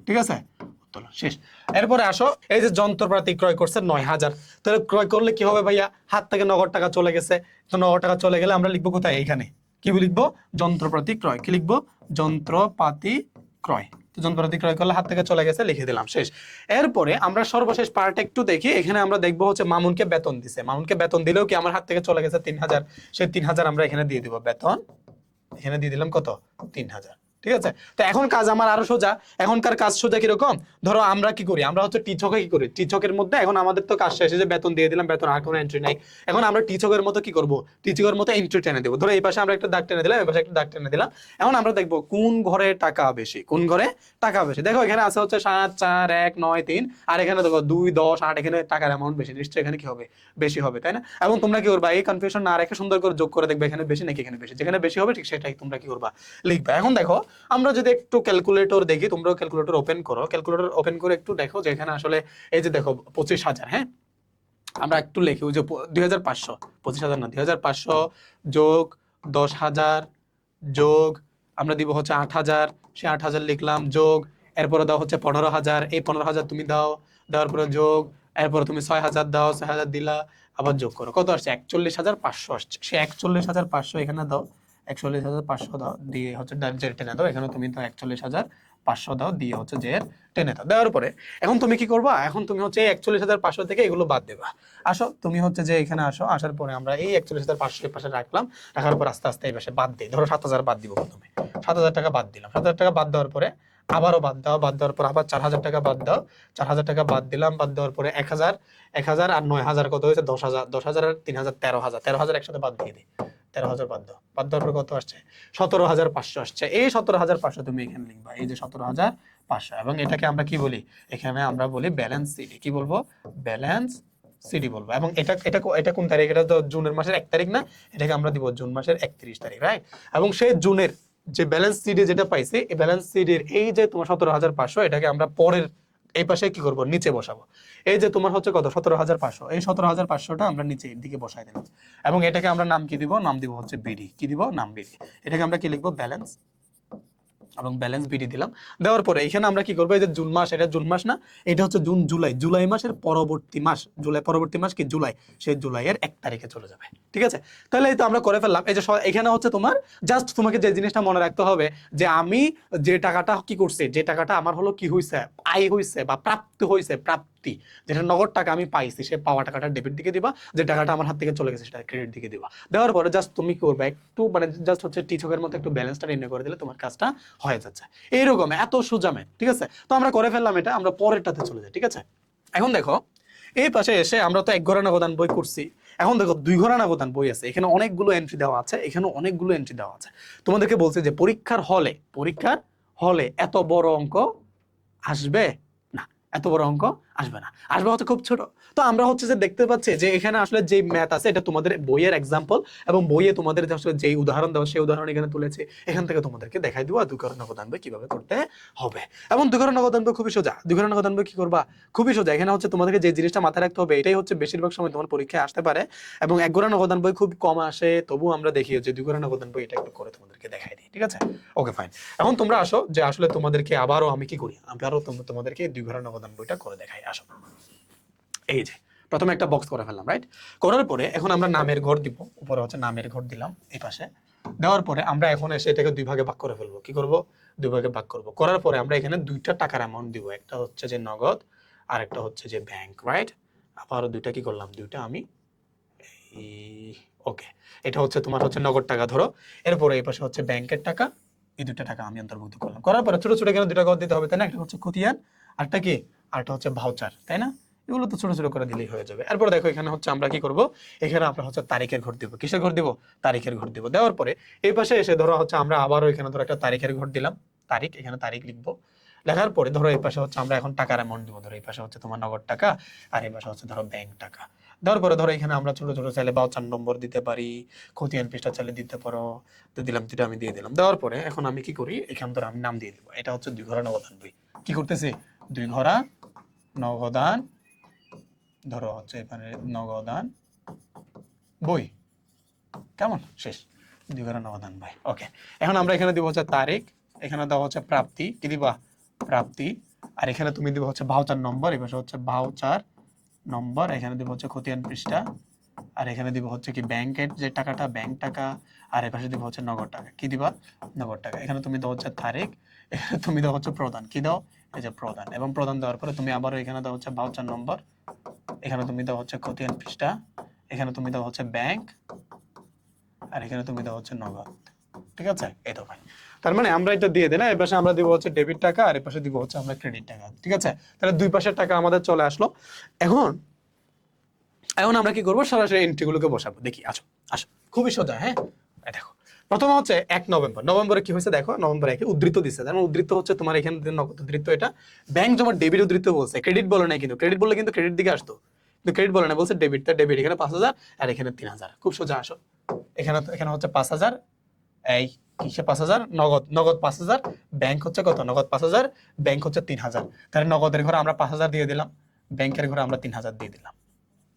A: ঠিক আছে, উত্তোলন শেষ। এরপরে আসো, এই যে যন্ত্রপাতি ক্রয় করছে 9,000, তাহলে ক্রয় করলে কি হবে ভাইয়া, হাত থেকে নগদ টাকা চলে গেছে, তো নগদ টাকা চলে গেলে আমরা লিখবো কোথায়, এইখানে কি লিখবো, যন্ত্রপাতি ক্রয়, কি লিখবো, যন্ত্রপাতি ক্রয়। তো যন্ত্রপাতি ক্রয় করলে হাত থেকে চলে গেছে, লিখে দিলাম, শেষ। এরপরে আমরা সর্বশেষ পার্ট একটু দেখি। এখানে আমরা দেখবো হচ্ছে মামুনকে বেতন দিছে, মামুনকে বেতন দিলেও কি আমার হাত থেকে চলে গেছে 3,000, সেই 3,000 আমরা এখানে দিয়ে দিব, বেতন এখানে দিয়ে দিলাম কত, 3,000, ঠিক আছে। তো এখন কাজ আমার আরো সোজা, এখনকার কাজ সোজা কিরকম, ধরো আমরা কি করি, আমরা হচ্ছে টিচকে কি করি, টিচকের মধ্যে এখন আমাদের তো কাজ শেষে যে বেতন দিয়ে দিলাম, বেতন আর কোনো এন্ট্রি নাই, এখন আমরা টিচকের মতো কি করব, টিচকের মতো এন্ট্রি টেনে দেবো। ধরো এই পাশে আমরা একটা দাগ টেনে দিলাম, এই পাশে একটা দাগ টেনে দিলাম। এখন আমরা দেখবো কোন ঘরে টাকা বেশি, কোন ঘরে টাকা বেশি। দেখো এখানে আছে হচ্ছে 7, 4, 1, 9, 3, আর এখানে দেখো 2, 10, 8, এখানে টাকার অ্যামাউন্ট বেশি, নিশ্চয়ই এখানে কি হবে, বেশি হবে, তাই না। এবং তোমরা কি করবা, এই কনফিউশন না রেখে সুন্দর করে যোগ করে দেখবে এখানে বেশি নাকি এখানে বেশি, যেখানে বেশি হবে ঠিক সেটাই তোমরা কি করবা, লিখবা। এখন দেখো আমরা যদি একটু ক্যালকুলেটর দেখি, তোমরাও ক্যালকুলেটর ওপেন করো, ক্যালকুলেটর ওপেন করে একটু দেখো যে এখানে আসলে এই যে দেখো 25,000, হ্যাঁ আমরা একটু লিখি, ওই যে 2,500, 25,000 না, 2,500 যোগ 10,000 যোগ আমরা দিব হচ্ছে 8,000, সে 8,000 লিখলাম, যোগ এরপরে দাও হচ্ছে 15,000, এই 15,000 তুমি দাও, দেওয়ার পরে যোগ, এরপরে তুমি 6,000 দাও, 6,000 দিলা, আবার যোগ করো, কত আসছে, 41,500 আসছে, সে 41,500 এখানে দাও, 41,500 দাও, দিয়ে হচ্ছে জের টেনে দাও, এখানে তুমি দাও 41,500 দাও, দিয়ে হচ্ছে জের টেনে দাও, দেওয়ার পরে এখন তুমি কি করবা, এখন তুমি হচ্ছে 41,500 থেকে এগুলো বাদ দেবা। আসো তুমি হচ্ছে যে এখানে আসো, আসার পরে আমরা এই 41,500 এর পাশে রাখলাম, রাখার পর আস্তে আস্তে এই পাশে বাদ দিই, ধরো 7,000 বাদ দিব, প্রথমে 7,000 টাকা বাদ দিলাম, 7,000 টাকা বাদ দেওয়ার পরে আবারও বাদ দাও, বাদ দেওয়ার পর আবার 4,000 টাকা বাদ দাও, 4,000 টাকা বাদ দিলাম, বাদ দেওয়ার পরে 1,000, 1,000 আর 9,000 কত হয়েছে, 10,000, 10,000 আর 3,000, 13,000, 13,000 একসাথে বাদ দিয়ে দিই, 13,000 বাদ দাও, বাদ দেওয়ার পর কত আসছে, 17,500 আসছে, এই 17,500 তুমি এখানে লিখবা, এই যে 17,500, এবং এটাকে আমরা কি বলি, এখানে আমরা বলি ব্যালেন্স সিডি, কি বলবো, ব্যালেন্স সিডি বলবো। এবং এটা এটা এটা কোন তারিখ, এটা তো জুনের মাসের 1 তারিখ না, এটাকে আমরা দিব জুন মাসের 31 তারিখ, রাইট। এবং সেই জুনের যে ব্যালেন্স সিডি যেটা পাইছি, এই ব্যালেন্স সিডির এই যে তোমার 17,500, এটাকে আমরা পরের এই পাশে কি করব, নিচে বসাবো। এই যে তোমার হচ্ছে কত, 17,500, এই 17,500টা আমরা নিচে দিকে বসাই দিলাম, এবং এটাকে আমরা নাম কি দিব, নাম দিব হচ্ছে বিডি, কি দিব, নাম বিডি। এটাকে আমরা কি লিখবো, ব্যালেন্স, এবং ব্যালেন্স বিডি দিলাম। দেওয়ার পরে এখানে আমরা কি করবো, এই যে জুন মাস, এটা জুন মাস না, এটা হচ্ছে জুন, জুলাই, জুলাই মাসের পরবর্তী মাস, জুলাই পরবর্তী মাস কি, জুলাই, সেই জুলাইয়ের 1 তারিখে চলে যাবে, ঠিক আছে। তাহলে এই তো আমরা করে ফেললাম। এই যে এখানে হচ্ছে তোমার জাস্ট তোমাকে যে জিনিসটা মনে রাখতে হবে যে আমি যে টাকাটা কি করছি, যে টাকাটা আমার হলো কি হয়েছে, আয় হয়েছে বা প্রাপ্তি হয়েছে, প্রাপ্তি, যেটা নগদ টাকা আমি পাইছি, সে পাওয়া টাকাটা ডেবিট দিকে দিবা, যে টাকাটা আমার হাত থেকে চলে গেছে সেটা ক্রেডিট দিকে দিবা। দেওয়ার পরে জাস্ট তুমি কি করবে, একটু মানে জাস্ট হচ্ছে টিচকের মতো একটু ব্যালেন্সটা নির্ণয় করে দিলে তোমার কাজটা হয়ে যাচ্ছে। এইরকম এত সোজা ম্যাথ, ঠিক আছে। তো আমরা করে ফেললাম এটা, আমরা পরেরটাতে চলে যাই, ঠিক আছে। এখন দেখো এই পাশে এসে আমরা তো এক ঘরে নগদান বই করছি, এখন দেখো 2 ঘরে নগদান বই আছে, এখানে অনেকগুলো এন্ট্রি দেওয়া আছে, এখানে অনেকগুলো এন্ট্রি দেওয়া আছে। তোমাদেরকে বলছে যে পরীক্ষার হলে এত বড় অঙ্ক আসবে না, এত বড় অঙ্ক আসবে না, আসবে হচ্ছে খুব ছোট। তো আমরা হচ্ছে যে দেখতে পাচ্ছি যে এখানে আসলে যে ম্যাথ আছে এটা তোমাদের বইয়ের এক্সাম্পল, এবং বইয়ে তোমাদের আসলে যে উদাহরণ দেওয়া সেই উদাহরণ এখানে তুলেছে, এখান থেকে তোমাদেরকে দেখাই দিব 2 ঘরে নগদান বই কিভাবে করতে হবে। এবং 2 ঘরে নগদান বই খুবই সোজা। 2 ঘরে নগদান বই কি করবা, খুবই সোজা। এখানে হচ্ছে তোমাদেরকে যে জিনিসটা মাথায় রাখতে হবে, এটাই হচ্ছে বেশিরভাগ সময় তোমার পরীক্ষায় আসতে পারে, এবং 1 ঘরে নগদান বই খুব কম আসে, তবু আমরা দেখি যে 2 ঘরে নগদান বই এটা একটু করে তোমাদেরকে দেখাই দিই, ঠিক আছে? Okay fine. এখন তোমরা আসো যে আসলে তোমাদেরকে আবারও আমি কি করি, আবারও তোমাদেরকে 2 ঘরে নগদান বইটা করে দেখাই। আসো, এই যে প্রথমে একটা বক্স করে ফেললাম, রাইট? করার পরে এখন আমরা নামের ঘর দিব, উপরে হচ্ছে নামের ঘর দিলাম এই পাশে। দেওয়ার পরে আমরা এখন এসে এটাকে 2 ভাগে ভাগ করে ফেলবো। কি করব, 2 ভাগে ভাগ করব। করার পরে আমরা এখানে 2টা টাকার অ্যামাউন্ট দিব, একটা হচ্ছে যে নগদ আর একটা হচ্ছে যে ব্যাংক, রাইট? আবারও 2টা কি করলাম, 2টা আমি ওকে, এটা হচ্ছে তোমার হচ্ছে নগদ টাকা ধরো, এরপরে এই পাশে হচ্ছে ব্যাংকের টাকা, এই 2টা টাকা আমি অন্তর্ভুক্ত করলাম। করার পরে ছোট ছোট এখানে 2টা ঘর দিতে হবে, তাই না? একটা হচ্ছে খতিয়ান, আরটা কি, আরটা হচ্ছে ভাউচার, তাই না? এগুলো তো ছোট ছোট করে দিলেই হয়ে যাবে। এরপর দেখো এখানে হচ্ছে আমরা কি করব, এখানে আমরা হচ্ছে তারিখের ঘর দিব। কিসের ঘর দিব, তারিখের ঘর দিব। দেওয়ার পরে এই পাশে এসে ধরো হচ্ছে আমরা আবারও এখানে ধরো একটা তারিখের ঘর দিলাম, তারিখ, এখানে তারিখ লিখবো। লেখার পরে ধরো এই পাশে হচ্ছে আমরা এখন টাকার অ্যামাউন্ট দিব, ধরো এই পাশে হচ্ছে তোমার নগদ টাকা আর এই পাশে হচ্ছে ধরো ব্যাংক টাকা। দেওয়ার পরে ধরো এখানে আমরা ছোট ছোট চাইলে ভাউচার নম্বর দিতে পারি, খতিয়ান পৃষ্ঠা চাইলে দিতে পারো, তো দিলাম, 2টা আমি দিয়ে দিলাম। দেওয়ার পরে এখন আমি কি করি, এখান ধরো আমি নাম দিয়ে দিব, এটা হচ্ছে 2 ঘরা নগদান বই। কি করতেছি, 2 ঘরা নগদান, ধরো হচ্ছে এখানে নগদান বই, কেমন, শেষ, 2 ঘরা নগদান বই। ওকে, এখন আমরা এখানে দিব হচ্ছে তারিখ, এখানে দেওয়া হচ্ছে প্রাপ্তি, কি দিবা, প্রাপ্তি, আর এখানে তুমি দিব হচ্ছে ভাউচার নম্বর, এই পাশে হচ্ছে ভাউচার নম্বর, এখানে দিব হচ্ছে খতিয়ান পৃষ্ঠা, আর এখানে দিব হচ্ছে কি ব্যাংকের যে টাকাটা, ব্যাংক টাকা, আর এই পাশে দিব হচ্ছে নগদ টাকা, কি দিবা, নগদ টাকা। এখানে তুমি দাও হচ্ছে তারিখ, এখানে তুমি দাও হচ্ছে প্রদান, কি দাও, এই যে প্রদান। এবং প্রদান দেওয়ার পরে তুমি আবারও এখানে দাও হচ্ছে ভাউচার নম্বর, এখানে তুমি দাও হচ্ছে খতিয়ান পৃষ্ঠা, এখানে তুমি দাও হচ্ছে ব্যাংক, আর এখানে তুমি দাও হচ্ছে নগদ, ঠিক আছে? এই তো ভাই, তার মানে আমরা এটা দিয়ে দিই না, এই পাশে আমরা দিব হচ্ছে ডেবিট টাকা আর এই পাশে দিব হচ্ছে আমরা ক্রেডিট টাকা, ঠিক আছে? তাহলে 2 পাশের টাকা আমাদের চলে আসলো। এখন এখন আমরা কি করবো, সরাসরি এন্ট্রিগুলোকে বসাবো। দেখি, আসো আসো, খুবই সোজা। হ্যাঁ, এই দেখো প্রথমে হচ্ছে 1 নভেম্বর, নভেম্বরে কি হয়েছে দেখো, নভেম্বর 1 উদ্ধৃত দিচ্ছে, যেমন উদ্ধৃত হচ্ছে তোমার এখানে নগদ উদ্ধৃত, এটা ব্যাংক জমা ডেবিট উদ্ধৃত বলছে, ক্রেডিট বলে নাই, কিন্তু ক্রেডিট বললে কিন্তু ক্রেডিট দিকে আসতো, কিন্তু ক্রেডিট বলে না, বলছে ডেবিট, তার ডেবিট এখানে 5000 আর এখানে 3000, খুব সোজা। আসো, এখানে হচ্ছে 5000, এই কিসে 5000, নগদ, নগদ 5000, ব্যাংক হচ্ছে কত, নগদ 5000, ব্যাংক হচ্ছে 3000, তাহলে নগদের ঘরে আমরা 5000 দিয়ে দিলাম, ব্যাংকের ঘরে আমরা 3000 দিয়ে দিলাম,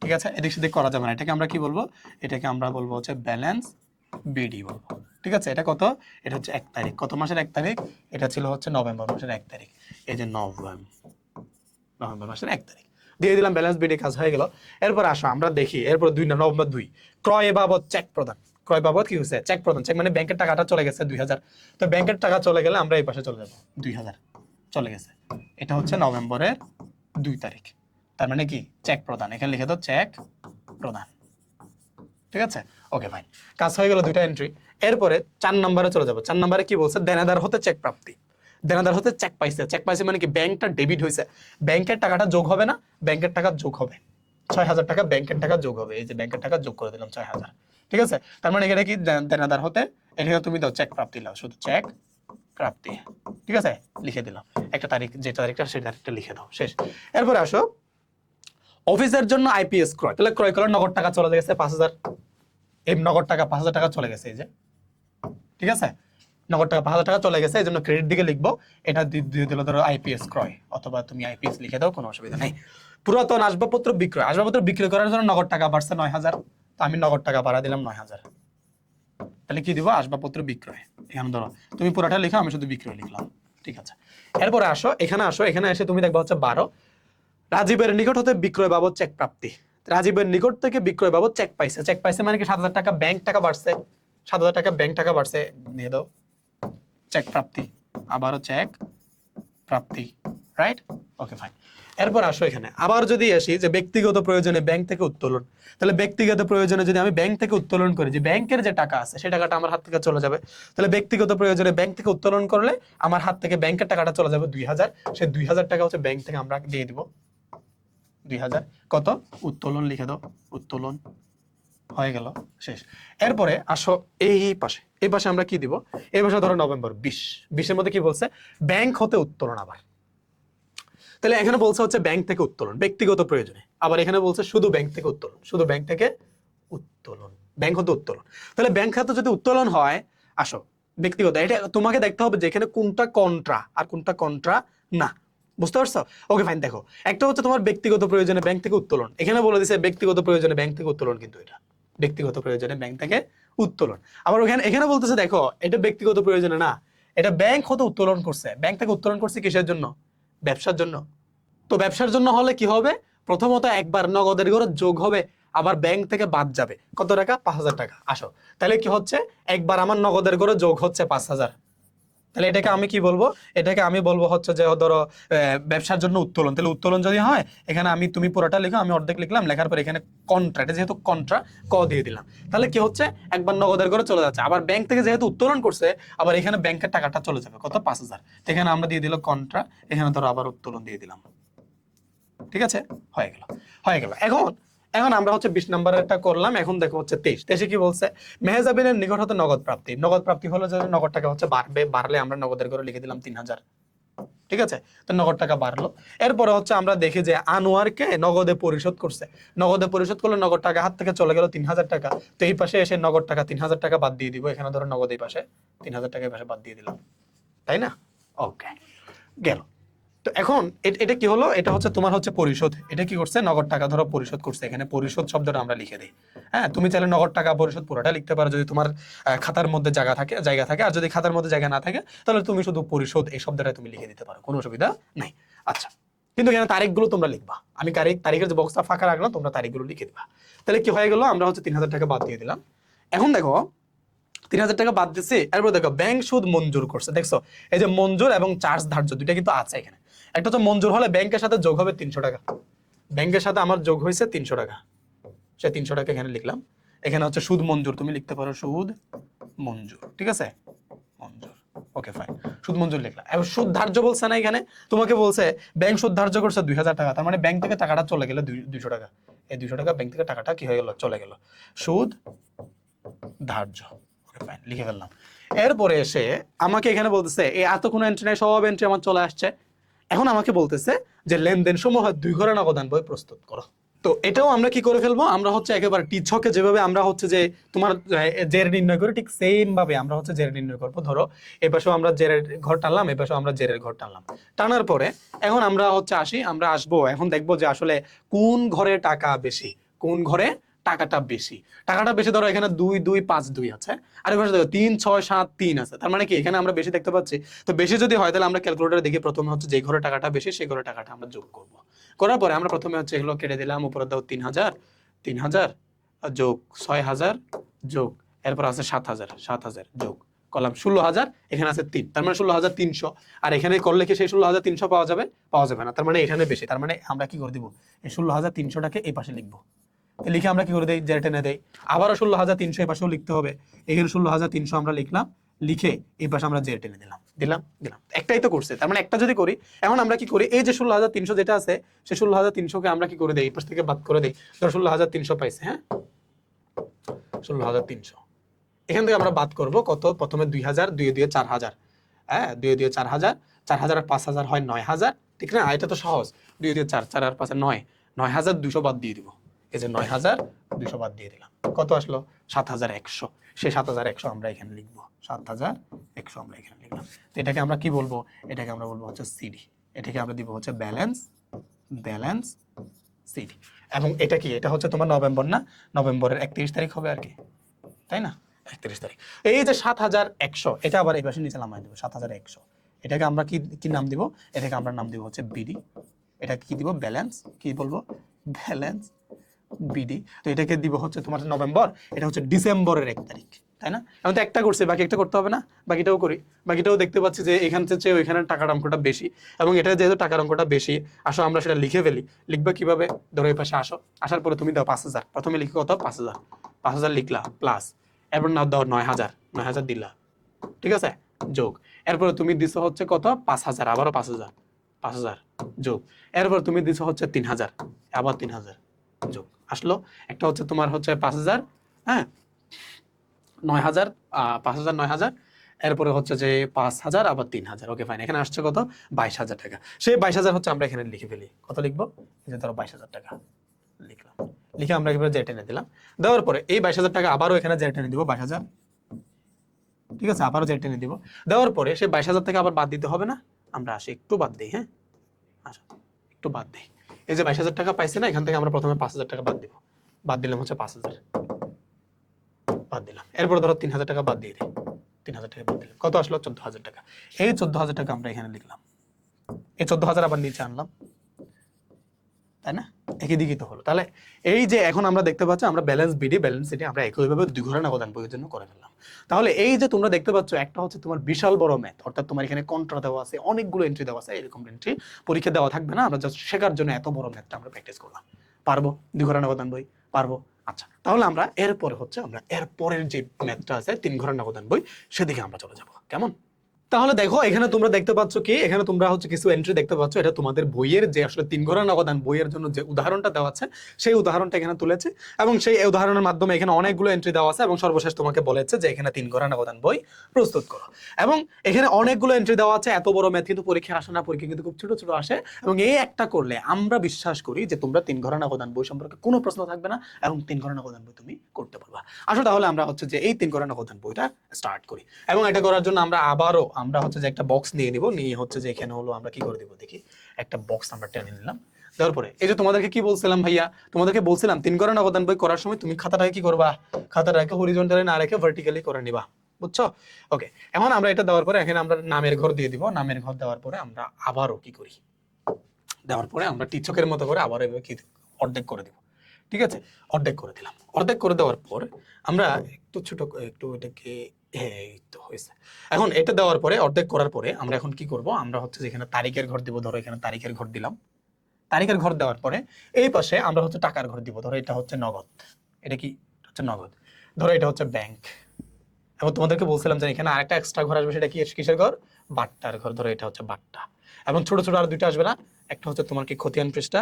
A: ঠিক আছে? এদিক সেদিক করা যাবে না, এটাকে আমরা কি বলবো, এটাকে আমরা বলবো হচ্ছে ব্যালেন্স বিডি বলবো, ঠিক আছে? এটা কত, এটা হচ্ছে 1 তারিখ, কত মাসের 1 তারিখ, এটা ছিল হচ্ছে নভেম্বর মাসের 1 তারিখ, এই যে নভেম্বর মাসের 1 তারিখ দিয়ে দিলাম, ব্যালেন্স বিডি কাজ হয়ে গেল। এরপর আসো আমরা দেখি, এরপর 2 নভেম্বর 2 ক্রয় বাবদ চেক প্রদান, ক্রয় বাবদ কি হচ্ছে, চেক প্রদান, চেক মানে ব্যাংকের টাকাটা চলে গেছে 2000, তো ব্যাংকের টাকা চলে গেলে আমরা এই পাশে চলে যাব, 2000 চলে গেছে, এটা হচ্ছে নভেম্বরের 2 তারিখ, তার মানে কি চেক প্রদান, এখানে লিখে দাও চেক প্রদান, ঠিক আছে? ওকে ফাইন, কাজ হয়ে গেল 2টা এন্ট্রি। এরপরে 4 নম্বরে চলে যাব। 4 নম্বরে কি বলছে, দেনাদার হতে চেক প্রাপ্তি, দেনাদার হতে চেক পাইছে, চেক পাইছে মানে কি ব্যাংকটা ডেবিট হয়েছে, ব্যাংকের টাকাটা যোগ হবে না, ব্যাংকের টাকা যোগ হবে, 6000 টাকা ব্যাংকের টাকা যোগ হবে, এই যে ব্যাংকের টাকা যোগ করে দিলাম 6000, ঠিক আছে? তার মানে এখানে কি দেনাদার হতে, এখানে তুমি দাও চেক প্রাপ্তি, লাও শুধু চেক প্রাপ্তি, ঠিক আছে? লিখে দিলাম একটা তারিখ, যে তারিখটা সেই তারিখটা লিখে দাও, শেষ। এরপরে আসো অফিসের জন্য আইপিএস ক্রয়, তাহলে ক্রয় করার নগদ টাকা চলে গেছে 5000, এই নগদ টাকা 5000 টাকা চলে গেছে, এই যে, ঠিক আছে? নগদ টাকা 5000 টাকা চলে গেছে, এই জন্য ক্রেডিট দিকে লিখবো, এটা দিয়ে দিল ধরো আইপিএস ক্রয়, অথবা তুমি আইপিএস লিখে দাও, কোনো অসুবিধা নেই। পুরাতন আসবাবপত্র বিক্রয়, আসবাবপত্র বিক্রয় করার জন্য নগদ টাকা বাড়ছে 9000, তো আমি নগদ টাকা বাড়া দিলাম 9000, তাহলে কি দিব, আসবাবপত্র বিক্রয়, এখানে ধরো তুমি পুরোটা লিখো, আমি শুধু বিক্রয় লিখলাম, ঠিক আছে? এরপরে আসো, এখানে আসো, এখানে এসে তুমি দেখবা হচ্ছে 12 রাজীবের নিকট হতে বিক্রয় বাবদ চেক প্রাপ্তি, রাজীবের নিকট থেকে বিক্রয় বাবদ চেক পাইছে, চেক পাইছে মানে কি 7000 টাকা ব্যাংক টাকা বাড়ছে, 7000 টাকা ব্যাংক টাকা বাড়ছে, নিয়ে দাও চেক প্রাপ্তি, আবারও চেক প্রাপ্তি, রাইট? Okay fine. এরপর আসো এখানে আবার যদি আসি যে ব্যক্তিগত প্রয়োজনে ব্যাংক থেকে উত্তোলন, তাহলে ব্যক্তিগত প্রয়োজনে যদি আমি ব্যাংক থেকে উত্তোলন করি, যে ব্যাংকের যে টাকা আছে সেই টাকাটা আমার হাত থেকে চলে যাবে, তাহলে ব্যক্তিগত প্রয়োজনে ব্যাংক থেকে উত্তোলন করলে আমার হাত থেকে ব্যাংকের টাকাটা চলে যাবে 2000, সেই 2000 টাকা হচ্ছে ব্যাংক থেকে আমরা দিয়ে দিব 2000 কত উত্তোলন লিখে দাও, উত্তোলন হয়ে গেল, শেষ। এরপরে আসো এই পাশে আমরা কি দিব, এই পাশে ধরো নভেম্বর 20 এর মধ্যে কি বলছে, ব্যাংক হতে উত্তোলন। আবার তাহলে এখানে বলছে হচ্ছে ব্যাংক থেকে উত্তোলন ব্যক্তিগত প্রয়োজনে, আবার এখানে বলছে শুধু ব্যাংক থেকে উত্তোলন, শুধু ব্যাংক থেকে উত্তোলন, ব্যাংক হতে উত্তোলন। তাহলে ব্যাংক খাতে যদি উত্তোলন হয়, আসো ব্যক্তিগত, এটা তোমাকে দেখতে হবে যে এখানে কোনটা কন্ট্রা আর কোনটা কন্ট্রা না, বুঝতে পারছো? Okay fine. দেখো একটা হচ্ছে তোমার ব্যক্তিগত প্রয়োজনে ব্যাংক থেকে উত্তোলন, এখানে বলে দিছে ব্যক্তিগত প্রয়োজনে ব্যাংক থেকে উত্তোলন, কিন্তু এটা ব্যক্তিগত প্রয়োজনে ব্যাংক থেকে উত্তোলন। আবার এখানে বলতেছে দেখো এটা ব্যক্তিগত প্রয়োজনে না, এটা ব্যাংক হতে উত্তোলন করছে, ব্যাংক থেকে উত্তোলন করছে কিসের জন্য, ব্যবসার জন্য। তো ব্যবসার জন্য হলে কি হবে, প্রথমত একবার নগদের ঘরে যোগ হবে, আবার ব্যাংক থেকে বাদ যাবে কত টাকা, 5000 টাকা। আসো তাহলে কি হচ্ছে, একবার আমার নগদের ঘরে যোগ হচ্ছে 5000, তাহলে এটাকে আমি কি বলবো, এটাকে আমি বলবো হচ্ছে যে ধরো ব্যবসার জন্য উত্তোলন। তাহলে উত্তোলন যদি হয়, এখানে তুমি পুরোটা লিখো, আমি অর্ধেক লিখলাম, লেখার পর এখানে কন্ট্রা, এটা যেহেতু কন্ট্রা ক দিয়ে দিলাম। তাহলে কি হচ্ছে, একবার নগদের ঘরে চলে যাচ্ছে, আবার ব্যাংক থেকে যেহেতু উত্তোলন করছে, আবার এখানে ব্যাংকের টাকাটা চলে যাবে কত, 5000। এখানে আমরা দিয়ে দিলাম কন্ট্রা, এখানে ধরো আবার উত্তোলন দিয়ে দিলাম, ঠিক আছে, হয়ে গেল, হয়ে গেল। এখন আমরা হচ্ছে 20 নম্বরেরটা করলাম। এখন দেখো হচ্ছে 23 কি বলছে, মেহজাবিনের নিকট হতে নগদ প্রাপ্তি। নগদ প্রাপ্তি হলো যে নগদ টাকা হচ্ছে বাড়লে আমরা নগদের ঘরে লিখে দিলাম 3000, ঠিক আছে, তো নগদ টাকা বাড়লো। এরপরে হচ্ছে আমরা দেখি যে আনোয়ারকে নগদে পরিশোধ করছে, নগদে পরিশোধ করলে নগদ টাকা হাত থেকে চলে গেল 3000 টাকা। তো এই পাশে এসে নগদ টাকা 3000 টাকা বাদ দিয়ে দিব, এখানে ধরো নগদ এই পাশে 3000 টাকা এই পাশে বাদ দিয়ে দিলাম, তাই না? ওকে, গেল। তো এখন এটা কি হলো, এটা হচ্ছে তোমার হচ্ছে পরিশোধ, এটা কি করছে, নগদ টাকা ধরো পরিশোধ করছে, এখানে পরিশোধ শব্দটা আমরা লিখে দিই। হ্যাঁ, তুমি চাইলে নগদ টাকা পরিশোধ পুরোটা লিখতে পারো যদি তোমার খাতার মধ্যে জায়গা থাকে, আর যদি খাতার মধ্যে জায়গা না থাকে তাহলে তুমি শুধু পরিশোধ এই শব্দটা তুমি লিখে দিতে পারো, কোনো অসুবিধা নাই। আচ্ছা, কিন্তু এখানে তারিখগুলো তোমরা লিখবা, আমি তারিখের যে বক্সটা ফাঁকা রাখলাম তোমরা তারিখগুলো লিখে দিবা। তাহলে কি হয়ে গেল, আমরা হচ্ছে 3000 টাকা বাদ দিয়ে দিলাম। এখন দেখো 3000 টাকা বাদ দিচ্ছে, এরপর দেখো ব্যাংক সুদ মঞ্জুর করছে, দেখছো এই যে মঞ্জুর এবং চার্জ ধার্য দুইটা কিন্তু আছে এখানে। একটা তো মঞ্জুর হলে ব্যাংকের সাথে যোগ হবে 300 টাকা, ব্যাংকের সাথে আমার যোগ হয়েছে 300 টাকা, সে 300 টাকা এখানে লিখলাম। এখানে হচ্ছে সুদ মঞ্জুর, তুমি লিখতে পারো সুদ মঞ্জুর, ঠিক আছে, মঞ্জুর, ওকে ফাইন, সুদ মঞ্জুর লিখলাম। এবার সুদ ধার্য বলছে না, এখানে তোমাকে বলছে ব্যাংক সুদ ধার্য করছে 2000 টাকা, তার মানে ব্যাংক থেকে টাকাটা চলে গেল 200 টাকা, এই 200 টাকা ব্যাংক থেকে টাকাটা কি হয়ে গেল, চলে গেল, সুদ ধার্য, ওকে ফাইন, লিখে ফেললাম। এরপরে এসে আমাকে এখানে বলতেছে এই এত কোনো এন্ট্রি নাই, সব এন্ট্রি আমার চলে আসছে। এখন আমাকে বলতেছে যে লেনদেন সমূহ 2 ঘরে নগদান বই প্রস্তুত করো। তো এটাও আমরা কি করে ফেলবো, আমরা হচ্ছে একেবারে টিছকে যেভাবে আমরা হচ্ছে যে তোমার জের নির্ণয় করি, ঠিক সেম ভাবে আমরা হচ্ছে জের নির্ণয় করবো। ধরো এই পাশেও আমরা জেরের ঘর টানলাম, এই পাশেও আমরা জেরের ঘর টানলাম, টানার পরে এখন আমরা হচ্ছে আমরা আসবো, এখন দেখবো যে আসলে কোন ঘরে টাকা বেশি, কোন ঘরে টাকাটা বেশি। টাকাটা বেশি ধরো এখানে 2 2 5 2 আছে, আর এই পাশে দেখো 3 6 7 3 আছে, তার মানে কি এখানে আমরা বেশি দেখতে পাচ্ছি। তো বেশি যদি হয় তাহলে আমরা ক্যালকুলেটরে দেখি প্রথমে হচ্ছে যে ঘরে টাকাটা বেশি সেই ঘরে টাকাটা আমরা যোগ করব। করার পরে আমরা প্রথমে হচ্ছে এগুলো কেটে দিলাম, উপরে দাও 3000 যোগ 6000 যোগ, এরপর আছে 7000 যোগ করলাম 16000, এখানে আছে 3, তার মানে 16300। আর এখানে করলে কি সেই 16300 পাওয়া যাবে? পাওয়া যাবে না, তার মানে এখানে বেশি। তার মানে আমরা কি করে দিব, এই 16300টাকে এই পাশে লিখবো, লিখে আমরা কি করে দেই, জের টেনে দেই। আবারও 16300 এই পাশেও লিখতে হবে, এখানে 16300 আমরা লিখলাম, লিখে এই পাশে আমরা জের টেনে দিলাম, একটাই তো করছে, তার মানে একটা যদি করি। এখন আমরা কি করি, এই যে 16300 যেটা আছে সেই 16300কে আমরা কি করে দেই, এই পাশ থেকে বাদ করে দেই। ধর 16300 পাইছে, হ্যাঁ 16300, এখান থেকে আমরা বাদ করব কত, প্রথমে 2000, 2 2 4000, হ্যাঁ 2 2 4000, 4000 আর 5000 হয় 9000, ঠিক না? এটা তো সহজ, 2 2 4, 4 আর 5 9, 9200 বাদ দিয়ে দিব, এই যে 9200 বাদ দিয়ে দিলাম, কত আসলো 7100। সেই 7100 আমরা এখানে লিখবো, 7100 আমরা এখানে লিখলাম। তো এটাকে আমরা কি বলবো, এটাকে আমরা বলবো হচ্ছে সিডি, এটাকে আমরা দিব হচ্ছে ব্যালেন্স সিডি। এবং এটা কি, এটা হচ্ছে তোমার নভেম্বর না, নভেম্বরের 31 তারিখ হবে আর কি, তাই না, 31 তারিখ। এই যে 7100, এটা আবার এই পাশে নিচে নামাই দেবো 7100, এটাকে আমরা কি নাম দিব, এটাকে আমরা নাম দিব হচ্ছে বিডি, এটাকে কি দিব, ব্যালেন্স, কি বলবো, ব্যালেন্স বিডি। তো এটাকে দিব হচ্ছে তোমার নভেম্বর, এটা হচ্ছে ডিসেম্বরের 1 তারিখ, তাই না? এখন তো একটা করছে, বাকি একটা করতে হবে না, বাকিটাও করি। বাকিটাও দেখতে পাচ্ছি যে এখান থেকে ওইখানে টাকার অঙ্কটা বেশি, এবং এটা যেহেতু টাকার অঙ্কটা বেশি, আসো আমরা সেটা লিখে ফেলি। লিখবা কিভাবে, ধরো এই পাশে আসো, আসার পরে তুমি দাও 5000, প্রথমে লিখে কত 5000 লিখলা, প্লাস এরপর না দাও 9000 দিলা, ঠিক আছে, যোগ, এরপরে তুমি দিছো হচ্ছে কত 5000, আবারও 5000 যোগ, এরপর তুমি দিছো হচ্ছে 3000, আবার 3000 যোগ আসলো। একটা হচ্ছে তোমার হচ্ছে 5000, হ্যাঁ 9000, 5000 9000, এরপরে হচ্ছে যে 5000 আবার 3000। ওকে ফাইন, এখানে আসছে কত? 22000 টাকা। সেই 22000 হচ্ছে আমরা এখানে লিখে ফেলি। কত লিখবো? এই যে ধরো 22000 টাকা লিখলাম, লিখে আমরা এখানে জেড টেনে দিলাম। দেওয়ার পরে এই 22000 টাকা আবারও এখানে জেড টেনে দিব 22000, ঠিক আছে, আবারও জেড টেনে দিব। দেওয়ার পরে সেই 22000 টাকা আবার বাদ দিতে হবে না? আমরা আসি একটু বাদ দিই, হ্যাঁ আসো একটু বাদ দিই। এই যে 22000 টাকা পাইছে না, এখান থেকে আমরা প্রথমে 5000 টাকা বাদ দিব। বাদ দিলাম হচ্ছে 5000, বাদ দিলাম। এরপর ধরো 3000 টাকা বাদ দিয়ে দিই, 3000 টাকা বাদ দিলাম। কত আসলো? 14000 টাকা। এই 14000 টাকা আমরা এখানে লিখলাম, এই 14000 আবার নিচে আনলাম, তাই না? একই দিকেই তো হলো। তাহলে এই যে এখন আমরা দেখতে পাচ্ছি আমরা ব্যালেন্স বিডি ব্যালেন্স সিটি আমরা একইভাবে দুই ঘরের নগদান বইয়ের জন্য করে ফেললাম। তাহলে এই যে তোমরা দেখতে পাচ্ছ, একটা হচ্ছে তোমার বিশাল বড় ম্যাথ, অর্থাৎ তোমার এখানে কন্ট্রা দেওয়া আছে, অনেকগুলো এন্ট্রি দেওয়া আছে। এরকম এন্ট্রি পরীক্ষা দেওয়া থাকবে না, আমরা জাস্ট শেখার জন্য এত বড় ম্যাথটা আমরা প্র্যাকটিস করলাম। পারবো দুই ঘরের নগদান বই? পারবো। আচ্ছা, তাহলে আমরা এরপরে হচ্ছে আমরা এরপরের যে ম্যাথটা আছে তিন ঘরের নগদান বই, সেদিকে আমরা চলে যাব। কেমন? তাহলে দেখো এখানে তোমরা দেখতে পাচ্ছ কি, এখানে তোমরা হচ্ছে কিছু এন্ট্রি দেখতে পাচ্ছ। এটা তোমাদের বইয়ের যে আসলে তিন ঘরের নগদান বইয়ের জন্য যে উদাহরণটা দেওয়া আছে, সেই উদাহরণটা এখানে তুলেছে এবং সেই উদাহরণের মাধ্যমে এখানে অনেকগুলো এন্ট্রি দেওয়া আছে এবং সর্বশেষ তোমাকে বলেছে যে এখানে তিন ঘরের নগদান বই প্রস্তুত করো। এবং এখানে অনেকগুলো এন্ট্রি দেওয়া আছে। এত বড় ম্যাথ কিন্তু পরীক্ষায় আসে না, পরীক্ষা কিন্তু খুব ছোট ছোট আসে। এবং এই একটা করলে আমরা বিশ্বাস করি যে তোমরা তিন ঘরের নগদান বই সম্পর্কে কোনো প্রশ্ন থাকবে না এবং তিন ঘরের নগদান বই তুমি করতে পারবা। আসলে তাহলে আমরা হচ্ছে যে এই তিন ঘরের নগদান বইটা স্টার্ট করি। এবং এটা করার জন্য আমরা হচ্ছে যে একটা বক্স নিয়ে নিব, নিয়ে হচ্ছে যে এখানে হলো আমরা কি করে দিব দেখি, একটা বক্স আমরা টেনে নিলাম। দেওয়ার পরে এই যে তোমাদেরকে কি বলছিলাম ভাইয়া, তোমাদেরকে বলছিলাম তিন ঘরের নগদান বই করার সময় তুমি খাতাটাকে কি করবা, খাতাটাকে হরিজন্টালি না রেখে ভার্টিক্যালি করে নিবা, বুঝছো? ওকে, এখন আমরা এটা দেওয়ার পরে এখানে আমরা নামের ঘর দিয়ে দিব। নামের ঘর দেওয়ার পরে আমরা আবারও কি করি, দেওয়ার পরে আমরা টিচকের মতো করে আবার এভাবে কি অর্ধেক করে দিব। ঠিক আছে, অর্ধেক করে দিলাম। অর্ধেক করে দেওয়ার পর আমরা একটু ছোট একটু এটাকে, এই তো হয়েছে। এখন এটা দেওয়ার পরে অর্ধেক করার পরে আমরা এখন কি করব, আমরা হচ্ছে যেখানে তারিখের ঘর দিব, ধরো এখানে তারিখের ঘর দিলাম। তারিখের ঘর দেওয়ার পরে এই পাশে আমরা হচ্ছে টাকার ঘর দিব। ধরো এটা হচ্ছে নগদ, এটা কি হচ্ছে নগদ, ধরো এটা হচ্ছে ব্যাংক। এবং তোমাদেরকে বলছিলাম যে এখানে আরেকটা এক্সট্রা ঘর আসবে, সেটা কি কিসের ঘর, বাট্টার ঘর। ধরো এটা হচ্ছে বাট্টা। এবং ছোট ছোট আর দুইটা আসবে না, একটা হচ্ছে তোমার কি খতিয়ান পৃষ্ঠা,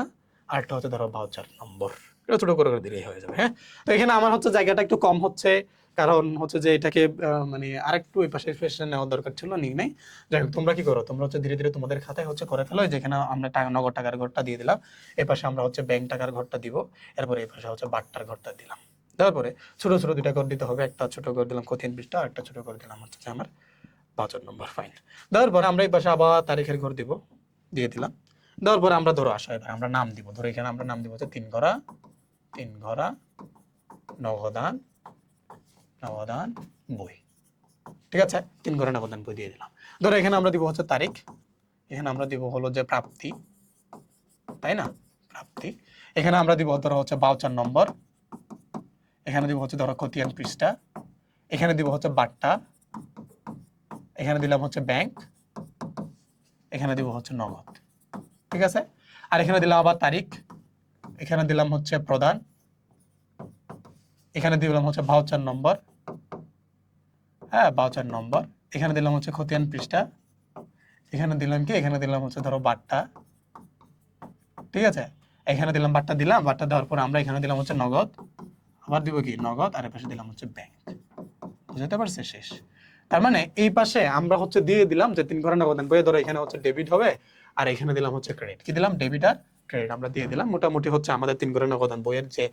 A: আর একটা হচ্ছে ধরো ভাউচার নম্বর। এটা ছোট করে দিলেই হয়ে যাবে। হ্যাঁ, তো এখানে আমার হচ্ছে জায়গাটা একটু কম হচ্ছে, কারণ হচ্ছে যে এটাকে মানে আরেকটু ওই পাশে নেওয়ার দরকার ছিল, নিই নাই। যাই হোক, তোমরা কি করো, তোমরা হচ্ছে ধীরে ধীরে তোমাদের খাতায় হচ্ছে করে ফেলো। যেখানে আমরা নগদ টাকার ঘরটা দিয়ে দিলাম, এই পাশে আমরা হচ্ছে ব্যাংক টাকার ঘরটা দিব, এরপরে এই পাশে হচ্ছে বাট্টার ঘরটা দিলাম। দেওয়ার পরে ছোট ছোট দুইটা ঘর দিতে হবে, একটা ছোট করে দিলাম খতিয়ান পৃষ্ঠা, আর একটা ছোট করে দিলাম হচ্ছে যে আমার ভাউচার নম্বর। ফাইন। দেওয়ার পরে আমরা এই পাশে আবার তারিখের ঘর দিব, দিয়ে দিলাম। দেওয়ার পরে আমরা ধরো আসা এবার আমরা নাম দিব। ধরো এখানে আমরা নাম দিব হচ্ছে তিন ঘরা নগদান বই। ঠিক আছে, তিন ঘরে নগদান বই দিয়ে দিলাম। ধরো এখানে আমরা দিব হচ্ছে তারিখ, এখানে আমরা দিব হলো যে প্রাপ্তি, তাই না, প্রাপ্তি। এখানে আমরা দিব ধরো হচ্ছে ভাউচার নম্বর, এখানে দিব হচ্ছে ধরো খতিয়ান পৃষ্ঠা, এখানে দিব হচ্ছে বাট্টা, এখানে দিলাম হচ্ছে ব্যাংক, এখানে দিব হচ্ছে নগদ। ঠিক আছে, আর এখানে দিলাম আবার তারিখ, এখানে দিলাম হচ্ছে প্রদান, এখানে দিলাম হচ্ছে ভাউচার নম্বর, হ্যাঁ ভাউচার নম্বর, এখানে দিলাম হচ্ছে খতিয়ান পৃষ্ঠা, এখানে দিলাম কি, এখানে দিলাম হচ্ছে ধরো বাট্টা। ঠিক আছে, এখানে দিলাম বাট্টা, দিলাম বাট্টা দেওয়ার পর আমরা এখানে দিলাম হচ্ছে নগদ, আবার দিব কি নগদ, আর এই পাশে দিলাম হচ্ছে ব্যাংক। বুঝতে পারছে? শেষ। তার মানে এই পাশে আমরা হচ্ছে দিয়ে দিলাম যে তিন ঘরের নগদান বইয়ে ধরো এখানে হচ্ছে ডেবিট হবে, আর এখানে দিলাম হচ্ছে ক্রেডিট। কি দিলাম? ডেবিট আর ক্রেডিট আমরা দিয়ে দিলাম। মোটামুটি হচ্ছে আমাদের তিন ঘরের নগদান বইয়ের যে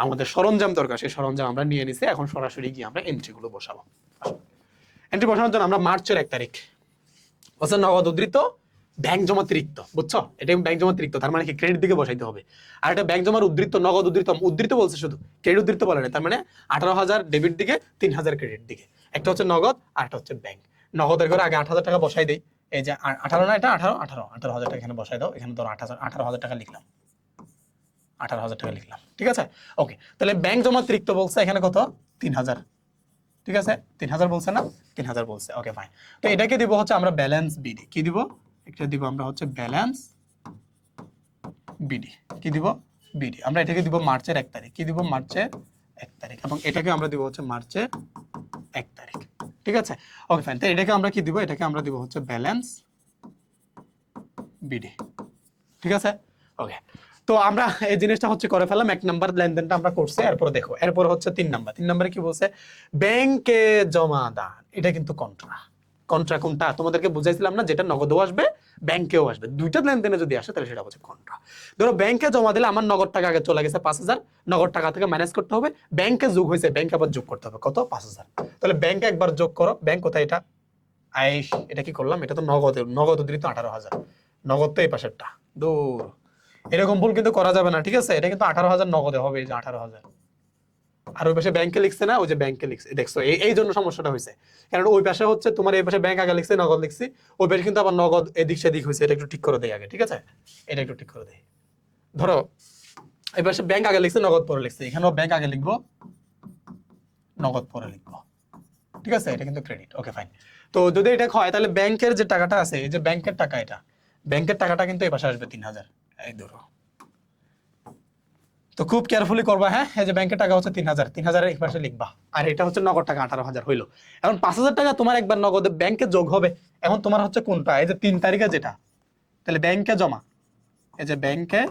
A: আমাদের সরঞ্জাম দরকার, সেই সরঞ্জাম আমরা নিয়ে নিছি। এখন সরাসরি গিয়ে আমরা এন্ট্রিগুলো বসাবো। এন্ট্রি বসানোর জন্য আমরা মার্চের 1 তারিখ হচ্ছে নগদ উদ্ধৃত ব্যাংক জমাতিরিক্ত, বুঝছো? এটা ব্যাংক জমাতিরিক্ত, তার মানে কি ক্রেডিট দিকে বসাইতে হবে। আর এটা ব্যাংক জমার উদ্ধৃত, নগদ উদ্ধৃত, উদ্ধৃত বলছে শুধু, ক্রেডিট উদ্ধৃত বলে না। তার মানে 18,000 ডেবিট দিকে, 3,000 ক্রেডিট দিকে। একটা হচ্ছে নগদ আর একটা হচ্ছে ব্যাংক। নগদের ঘরে আগে 8,000 টাকা বসাই দেই। এই যে 18 না, এটা 18,000 টাকা এখানে বসাই দাও। এখানে ধরো 18,000 টাকা লিখলাম, 18,000 টাকা লিখলাম। ঠিক আছে, ওকে। তাহলে ব্যাংক জমাতিরিক্ত বলছে এখানে কত? 3,000। ঠিক আছে, 3,000 বলছে না? 3,000 বলছে। Okay fine. তো এটাকে দিব হচ্ছে আমরা ব্যালেন্স বিডি। কি দিব? এটা দিব আমরা হচ্ছে ব্যালেন্স বিডি। কি দিব? বিডি। আমরা এটাকে দিব মার্চের 1 তারিখ। কি দিব? মার্চের 1 তারিখ। এবং এটাকে আমরা দিব হচ্ছে মার্চের 1 তারিখ। ঠিক আছে, ওকে ফাইন। তো এটাকে আমরা কি দিব? এটাকে আমরা দিব হচ্ছে ব্যালেন্স বিডি। ঠিক আছে, ওকে। তো আমরা এই জিনিসটা হচ্ছে করে ফেলাম, 1 নাম্বার লেনদেনটা আমরা করছি। এরপর দেখো, এরপর হচ্ছে 3 নাম্বার। 3 নাম্বারে কি বলছে, ব্যাংকে জমা দান। এটা কিন্তু কন্ট্রা। কন্ট্রা কোনটা তোমাদেরকে বুঝাইছিলাম না, যেটা নগদেও আসবে ব্যাংকেও আসবে, দুইটা লেনদেনে যদি আসে তাহলে সেটা হচ্ছে কন্ট্রা। ধরো ব্যাংকে জমা দিলে আমার নগদ টাকা আগে চলে গেছে 5,000, নগদ টাকা থেকে মাইনাস করতে হবে, ব্যাংকে যোগ হয়েছে, ব্যাংকে আবার যোগ করতে হবে কত, 5,000। তাহলে ব্যাংকে একবার যোগ করো, ব্যাংক কোথায় এটা, আইস, এটা কি করলাম, এটা তো নগদ, নগদ দিলে 18,000, নগদ তো এই পাশেরটা, দূর, এরকম ভুল কিন্তু করা যাবে না, ঠিক আছে? এটা কিন্তু 18,000 নগদে হবে, এই যে 18,000। আর ওই পাশে ব্যাংকে লিখছে না, ওই যে ব্যাংকে লিখছে, দেখছো এই জন্য সমস্যাটা হয়েছে। কারণ ওই পাশে হচ্ছে তোমার, এই পাশে ব্যাংক আগে লিখছে, নগদ লিখছি, ওই পাশে কিন্তু আবার নগদ এদিক সেদিক হয়েছে। এটা একটু ঠিক করে দেই আগে, ঠিক আছে? এটা একটু ঠিক করে দেই। ধরো এই পাশে ব্যাংক আগে লিখছে, নগদ পরে লিখছে, এখানেও ব্যাংক আগে লিখবো, নগদ পরে লিখবো, ঠিক আছে? এটা কিন্তু ক্রেডিট, ওকে ফাইন। তো যদি এটা হয় তাহলে ব্যাংকের যে টাকাটা আছে, এই যে ব্যাংকের টাকা, এটা ব্যাংকের টাকাটা কিন্তু এই পাশে আসবে 3,000, এই ধরো। তো খুব কেয়ারফুলি করবা, হ্যাঁ? এই যে ব্যাংকের টাকা হচ্ছে 3,000, 3,000 এই পাশে লিখবা, আর এটা হচ্ছে নগদ টাকা 18,000 হইলো। এখন 5,000 টাকা তোমার একবার নগদে ব্যাংকে যোগ হবে। এখন তোমার হচ্ছে কোনটা, এই যে 3 তারিখে যেটা, তাহলে ব্যাংকে জমা, এই যে ব্যাংকে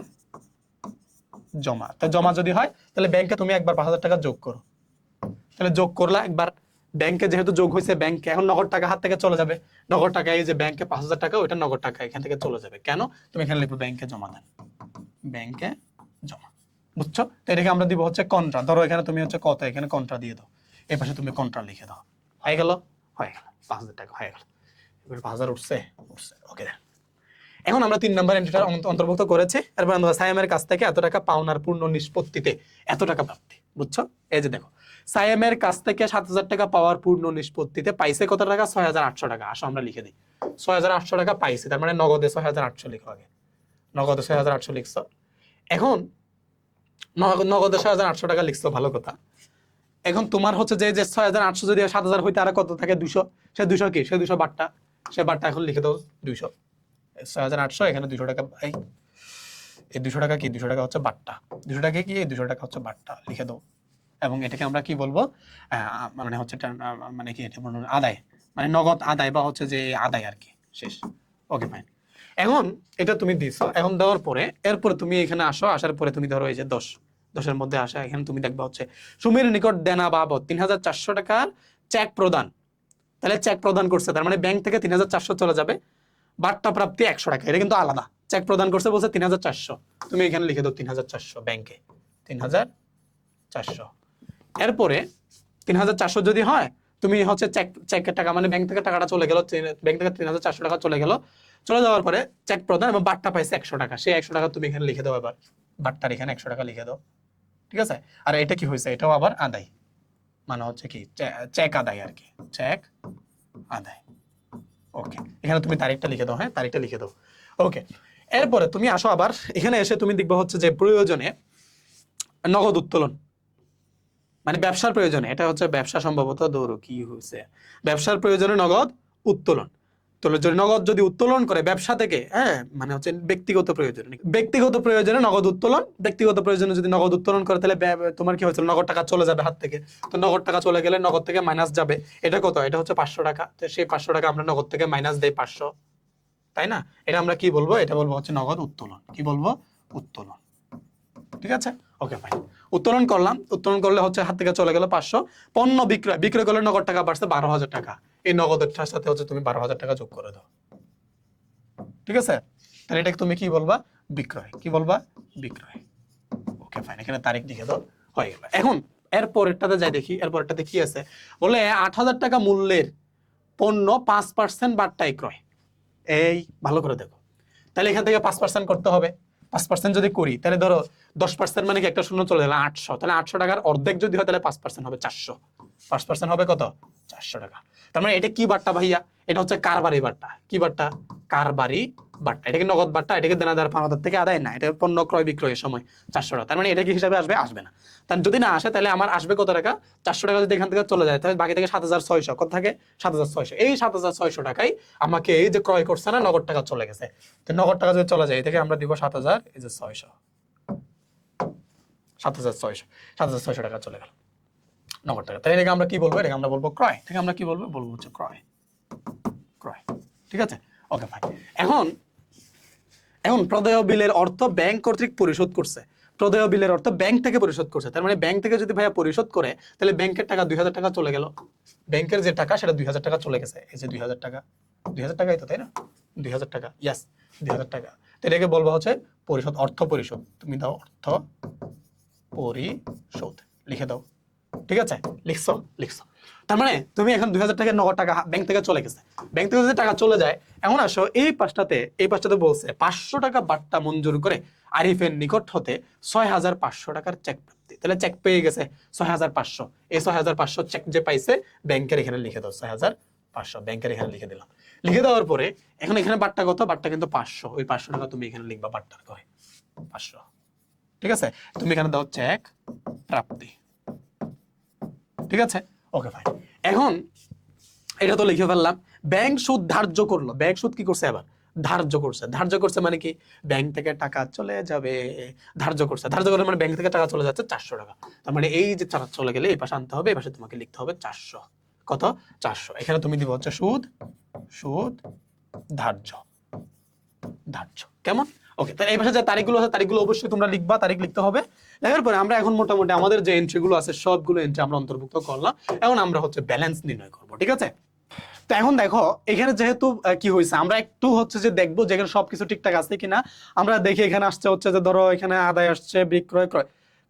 A: জমা, তো জমা যদি হয় তাহলে ব্যাংকে তুমি একবার 5,000 টাকা যোগ করো, তাহলে যোগ করলা একবার, ব্যাংকে যেহেতু যোগ হয়েছে, ব্যাংকে এখন নগদ টাকা হাত থেকে চলে যাবে, নগদ টাকা এই যে ব্যাংকে 5,000 টাকা, ওইটা নগদ টাকা এখান থেকে চলে যাবে। কেন? তুমি এখানে লিখবে ব্যাংকে জমা দেন, ব্যাংকে জমা, বুঝছো? তো এটাকে আমরা দিব হচ্ছে কন্ট্রা। ধরো এখানে তুমি হচ্ছে কত, এখানে কন্ট্রা দিয়ে দাও, এই পাশে তুমি কন্ট্রা লিখে দাও, হয়ে গেল, হয়ে গেল, 5,000 টাকা হয়ে গেল। এবার 5,000 উঠছে, উঠছে, ওকে। এখন আমরা 3 নাম্বার এন্ট্রিটা অন্তর্ভুক্ত করেছি। এরপর আমরা সায়েমের কাছ থেকে এত টাকা পাওনার পূর্ণ নিষ্পত্তিতে এত টাকা প্রাপ্তি, বুঝছো? এই যে দেখো, সায়েমের কাছ থেকে 7,000 টাকা পাওয়ার পূর্ণ নিষ্পত্তিতে পাইছে কত টাকা, 6,800 টাকা। আসো আমরা লিখে দিই, 6,800 টাকা পাইছে, তার মানে নগদে 6,800 লিখো আগে, নগদে 6,800 লিখছো। এখন নগদে 6,800 টাকা লিখছো, ভালো কথা। এখন তোমার হচ্ছে যে 6,800 যদি 7,000 হইতে আর কত থাকে, 200, সে 200 কি, সে 200 বাট্টা, সে বাট্টা এখন লিখে দাও 200, 6,800, এখানে 200 টাকা, এই 200 টাকা কি, 200 টাকা হচ্ছে বাট্টা, 200 টাকা কি, এই 200 টাকা হচ্ছে বাট্টা, লিখে দাও। এবং এটাকে আমরা কি বলবো, মানে হচ্ছে মানে কি, এটা আদায়, মানে নগদ আদায়, বা হচ্ছে যে আদায় আর কি, শেষ, ওকে ফাইন। এখন এটা তুমি দিছো, এখন দেওয়ার পরে এরপরে তুমি এখানে আসো, আসার পরে তুমি ধরো এই যে 10-10-এর মধ্যে আসা, এখানে তুমি দেখবা হচ্ছে সুমির নিকট দেনা বাবদ 3,400 টাকার চেক প্রদান। তাহলে চেক প্রদান করছে, তার মানে ব্যাংক থেকে 3,400 চলে যাবে, বাট্টা প্রাপ্তি 100 টাকা, এটা কিন্তু আলাদা। চেক প্রদান করছে বলছে 3,400, তুমি এখানে লিখে দাও 3,400, ব্যাংকে 3,400। এরপরে 3,400 যদি হয়, তুমি হচ্ছে চেকের টাকা, মানে ব্যাংক থেকে টাকাটা চলে গেল, ব্যাংক থেকে 3,400 টাকা চলে গেল, চলে যাওয়ার পরে চেক প্রদান এবং বাট্টা পাইছে 100 টাকা, সেই 100 টাকা তুমি এখানে লিখে দাও, এবার বাট্টার এখানে 100 টাকা লিখে দাও, ঠিক আছে? আর এটা কি হয়েছে, এটাও আবার আদায়, মানে হচ্ছে কি, চেক আদায় আর কি, চেক আদায়, ওকে। এখানে তুমি তারিখটা লিখে দাও, হ্যাঁ, তারিখটা লিখে দাও, ওকে। এরপরে তুমি আসো আবার এখানে এসে তুমি দেখবে হচ্ছে যে প্রয়োজনে নগদ উত্তোলন, মানে ব্যবসার প্রয়োজনে, এটা হচ্ছে ব্যবসা সম্ভবত, দৌড় কি হয়েছে, ব্যবসার প্রয়োজনে নগদ উত্তোলন। যদি নগদ যদি উত্তোলন করে ব্যবসা থেকে, হ্যাঁ, মানে হচ্ছে ব্যক্তিগত প্রয়োজনে, ব্যক্তিগত প্রয়োজনে নগদ উত্তোলন, ব্যক্তিগত প্রয়োজনে যদি নগদ উত্তোলন করে তাহলে তোমার কি হয়েছিল, নগদ টাকা চলে যাবে হাত থেকে। তো নগদ টাকা চলে গেলে নগদ থেকে মাইনাস যাবে, এটা কত, এটা হচ্ছে 500 টাকা। তো সেই 500 টাকা আমরা নগদ থেকে মাইনাস দেই 500, তাই না? এটা আমরা কি বলবো, এটা বলবো হচ্ছে নগদ উত্তোলন, কি বলবো, উত্তোলন, ঠিক আছে? Okay fine. উত্তোলন করলাম, উত্তোলন করলে হচ্ছে হাত থেকে চলে গেল 500। পণ্য বিক্রয়, বিক্রয় করলে নগদ টাকা বাড়ছে 12,000 টাকা, এই নগদের সাথে হচ্ছে তুমি 12,000 টাকা যোগ করে দাও, ঠিক আছে? তাহলে এটাকে তুমি কি বলবা, বিক্রয়, কি বলবা, বিক্রয়, ওকে ফাইন। এখানে তারিখ লিখে দাও, হয়ে গেল। এখন এরপরেরটাতে যাই দেখি, এরপরেরটাতে কি আছে, বলে 8,000 টাকা মূল্যের পণ্য 5% বাট্টায় ক্রয়। এই ভালো করে দেখো, তাহলে এখান থেকে 5% করতে হবে। 5% যদি করি তাহলে ধরো 10% মানে কি, একটা শূন্য চলে গেল, 800, তাহলে 800 টাকার অর্ধেক যদি হয় তাহলে 5% হবে 400, 5% হবে কত, 400 টাকা। তার মানে এটা কি বাট্টা ভাইয়া, এটা হচ্ছে কারবারি বাট্টা, কি বাট্টা, কারবারি বাট্টা। এটাকে নগদ বাট্টা, এটাকে দেনাদার পাওনাদার থেকে আদায় না, এটা পণ্য ক্রয় বিক্রয়ের সময় 400 টাকা। তার মানে এটা কি হিসাবে আসবে, আসবে না। তার যদি না আসে তাহলে আমার আসবে কত টাকা, 400 টাকা যদি এখান থেকে চলে যায় তাহলে বাকি থেকে 7,600, কত থাকে, 7,600। এই 7,600 টাকাই আমাকে এই যে ক্রয় করছে না, নগদ টাকা চলে গেছে, তো নগদ টাকা যদি চলে যায় এই থেকে আমরা দিব 7,600, 7,600, 7,600 টাকা চলে গেল নগদ টাকা। তাই এটাকে আমরা কি বলবো, এটাকে আমরা বলবো ক্রয়, থেকে আমরা কি বলবো, বলবো হচ্ছে ক্রয়, ক্রয়, ঠিক আছে? Okay fine. এখন এখন প্রদেয় বিলের অর্থ ব্যাংক কর্তৃক পরিশোধ করছে, প্রদেয় বিলের অর্থ ব্যাংক থেকে পরিশোধ করছে, তার মানে ব্যাংক থেকে যদি ভাইয়া পরিশোধ করে তাহলে ব্যাংকের টাকা 2000 টাকা চলে গেল, ব্যাংকের যে টাকা সেটা 2000 টাকা চলে গেছে, এই যে 2000 টাকা, 2000 টাকাই তো, তাই না? 2000 টাকা, ইয়াস 2000 টাকা। তো এটাকে বলবো হচ্ছে পরিশোধ, অর্থ পরিশোধ। তুমি দাও অর্থ পরিশোধ, লিখে দাও। ঠিক আছে, লিখছো? লিখছো। তার মানে তুমি এখন 2000 টাকা নগদ টাকা ব্যাংক থেকে চলে গেছে, ব্যাংক থেকে যদি টাকা চলে যায়, এখন আসো এই পাঁচটাতে বলছে 500 টাকা বাট্টা মঞ্জুর করে আরিফের নিকট হতে 6500 টাকার চেক প্রাপ্তি। তাহলে চেক পেয়ে গেছে 6500, এই 6500 চেক যে পাইছে ব্যাংকের এখানে লিখে দাও 6500, ব্যাংকের এখানে লিখে দিলাম। লিখে দেওয়ার পরে এখন এখানে বাট্টা কত? বাট্টা কিন্তু 500, ওই 500 টাকা তুমি এখানে লিখবা বাট্টার করে 500। ঠিক আছে, তুমি এখানে দাও চেক প্রাপ্তি। ঠিক আছে, ওকে ফাইন। এখন এটা তো লিখে ফেললাম। ব্যাংক সুদ ধার্য করলো, ব্যাংক সুদ কি করছে? এবার ধার্য করছে। ধার্য করছে মানে কি? ব্যাংক থেকে টাকা চলে যাবে, ধার্য করছে। ধার্য করলে মানে ব্যাংক থেকে টাকা চলে যাচ্ছে 400 টাকা। তার মানে এই যে চলে গেলে এই পাশে আনতে হবে, এই পাশে তোমাকে লিখতে হবে 400। কত? 400। এখানে তুমি দিব হচ্ছে সুদ, সুদ ধার্য, ধার্য। কেমন? ওকে, তাহলে এই পাশে যে তারিখগুলো আছে তারিখগুলো অবশ্যই তোমরা লিখবা, তারিখ লিখতে হবে। লেখার পরে আমরা এখন মোটামুটি আমাদের যে এন্ট্রিগুলো আছে সবগুলো এন্ট্রি আমরা অন্তর্ভুক্ত করলাম। এখন আমরা হচ্ছে ব্যালেন্স নির্ণয় করব। ঠিক আছে, তো এখন দেখো এখানে যেহেতু কি হয়েছে, আমরা একটু হচ্ছে যে দেখবো যে এখানে সবকিছু ঠিকঠাক আছে কিনা। আমরা দেখি এখানে আসছে হচ্ছে যে ধরো এখানে আদায় আসছে, বিক্রয়, ক্রয়,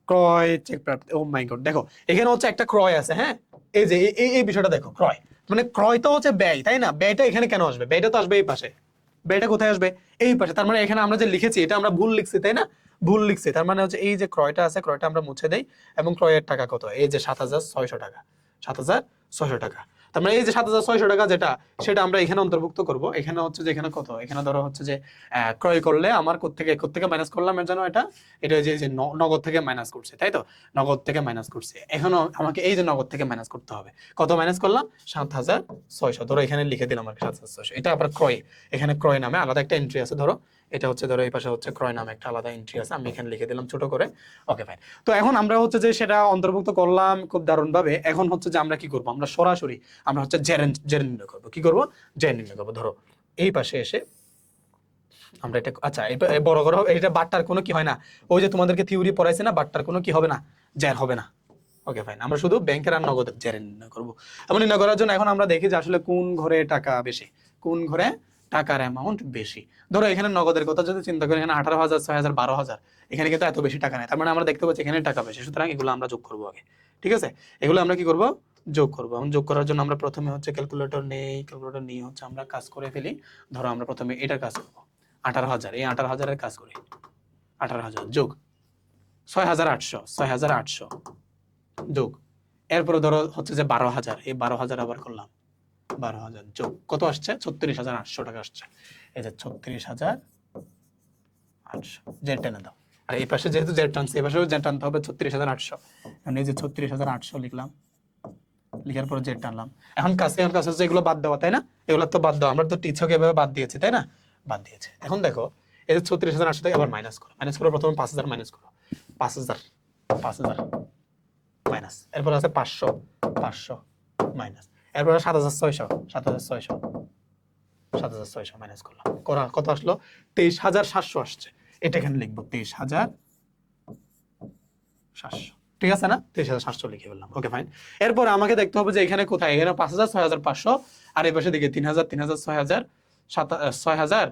A: ক্রয় চেক প্রাপ্তি। ও মাই গড, দেখো এখানে হচ্ছে একটা ক্রয় আছে। হ্যাঁ, এই যে এই বিষয়টা দেখো, ক্রয় মানে ক্রয় তো হচ্ছে ব্যয়, তাই না? ব্যয়টা এখানে কেন আসবে? ব্যয়টা তো আসবে এই পাশে, ব্যয়টা কোথায় আসবে? এই পাশে। তার মানে এখানে আমরা যে লিখেছি এটা আমরা ভুল লিখছি, তাই না? ভুল লিখছি। তার মানে হচ্ছে এই যে ক্রয়টা আছে, ক্রয়টা আমরা মুছে দেই এবং ক্রয়ের টাকা কত? এই যে 7600 টাকা, 7600 টাকা। তার মানে এই যে 7600 টাকা যেটা, সেটা আমরা এখানে অন্তর্ভুক্ত করব। এখানে হচ্ছে যে এখানে কত? এখানে ধরো হচ্ছে যে ক্রয় করলে আমার কোত্থেকে মাইনাস করলাম এর জন্য এটা যে নগদ থেকে মাইনাস করছে, তাই তো? নগদ থেকে মাইনাস করছে। এখনো আমাকে এই যে নগদ থেকে মাইনাস করতে হবে। কত মাইনাস করলাম? 7600। ধরো এখানে লিখে দিলাম আর 7600। এটা আবার ক্রয়, এখানে ক্রয় নামে আলাদা একটা এন্ট্রি আছে। ধরো এটা হচ্ছে, ধরো এই পাশে হচ্ছে ক্রয় নামে একটা আলাদা এন্ট্রি আছে, আমি এখানে লিখে দিলাম ছোট করে। Okay fine. তো এখন আমরা হচ্ছে যে সেটা অন্তর্ভুক্ত করলাম খুব দারুণ ভাবে। এখন হচ্ছে যে আমরা কি করব? আমরা সরাসরি আমরা হচ্ছে জের নির্ণয় করবো। কি করব? জের নির্ণয় করবো। ধরো এই পাশে এসে আমরা এটা, আচ্ছা বড় করো, এটা বাট্টার কোনো কি হয় না, ওই যে তোমাদেরকে থিওরি পড়াইছে না, বাট্টার কোনো কি হবে না, জের হবে না। ওকে ফাইন, আমরা শুধু ব্যাংকের আর নগদের জের নির্ণয় করবো। এমন নির্ণয় করার জন্য এখন আমরা দেখি যে আসলে কোন ঘরে টাকা বেশি, কোন ঘরে টাকার অ্যামাউন্ট বেশি। ধরো এখানে নগদের কথা যদি চিন্তা করি, এখানে 18,000, 6,000, 12,000, এখানে কিন্তু এত বেশি টাকা নেই। তার মানে আমরা দেখতে পাচ্ছি এখানে টাকা বেশি, সুতরাং এগুলো আমরা যোগ করবো আগে। ঠিক আছে, এগুলো আমরা কি করব? যোগ করবো। এবং যোগ করার জন্য আমরা প্রথমে হচ্ছে ক্যালকুলেটর নেই, ক্যালকুলেটর নিয়ে হচ্ছে আমরা কাজ করে ফেলি। ধরো আমরা প্রথমে এটার কাজ করবো, 18,000, এই 18,000-এর কাজ করি। 18,000 যোগ 6,800, 6,800 যোগ, এরপরে ধরো হচ্ছে যে 12,000, এই 12,000 আবার করলাম, 12,000 যোগ কত আসছে? 36,800 টাকা আসছে। এই যে 36,800, জেড টেনে দাও। আর এই পাশে যেহেতু জেড টানছে, এই পাশেও জেড টানতে হবে 36,800। মানে এই যে 36,800 লিখলাম, লিখার পরে জেড টানলাম। এখন কাজ হচ্ছে এগুলো বাদ দেওয়া, তাই না? এগুলো তো বাদ দেওয়া, আমরা তো টিচক এভাবে বাদ দিয়েছি, তাই না? বাদ দিয়েছে। এখন দেখো এই যে 36,800 থেকে আবার মাইনাস করো, মাইনাস করে প্রথমে 5,000 মাইনাস করো, 5,000 মাইনাস, এরপর আছে 500 মাইনাস, এরপর 7,600 মাইনাস করলাম, কত আসলো? 23,700 আসছে। এটা এখানে লিখবো 23,700। ঠিক আছে না? 23,700 লিখে ফেললাম। Okay fine. এরপর আমাকে দেখতে হবে যে এখানে কোথায়, এখানে 5,000, 6,500, আর এই পাশে দিকে 3,000, 3,000, 6,000, 6,000,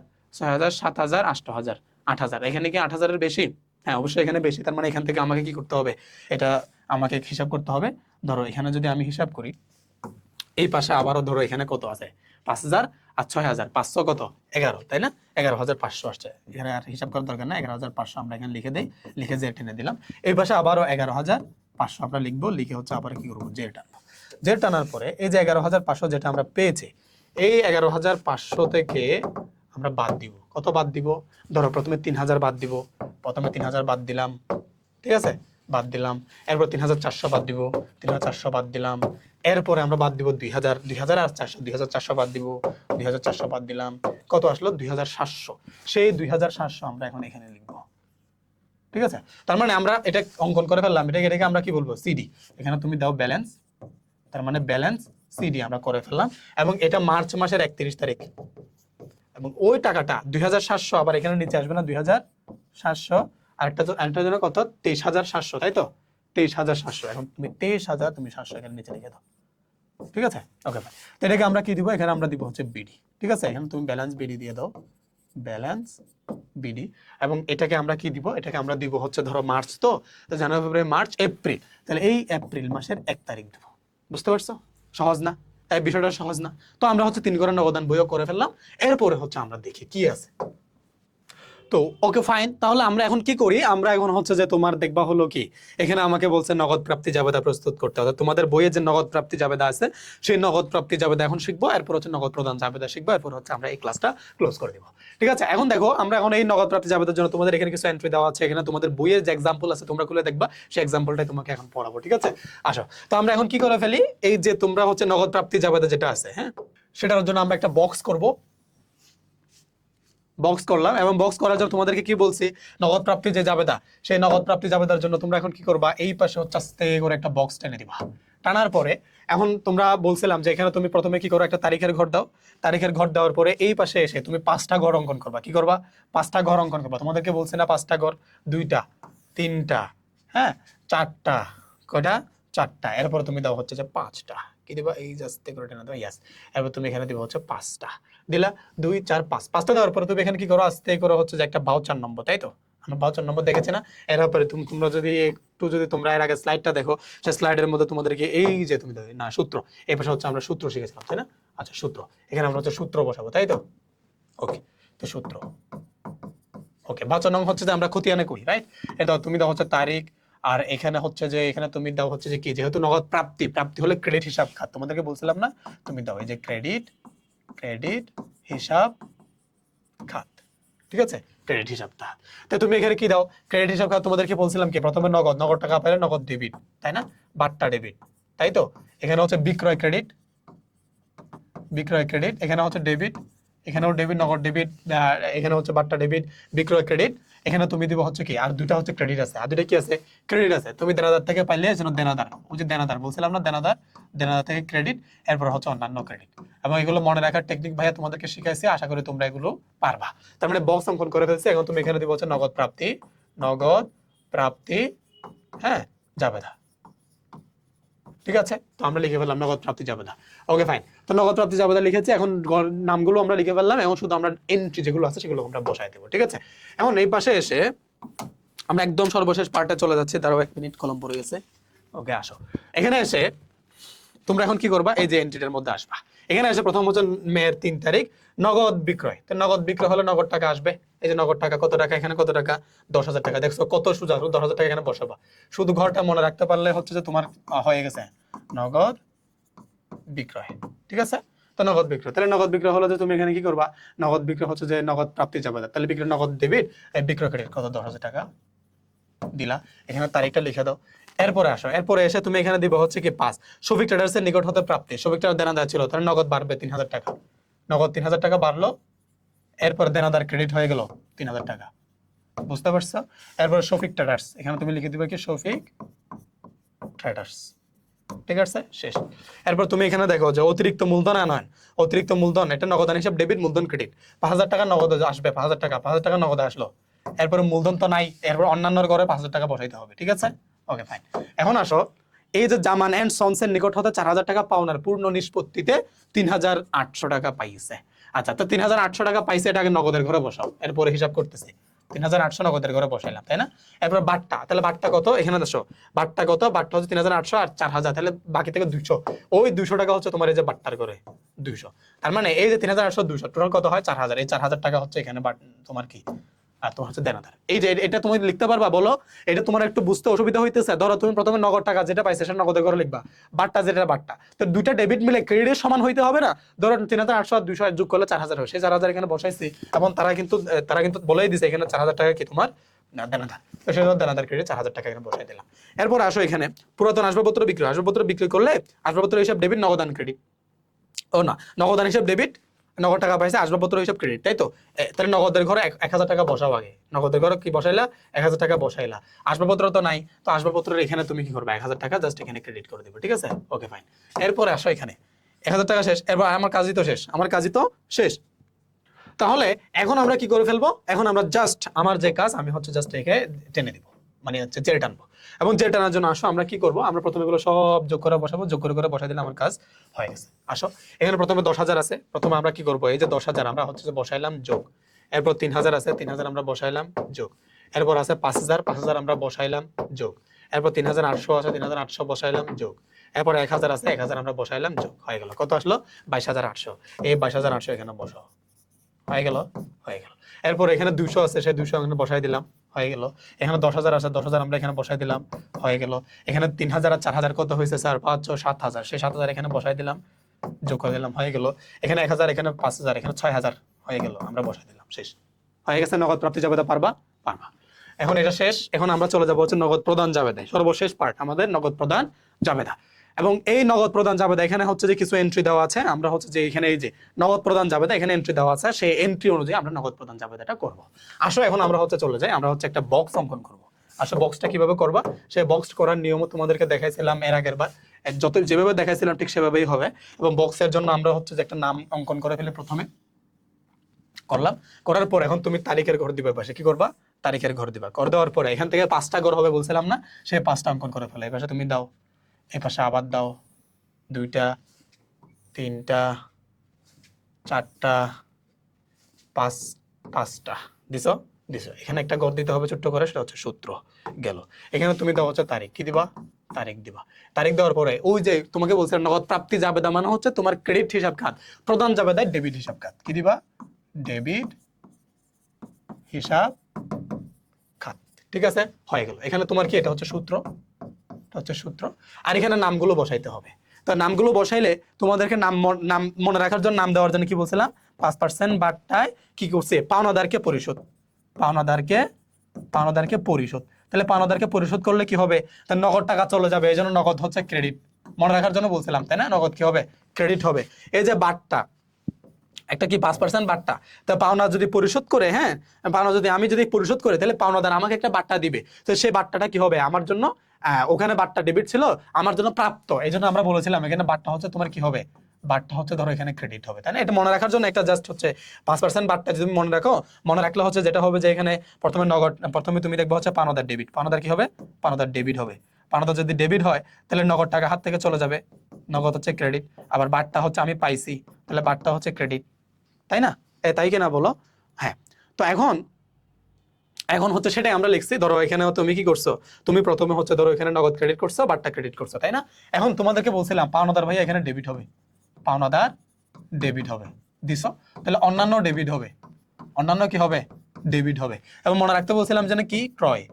A: 7,000, 8,000, 8,000। এখানে কি 8,000-এর বেশি? হ্যাঁ অবশ্যই এখানে বেশি। তার মানে এখান থেকে আমাকে কি করতে হবে? এটা আমাকে হিসাব করতে হবে। ধরো এখানে যদি আমি হিসাব করি, এই পাশে আবারও ধরো এখানে কত আছে? 5,000 আর 6,000, 500 কত? 11, তাই না? 11,500 আসছে। এখানে আর হিসাব করার দরকার না, 11,500 আমরা এখানে লিখে দেই, লিখে জেড টেনে দিলাম। এই পাশে আবারও 11,500 আমরা লিখবো, লিখে হচ্ছে আবার কি করবো? জেড টানবো। জেড টানার পরে এই যে 11,500 যেটা আমরা পেয়েছি, এই 11,500 থেকে আমরা বাদ দিব। কত বাদ দিব? ধরো প্রথমে 3,000 বাদ দিব, প্রথমে 3,000 বাদ দিলাম, ঠিক আছে? বাদ দিলাম। এরপর 3,400 বাদ দিব, 3,400 বাদ দিলাম। এরপরে আমরা বাদ দিব 2,000, 2,000 আর 400, 2,400 বাদ দিব, 2,400 বাদ দিলাম। কত আসলো? 2,700। সেই 2,700 আমরা এখন এখানে লিখবো। ঠিক আছে, তার মানে আমরা এটা অঙ্কন করে ফেললাম। এটাকে আমরা কি বলবো? সিডি। এখানে তুমি দাও ব্যালেন্স, তার মানে ব্যালেন্স সিডি আমরা করে ফেললাম। এবং এটা মার্চ মাসের 31 তারিখ, এবং ওই টাকাটা 2700 আবার এখানে নিচে আসবে না, 2700 আরেকটা জন্য কত, 23700, তাই তো 23700। এখন তুমি 23700 এখানে নিচে লিখে দাও, ঠিক আছে। ওকে ভাই, তো এটাকে আমরা কি দিব, এখানে আমরা দিব হচ্ছে বিডি, ঠিক আছে। এখানে তুমি ব্যালেন্স বিডি দিয়ে দাও, ব্যালেন্স বিডি। এবং এটাকে আমরা কি দিব, এটাকে আমরা দিব হচ্ছে ধরো মার্চ, তো জানুয়ারি ফেব্রুয়ারি মার্চ এপ্রিল, তাহলে এই এপ্রিল মাসের 1 তারিখ দেবো। বুঝতে পারছো? সহজ না? এই বিষয়টা সহজ না? তো আমরা হচ্ছে 3 ঘরের নগদান বইও করে ফেললাম। এরপরে হচ্ছে আমরা দেখি কি আছে। তো ওকে ফাইন, তাহলে আমরা এখন কি করি, আমরা এখন হচ্ছে যে তোমার দেখবা হলো কি, এখানে আমাকে বলছে নগদ প্রাপ্তি জাবেদা প্রস্তুত করতে হবে। তোমাদের বইয়ে যে নগদ প্রাপ্তি জাবেদা আছে সেই নগদ প্রাপ্তি জাবেদা এখন শিখবো, এরপর হচ্ছে নগদ প্রদান জাবেদা শিখবো, এরপর হচ্ছে আমরা এই ক্লাসটা ক্লোজ করে দিব, ঠিক আছে। এখন দেখো আমরা এখন এই নগদ প্রাপ্তি জাবেদার জন্য তোমাদের এখানে কিছু এন্ট্রি দেওয়া আছে, এখানে তোমাদের বইয়ের যে এক্সাম্পল আছে তোমরা খুলে দেখবা, সেই এক্সাম্পলটাই তোমাকে এখন পড়াবো, ঠিক আছে। আসো, তো আমরা এখন কি করে ফেলি, এই যে তোমরা হচ্ছে নগদ প্রাপ্তি জাবেদা যেটা আছে, হ্যাঁ, সেটার জন্য আমরা একটা বক্স করব, বক্স করলাম। এবং বক্স করার জন্য তোমাদেরকে কি বলছি, নগদ প্রাপ্তি যে জাবেদা, সেই নগদ প্রাপ্তি জাবেদার জন্য তোমরা এখন কি করবা, এই পাশে হচ্ছে আস্তে করে একটা বক্স টেনে দিবা। টানার পরে এখন তোমরা বলছিলাম যে এখানে তুমি প্রথমে কি করো, একটা তারিখের ঘর দাও। তারিখের ঘর দেওয়ার পরে এই পাশে এসে তুমি 5টা ঘর অঙ্কন করবা। কি করবা? 5টা ঘর অঙ্কন করবা। তোমাদেরকে বলছি না 5টা ঘর, 2টা, 3টা, হ্যাঁ, 4টা, কয়টা? 4টা। এরপর তুমি দাও হচ্ছে যে 5টা, কি দিবা, এই যে আস্তে করে টেনে দাও, ইয়াস। এরপর তুমি এখানে দিবা হচ্ছে 5টা, দিলা 2 4 5, 5টা দেওয়ার পরে তুমি এখানে কি করো, আস্তে করে হচ্ছে যে একটা ভাউচার নম্বর, তাই তো? আমরা ভাউচার নম্বর দেখেছি না? এরপরে তোমরা যদি একটু যদি তোমরা এর আগে স্লাইডটা দেখো, সেই স্লাইডের মধ্যে তোমাদেরকে এই যে তুমি না সূত্র, এই পাশে হচ্ছে আমরা সূত্র শিখেছিলাম, তাই না? আচ্ছা, সূত্র, এখানে আমরা হচ্ছে সূত্র বসাবো, তাই তো? ওকে, তো সূত্র, ওকে, ভাউচার নম্বর হচ্ছে যে আমরা খতিয়ানে করি, রাইট? এটা তুমি দাও হচ্ছে তারিখ, আর এখানে হচ্ছে যে এখানে তুমি দাও হচ্ছে যে কি, যেহেতু নগদ প্রাপ্তি, প্রাপ্তি হলে ক্রেডিট হিসাব খাত, তোমাদেরকে বলছিলাম না, তুমি দাও এই যে ক্রেডিট, ক্রেডিট হিসাব খাত, ঠিক আছে, ক্রেডিট হিসাব খাত। তো তুমি এখানে কি দাও, ক্রেডিট হিসাব খাত। তোমাদেরকে বলছিলাম কি, প্রথমে নগদ, নগদ টাকা পাইলে নগদ ডেবিট, তাই না? বাট্টা ডেবিট, তাই তো? এখানে হচ্ছে বিক্রয় ক্রেডিট, বিক্রয় ক্রেডিট, এখানে হচ্ছে ডেবিট, এখানেও ডেবিট, নগদ ডেবিট, এখানে হচ্ছে বাট্টা ডেবিট, বিক্রয় ক্রেডিট। এখানে তুমি দিব হচ্ছে কি, আর 2টা হচ্ছে ক্রেডিট আছে, আর 2টা কি আছে, ক্রেডিট আছে। তুমি দেনাদার থেকে পাইলে যেন দেনাদার, ওই যে দেনাদার বলছিলাম না, দেনাদার, দেনাদার থেকে ক্রেডিট, এরপর হচ্ছে অন্যান্য ক্রেডিট। এবং এগুলো মনে রাখার টেকনিক ভাইয়া তোমাদেরকে শিখাইছি, আশা করি তোমরা এগুলো পারবা। তার মানে বক্স অঙ্কন করে ফেলছি। এখন তুমি এখানে দিব হচ্ছে নগদ প্রাপ্তি, নগদ প্রাপ্তি, হ্যাঁ, জাবেদা, ঠিক আছে। তো আমরা লিখে ফেললাম নগদ প্রাপ্তি জাবেদা। ওকে ফাইন, তো নগদ প্রাপ্তি জাবেদা লিখেছি। এখন নামগুলো আমরা লিখে ফেললাম, এখন শুধু আমরা এন্ট্রি যেগুলো আছে সেগুলো আমরা বসাই দেবো, ঠিক আছে। এখন এই পাশে এসে আমরা একদম সর্বশেষ পার্টে চলে যাচ্ছি, তারও 1 মিনিট কলম পড়ে গেছে। ওকে, আসো, এখানে এসে তোমরা এখন কি করবা, এই যে এন্ট্রিটার মধ্যে আসবা। এখানে এসে প্রথম হচ্ছে মের 3 তারিখ নগদ বিক্রয়। তো নগদ বিক্রয় হলে নগদ টাকা আসবে, এই যে নগদ টাকা, কত টাকা, এখানে কত টাকা, 10,000 টাকা। দেখছো কত সোজা, 10,000 টাকা এখানে বসাবা। শুধু ঘরটা মনে রাখতে পারলে হচ্ছে যে তোমার হয়ে গেছে নগদ বিক্রয়, ঠিক আছে। তো নগদ বিক্রয়, তাহলে নগদ বিক্রয় হলো যে তুমি এখানে কি করবা, নগদ বিক্রয় হচ্ছে যে নগদ প্রাপ্তি জাবেদা, তাহলে বিক্রয় নগদ ডেবিট, বিক্রয় ক্রেডিট, কত, 10,000 টাকা দিলা। এখানে তারিখটা লিখে দাও। এরপরে আসো, এরপরে এসে তুমি এখানে দিবা হচ্ছে কি 5, শফিক ট্রেডার্স এর নিকট হতে প্রাপ্তি, শফিক ট্রেডার দেনাদার ছিল, তাহলে নগদ বাড়বে 3,000 টাকা, নগদ 3,000 টাকা বাড়লো। এরপর দেনাদার ক্রেডিট হয়ে গেল 3,000 টাকা, বুঝতে পারছো? এরপর শফিক ট্রেডার্স, এখানে তুমি লিখে দিবে কি শফিক ট্রেডার্স, ঠিক আছে, শেষ। এরপর তুমি এখানে দেখো যে অতিরিক্ত মূলধন আনয়ন, অতিরিক্ত মূলধন, এটা নগদান হিসাব ডেবিট, মূলধন ক্রেডিট, 5,000 টাকা নগদ আসবে, 5,000 টাকা, 5,000 টাকা নগদ আসলো। এরপরে মূলধন তো নাই, এরপর অন্যান্যর ঘরে 5,000 টাকা বসাইতে হবে, ঠিক আছে। ওকে ফাইন, এখন আসো, এই যে জামান এন্ড সন্সের নিকট হতে 4,000 টাকা পাওনার পূর্ণ নিষ্পত্তিতে 3,800 টাকা পাইছে। আচ্ছা, তো 3,800 টাকা পাইছে, এটাকে নগদের ঘরে বসাও। এরপরে হিসাব করতেছি, 3,800 নগদের ঘরে বসাইলাম, তাই না? এরপর বাট্টা, তাহলে বাট্টা কত, এখানে দেখো বাট্টা কত, বাট্টা হচ্ছে 3,800 আর 4,000, তাহলে বাকি থেকে 200। ওই 200 টাকা হচ্ছে তোমার এই যে বাট্টার ঘরে 200। তার মানে এই যে 3,800 200 টোটাল কত হয়, 4,000। এই 4,000 টাকা হচ্ছে এখানে তোমার কি, আর তোমার হচ্ছে দেনাদার। এই যে এটা তুমি লিখতে পারবা, বলো? এটা তোমার একটু বুঝতে অসুবিধা হইতেছে? ধরো তুমি প্রথমে নগদ টাকা যেটা পাইছে সেটা নগদের ঘরে লিখবা, বাট্টা যেটা বাট্টা, তো দুইটা ডেবিট মিলে ক্রেডিটের সমান হইতে হবে না? ধরো 3,800 আর 200 যোগ করলে 4,000 হয়, সেই 4,000 এখানে বসাইছি। এবং তারা কিন্তু বলেই দিছে এখানে 4,000 টাকা কি তোমার না দেনাদার, তো সেই জন্য দেনাদার ক্রেডিট 4,000 টাকা এখানে বসাই দিলাম। এরপর আসো এখানে পুরাতন আসবাবপত্র বিক্রয়, আসবাবপত্র বিক্রি করলে আসবাবপত্র হিসাব ডেবিট, নগদান ক্রেডিট, ও না, নগদান হিসাব ডেবিট, নগদ টাকা পাইছে, আসবাবপত্র হিসাব ক্রেডিট, তাই তো? তাহলে নগদের ঘরে 1,000 টাকা বসাও আগে, নগদের ঘরে কি বসাইলা, 1,000 টাকা বসাইলা। আসবাবপত্র তো নাই, তো আসবাবপত্রের এখানে তুমি কি করবে, 1,000 টাকা জাস্ট এখানে ক্রেডিট করে দিবে, ঠিক আছে। ওকে ফাইন, এরপরে আসো এখানে 1,000 টাকা শেষ। এরপর আমার কাজই তো শেষ, আমার কাজই তো শেষ। তাহলে এখন আমরা কি করে ফেলবো, এখন আমরা জাস্ট আমার যে কাজ আমি হচ্ছে জাস্ট একে টেনে দিব, মানে হচ্ছে জেল টানবো। এবং জেল টানার জন্য আসো আমরা কি করব, আমরা প্রথমে এগুলো সব যোগ করে বসাবো, যোগ করে করে বসাই দিলে আমার কাজ হয়ে গেছে। আসো এখানে প্রথমে 10,000 আছে, প্রথমে আমরা কি করব, এই যে 10,000 আমরা হচ্ছে যে বসাইলাম যোগ, এরপর 3,000 আছে, 3,000 আমরা বসাইলাম যোগ, এরপর আছে 5,000, 5,000 আমরা বসাইলাম যোগ, এরপর 3,800 আছে, 3,800 বসাইলাম যোগ, এরপর 1,000 আছে, 1,000 আমরা বসাইলাম যোগ, হয়ে গেল। কত আসলো? 22,800। এই 22,800 এখানে বসাও, হয়ে গেল, হয়ে গেল। এরপর এখানে 200 আছে, সেই 200 এখানে বসাই দিলাম, হয়ে গেল। এখানে 10,000 আছে, 10,000 আমরা এখানে বসাই দিলাম, হয়ে গেল। এখানে 3,000 আর 4,000 কত হয়েছে স্যার? 5 ও 7,000, সেই 7,000 এখানে বসাই দিলাম, যোগ করে দিলাম, হয়ে গেল। এখানে 1,000, এখানে 5,000, এখানে 6,000, হয়ে গেল, আমরা বসাই দিলাম, শেষ হয়ে গেছে। নগদ প্রাপ্তি জাবেদা পারবা? পারবা। এখন এটা শেষ, এখন আমরা চলে যাবো হচ্ছে নগদ প্রদান জাবেদা, সর্বশেষ পার্ট আমাদের নগদ প্রদান জাবেদা। এবং এই নগদ প্রদান জাবেদা এখানে হচ্ছে যে কিছু এন্ট্রি দেওয়া আছে, আমরা হচ্ছে যে এখানে এই যে নগদ প্রদান জাবেদা এখানে এন্ট্রি দেওয়া আছে, সেই এন্ট্রি অনুযায়ী আমরা নগদ প্রদান জাবেদাটা করব। আসো এখন আমরা হচ্ছে চলে যাই, আমরা হচ্ছে একটা বক্স অঙ্কন করব। আসলে বক্সটা কিভাবে করবা, সেই বক্স করার নিয়ম তোমাদেরকে দেখাইছিলাম এর আগের বার, যত যেভাবে দেখাইছিলাম ঠিক সেভাবেই হবে। এবং বক্সের জন্য আমরা হচ্ছে যে একটা নাম অঙ্কন করে ফেলে প্রথমে করলাম, করার পর এখন তুমি তারিখের ঘর দিবে, পাশে কি করবা, তারিখের ঘর দিবা। করে দেওয়ার পরে এখান থেকে 5টা ঘর হবে বলছিলাম না, সেই 5টা অঙ্কন করে ফেলে। এই পাশে তুমি দাও, এই পাশে আবার দাও, 2টা, 3টা, 4টা, 5টা দিছো, দিছো। এখানে একটা ঘর দিতে হবে ছোট্ট করে, সেটা হচ্ছে সূত্র গেল। এখানে তুমি দাও হচ্ছে তারিখ, কি দিবা, তারিখ দিবা। তারিখ দেওয়ার পরে ওই যে তোমাকে বলছিলাম নগদ প্রাপ্তি জাবেদা মানে হচ্ছে তোমার ক্রেডিট হিসাব খাত, প্রদান জাবেদায় ডেবিট হিসাব খাত, কি দিবা, ডেবিট হিসাব খাত। ঠিক আছে, হয়ে গেল। এখানে তোমার কি, এটা হচ্ছে সূত্র, এটা হচ্ছে সূত্র। আর এখানে নামগুলো বসাইতে হবে। তো নামগুলো বসাইলে তোমাদেরকে নাম মনে রাখার জন্য, নাম দেওয়ার জন্য কি বলছিলাম, 5% বাট্টায় কি করছে, পাওনাদারকে পরিশোধ, পাওনাদারকে পরিশোধ। তাহলে পাওনাদারকে পরিশোধ করলে কি হবে, তার নগদ টাকা চলে যাবে, এই জন্য নগদ হচ্ছে ক্রেডিট, মনে রাখার জন্য বলছিলাম, তাই না? নগদ কি হবে, ক্রেডিট হবে। এই যে বাট্টা, একটা কি 5% বাট্টা, তা পাওনা যদি পরিশোধ করে, হ্যাঁ পাওনা যদি আমি যদি পরিশোধ করে, তাহলে পাওনাদার আমাকে একটা বাট্টা দিবে। তো সেই বাট্টাটা কি হবে আমার জন্য, ওখানে বাট্টা ডেবিট ছিল, আমার জন্য প্রাপ্ত। এই জন্য আমরা বলেছিলাম এখানে বাট্টা হচ্ছে তোমার কি হবে, বাট্টা হচ্ছে ধরো এখানে ক্রেডিট হবে, তাই না? এটা মনে রাখার জন্য একটা জাস্ট হচ্ছে 5% বাট্টা যদি তুমি মনে রাখো, মনে রাখলে হচ্ছে যেটা হবে যে এখানে প্রথমে নগদ, প্রথমে তুমি দেখবে হচ্ছে পাওনাদার ডেবিট, পাওনাদার কি হবে, পাওনাদার ডেবিট হবে। পাওনাদার যদি ডেবিট হয় তাহলে নগদ টাকা হাত থেকে চলে যাবে, নগদ হচ্ছে ক্রেডিট। আবার বাট্টা হচ্ছে আমি পাইছি, তাহলে বাট্টা হচ্ছে ক্রেডিট, তাই না? তাই কিনা বলো? হ্যাঁ। তো এখন এখন হচ্ছে সেটাই আমরা লিখছি। ধরো এখানে তুমি কি করছো, তুমি প্রথমে হচ্ছে ধরো এখানে নগদ ক্রেডিট করছো, বাট্টা ক্রেডিট করছো, তাই না? এখন তোমাদেরকে বলছিলাম পাওনাদার ভাই এখানে ডেবিট হবে, পাওনাদার ডেবিট হবে, দিছো। তাহলে অন্যান্য ডেবিট হবে, অন্যান্য কি হবে, ডেবিট হবে। এবং মনে রাখতে বলছিলাম যেন কি, ক্রয়,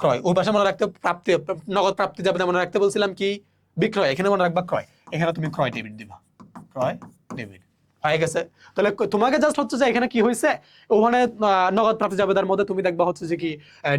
A: ক্রয়। ওই পাশে মনে রাখতে প্রাপ্তি, নগদ প্রাপ্তি যাবে, মনে রাখতে বলছিলাম কি, বিক্রয়। এখানে মনে রাখবা ক্রয়, এখানে তুমি ক্রয় ডেবিট দিবা, ক্রয় ডেবিট, হয়ে গেছে। তাহলে তোমাকে জাস্ট হচ্ছে যে এখানে কি হয়েছে, ওখানে নগদ প্রাপ্তি জাবেদার মধ্যে তুমি দেখবা হচ্ছে যে কি,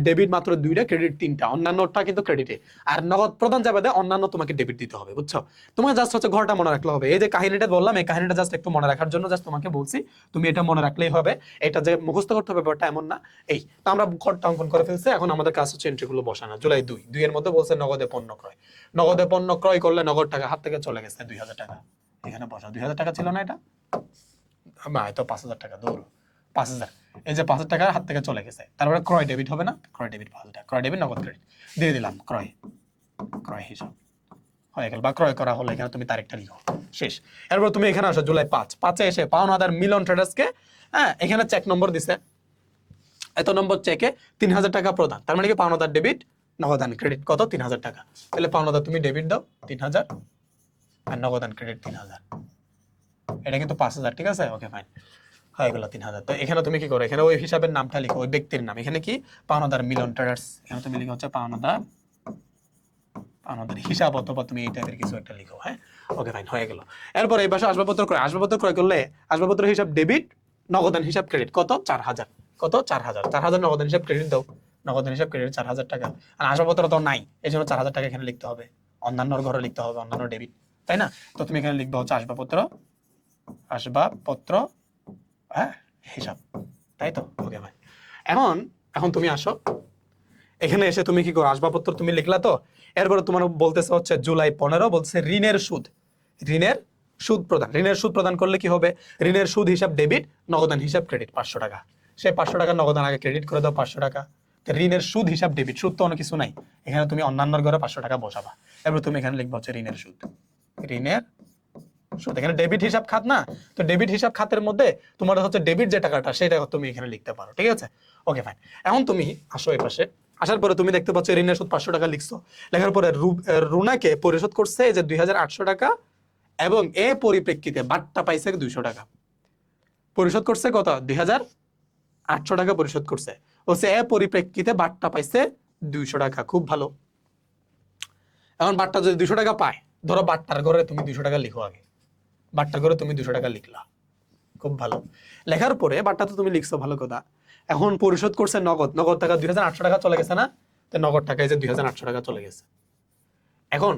A: ডেবিট মাত্র 2টা, ক্রেডিট 3টা, অন্যান্যটা কিন্তু ক্রেডিটে। আর নগদ প্রদান জাবেদা অন্যান্য তোমাকে ডেবিট দিতে হবে, বুঝছো? তোমাকে জাস্ট হচ্ছে ঘরটা মনে রাখলে হবে। এই যে কাহিনীটা বললাম, এই কাহিনীটা জাস্ট একটু মনে রাখার জন্য জাস্ট তোমাকে বলছি, তুমি এটা মনে রাখলেই হবে। এটা যে মুখস্থ করতে হবে ব্যাপারটা এমন না। এই তো আমরা ঘরটা অঙ্কন করে ফেলছি, এখন আমাদের কাজ হচ্ছে এন্ট্রিগুলো বসানো। জুলাই 2 এর মধ্যে বলছে নগদে পণ্য ক্রয়, নগদে পণ্য ক্রয় করলে নগদ টাকা হাত থেকে চলে গেছে 2,000 টাকা। এখানে বসা, 2,000 টাকা ছিল না এটা, হয়তো 5,000 টাকা, দৌড় 5,000, এই যে 5,000 টাকা হাত থেকে চলে গেছে। তারপরে ক্রয় ডেবিট হবে না, ক্রয় ডেবিট 5,000 টাকা, ক্রয় ডেবিট নগদ ক্রেডিট দিয়ে দিলাম, ক্রয়, ক্রয় হিসাব হয়ে গেল। বা ক্রয় করা হলো, এখানে তুমি তারিখটা লিখো, শেষ। এরপর তুমি এখানে আসো জুলাই 5 এসে পাওনাদার মিলন ট্রেডার্সকে, হ্যাঁ এখানে চেক নম্বর দিছে, এত নম্বর চেকে 3,000 টাকা প্রদান। তার মানে কি পাওনাদার ডেবিট, নগদান ক্রেডিট কত, 3,000 টাকা। তাহলে পাওনাদার তুমি ডেবিট দাও 3,000, আর নগদান ক্রেডিট 3,000, এটা কিন্তু 5,000, ঠিক আছে, ওকে ফাইন, হয়ে গেল 3,000। তো এখানে তুমি কি করো, এখানে ওই হিসাবের নামটা লিখো, ওই ব্যক্তির নাম। এখানে কি, পাওনাদার মিলন ট্রেডার্স, এখানে তুমি লিখো হচ্ছে পাওনাদার, পাওনাদার হিসাব, অথবা তুমি এই টাইপের কিছু একটা লিখো, হ্যাঁ ওকে ফাইন, হয়ে গেল। এরপর এই পাশে আসবাবপত্র ক্রয়, আসবাবপত্র ক্রয় করলে আসবাবপত্র হিসাব ডেবিট, নগদান হিসাব ক্রেডিট কত, 4,000, কত 4,000, 4,000 নগদান হিসাব ক্রেডিট দাও, নগদান হিসাব ক্রেডিট 4,000 টাকা। আর আসবাবপত্র তো নাই, এই জন্য 4,000 টাকা এখানে লিখতে হবে, অন্যান্য ঘরে লিখতে হবে অন্যান্য ডেবিট, তাই না? তো তুমি এখানে লিখবে হচ্ছে আসবাবপত্র, আসবাবপত্র, হ্যাঁ হিসাব, তাই তো, ওকে ভাই। এখন এখন তুমি আসো, এখানে এসে তুমি কি করো, আসবাবপত্র তুমি লিখলা তো। এরপরে তোমার বলতেছে হচ্ছে জুলাই 15 বলছে ঋণের সুদ, ঋণের সুদ প্রদান, ঋণের সুদ প্রদান করলে কি হবে, ঋণের সুদ হিসাব ডেবিট, নগদান হিসাব ক্রেডিট 500 টাকা। সে 500 টাকা নগদান আগে ক্রেডিট করে দাও 500 টাকা। তো ঋণের সুদ হিসাব ডেবিট, সুদ তো অন্য কিছু নাই, এখানে তুমি অন্যান্য ঘরে 500 টাকা বসাবা। এবার তুমি এখানে লিখবা হচ্ছে ঋণের সুদ, ঋণের সুদ। এখানে ডেবিট হিসাব খাত না, তো ডেবিট হিসাব খাতের মধ্যে তোমার হচ্ছে ডেবিট যে টাকাটা সেটা তুমি এখানে লিখতে পারো, ঠিক আছে? Okay fine. এখন তুমি আসো এই পাশে, আসার পরে তুমি দেখতে পাচ্ছ ঋণের সুদ 500 টাকা লিখছো। লেখার পরে রুনাকে পরিশোধ করছে যে 2800 টাকা, এবং এ পরিপ্রেক্ষিতে বাট্টা পাইছে 200 টাকা। পরিশোধ করছে কত? 2800 টাকা পরিশোধ করছে। ও সে এ পরিপ্রেক্ষিতে বাট্টা পাইছে 200 টাকা। খুব ভালো। এখন বাট্টা যদি 200 টাকা পায়, ধরো বাট্টার ঘরে তুমি 200 টাকা লিখো আগে, বাট্টার ঘরে তুমি 200 টাকা লিখলা, খুব ভালো। লেখার পরে বাট্টা তো তুমি লিখছো, ভালো কথা। এখন পরিশোধ করছে নগদ, নগদ টাকা 2800 টাকা চলে গেছে না? তো নগদ টাকায় যে 2800 টাকা চলে গেছে। এখন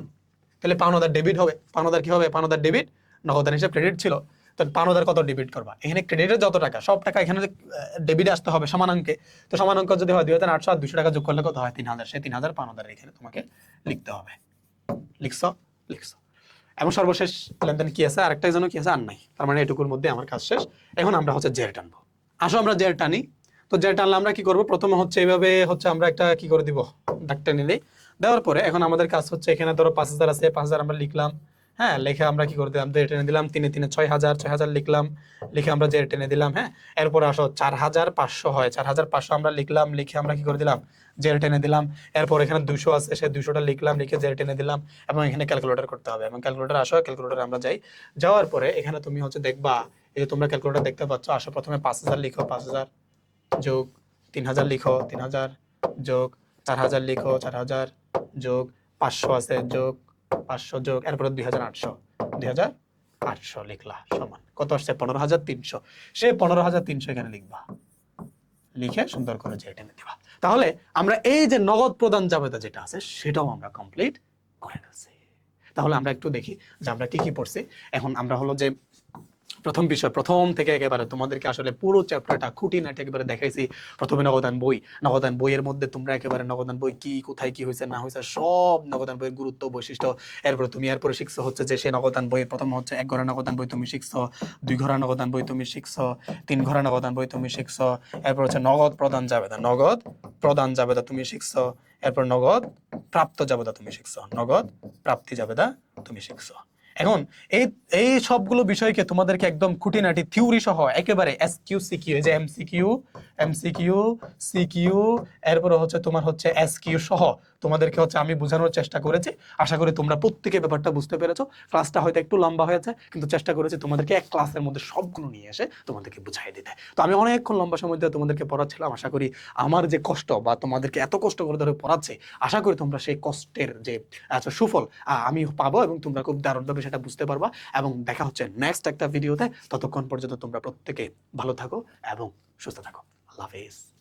A: তাহলে পাওনাদার ডেবিট হবে, পাওনাদার কি হবে? পাওনাদার ডেবিট, নগদান হিসাব ক্রেডিট ছিল। তো পাওনাদার কত ডেবিট করবা? এখানে ক্রেডিটের যত টাকা সব টাকা এখানে ডেবিট আসতে হবে সমান অঙ্কে। তো সমান অঙ্ক যদি হয় 2800 আর 200 টাকা যোগ করলে কত হয়? 3000। সেই 3000 পাওনাদার এখানে তোমাকে লিখতে হবে। লিখছো? লিখছো। এবং সর্বশেষ লেনদেন কি আছে? আরেকটা যেন কি আছে? আর নাই। তার মানে এটুকুর মধ্যে আমার কাজ শেষ। এখন আমরা হচ্ছে জের টানবো। আসো আমরা জের টানি। তো জের টানলে আমরা কি করব? প্রথমে হচ্ছে এইভাবে হচ্ছে আমরা একটা কি করে দিব, দাগ টেনে নিই। দেওয়ার পরে এখন আমাদের কাজ হচ্ছে এখানে ধরো 5000 আছে, 5000 আমরা লিখলাম। হ্যাঁ, লিখে আমরা কি করে দিলাম? জের টেনে দিলাম। 3 3 6000, 6000 লিখলাম। লিখে আমরা জের টেনে দিলাম। হ্যাঁ, এরপর আসো 4500 হয়, 4500 আমরা লিখলাম। লিখে আমরা কি করে দিলাম? জের টেনে দিলাম। এরপর এখানে 200 আছে, সেই 200টা লিখলাম। লিখে জের টেনে দিলাম। এবং এখানে ক্যালকুলেটর করতে হবে, এবং ক্যালকুলেটর আসো, ক্যালকুলেটর আমরা যাই। যাওয়ার পরে এখানে তুমি হচ্ছে দেখবা, এই যে তোমরা ক্যালকুলেটর দেখতে পাচ্ছ। আসো প্রথমে 5000 লিখো, 5000 যোগ 3000 লিখো, 3000 যোগ 4000 লিখো, 4000 যোগ 500 আছে, যোগ 500 যোগ এরপরে 2800, 2800 লিখলা সমান কত আসছে? 15300। সে 15300 এখানে লিখবা। লিখে সুন্দর করে যে টেনে দিবা। তাহলে আমরা এই যে নগদ প্রদান জাবেদা যেটা আছে সেটাও আমরা কমপ্লিট করে ফেলছি। তাহলে আমরা একটু দেখি যে আমরা কি কি পড়ছি। এখন আমরা হলো যে প্রথম বিষয়, প্রথম থেকে একেবারে তোমাদেরকে আসলে পুরো চ্যাপ্টারটা খুঁটিনাটি একেবারে দেখাইছি। প্রথমে নগদান বই, নগদান বইয়ের মধ্যে তোমরা একেবারে নগদান বই কি, কোথায় কি হয়েছে না হয়েছে সব নগদান বইয়ের গুরুত্ব, বৈশিষ্ট্য। এরপরে তুমি এরপরে শিখছো হচ্ছে যে সে নগদান বই প্রথম হচ্ছে 1 ঘরা নগদান বই তুমি শিখছো, 2 ঘরা নগদান বই তুমি শিখছো, 3 ঘরা নগদান বই তুমি শিখছো। এরপর হচ্ছে নগদ প্রদান জাবেদা, নগদ প্রদান জাবেদা তুমি শিখছো। এরপর নগদ প্রাপ্ত জাবেদা তুমি শিখছো, নগদ প্রাপ্তি জাবেদা তুমি শিখছো। এখন এই এই সবগুলো বিষয়কে তোমাদেরকে একদম খুঁটিনাটি থিওরি সহ একেবারে এসকিউ সিকিউ, এই যে এমসিকিউ, এমসিকিউ, সিকিউ, এরপরে হচ্ছে তোমার হচ্ছে এসকিউ সহ তোমাদেরকে হচ্ছে আমি বোঝানোর চেষ্টা করেছি। আশা করি তোমরা প্রত্যেকে ব্যাপারটা বুঝতে পেরেছো। ক্লাসটা হয়তো একটু লম্বা হয়েছে, কিন্তু চেষ্টা করেছি তোমাদেরকে এক ক্লাসের মধ্যে সবগুলো নিয়ে এসে তোমাদেরকে বুঝাই দিতে। তো আমি অনেকক্ষণ লম্বা সময় ধরে তোমাদেরকে পড়াচ্ছিলাম। আশা করি আমার যে কষ্ট বা তোমাদেরকে এত কষ্ট করে ধরে পড়াচ্ছি, আশা করি তোমরা সেই কষ্টের যে সুফল আমি পাবো, এবং তোমরা খুব দারুণভাবে সেটা বুঝতে পারবা। এবং দেখা হচ্ছে নেক্সট একটা ভিডিওতে। ততক্ষণ পর্যন্ত তোমরা প্রত্যেকে ভালো থাকো এবং সুস্থ থাকো। আল্লাহ হাফেজ।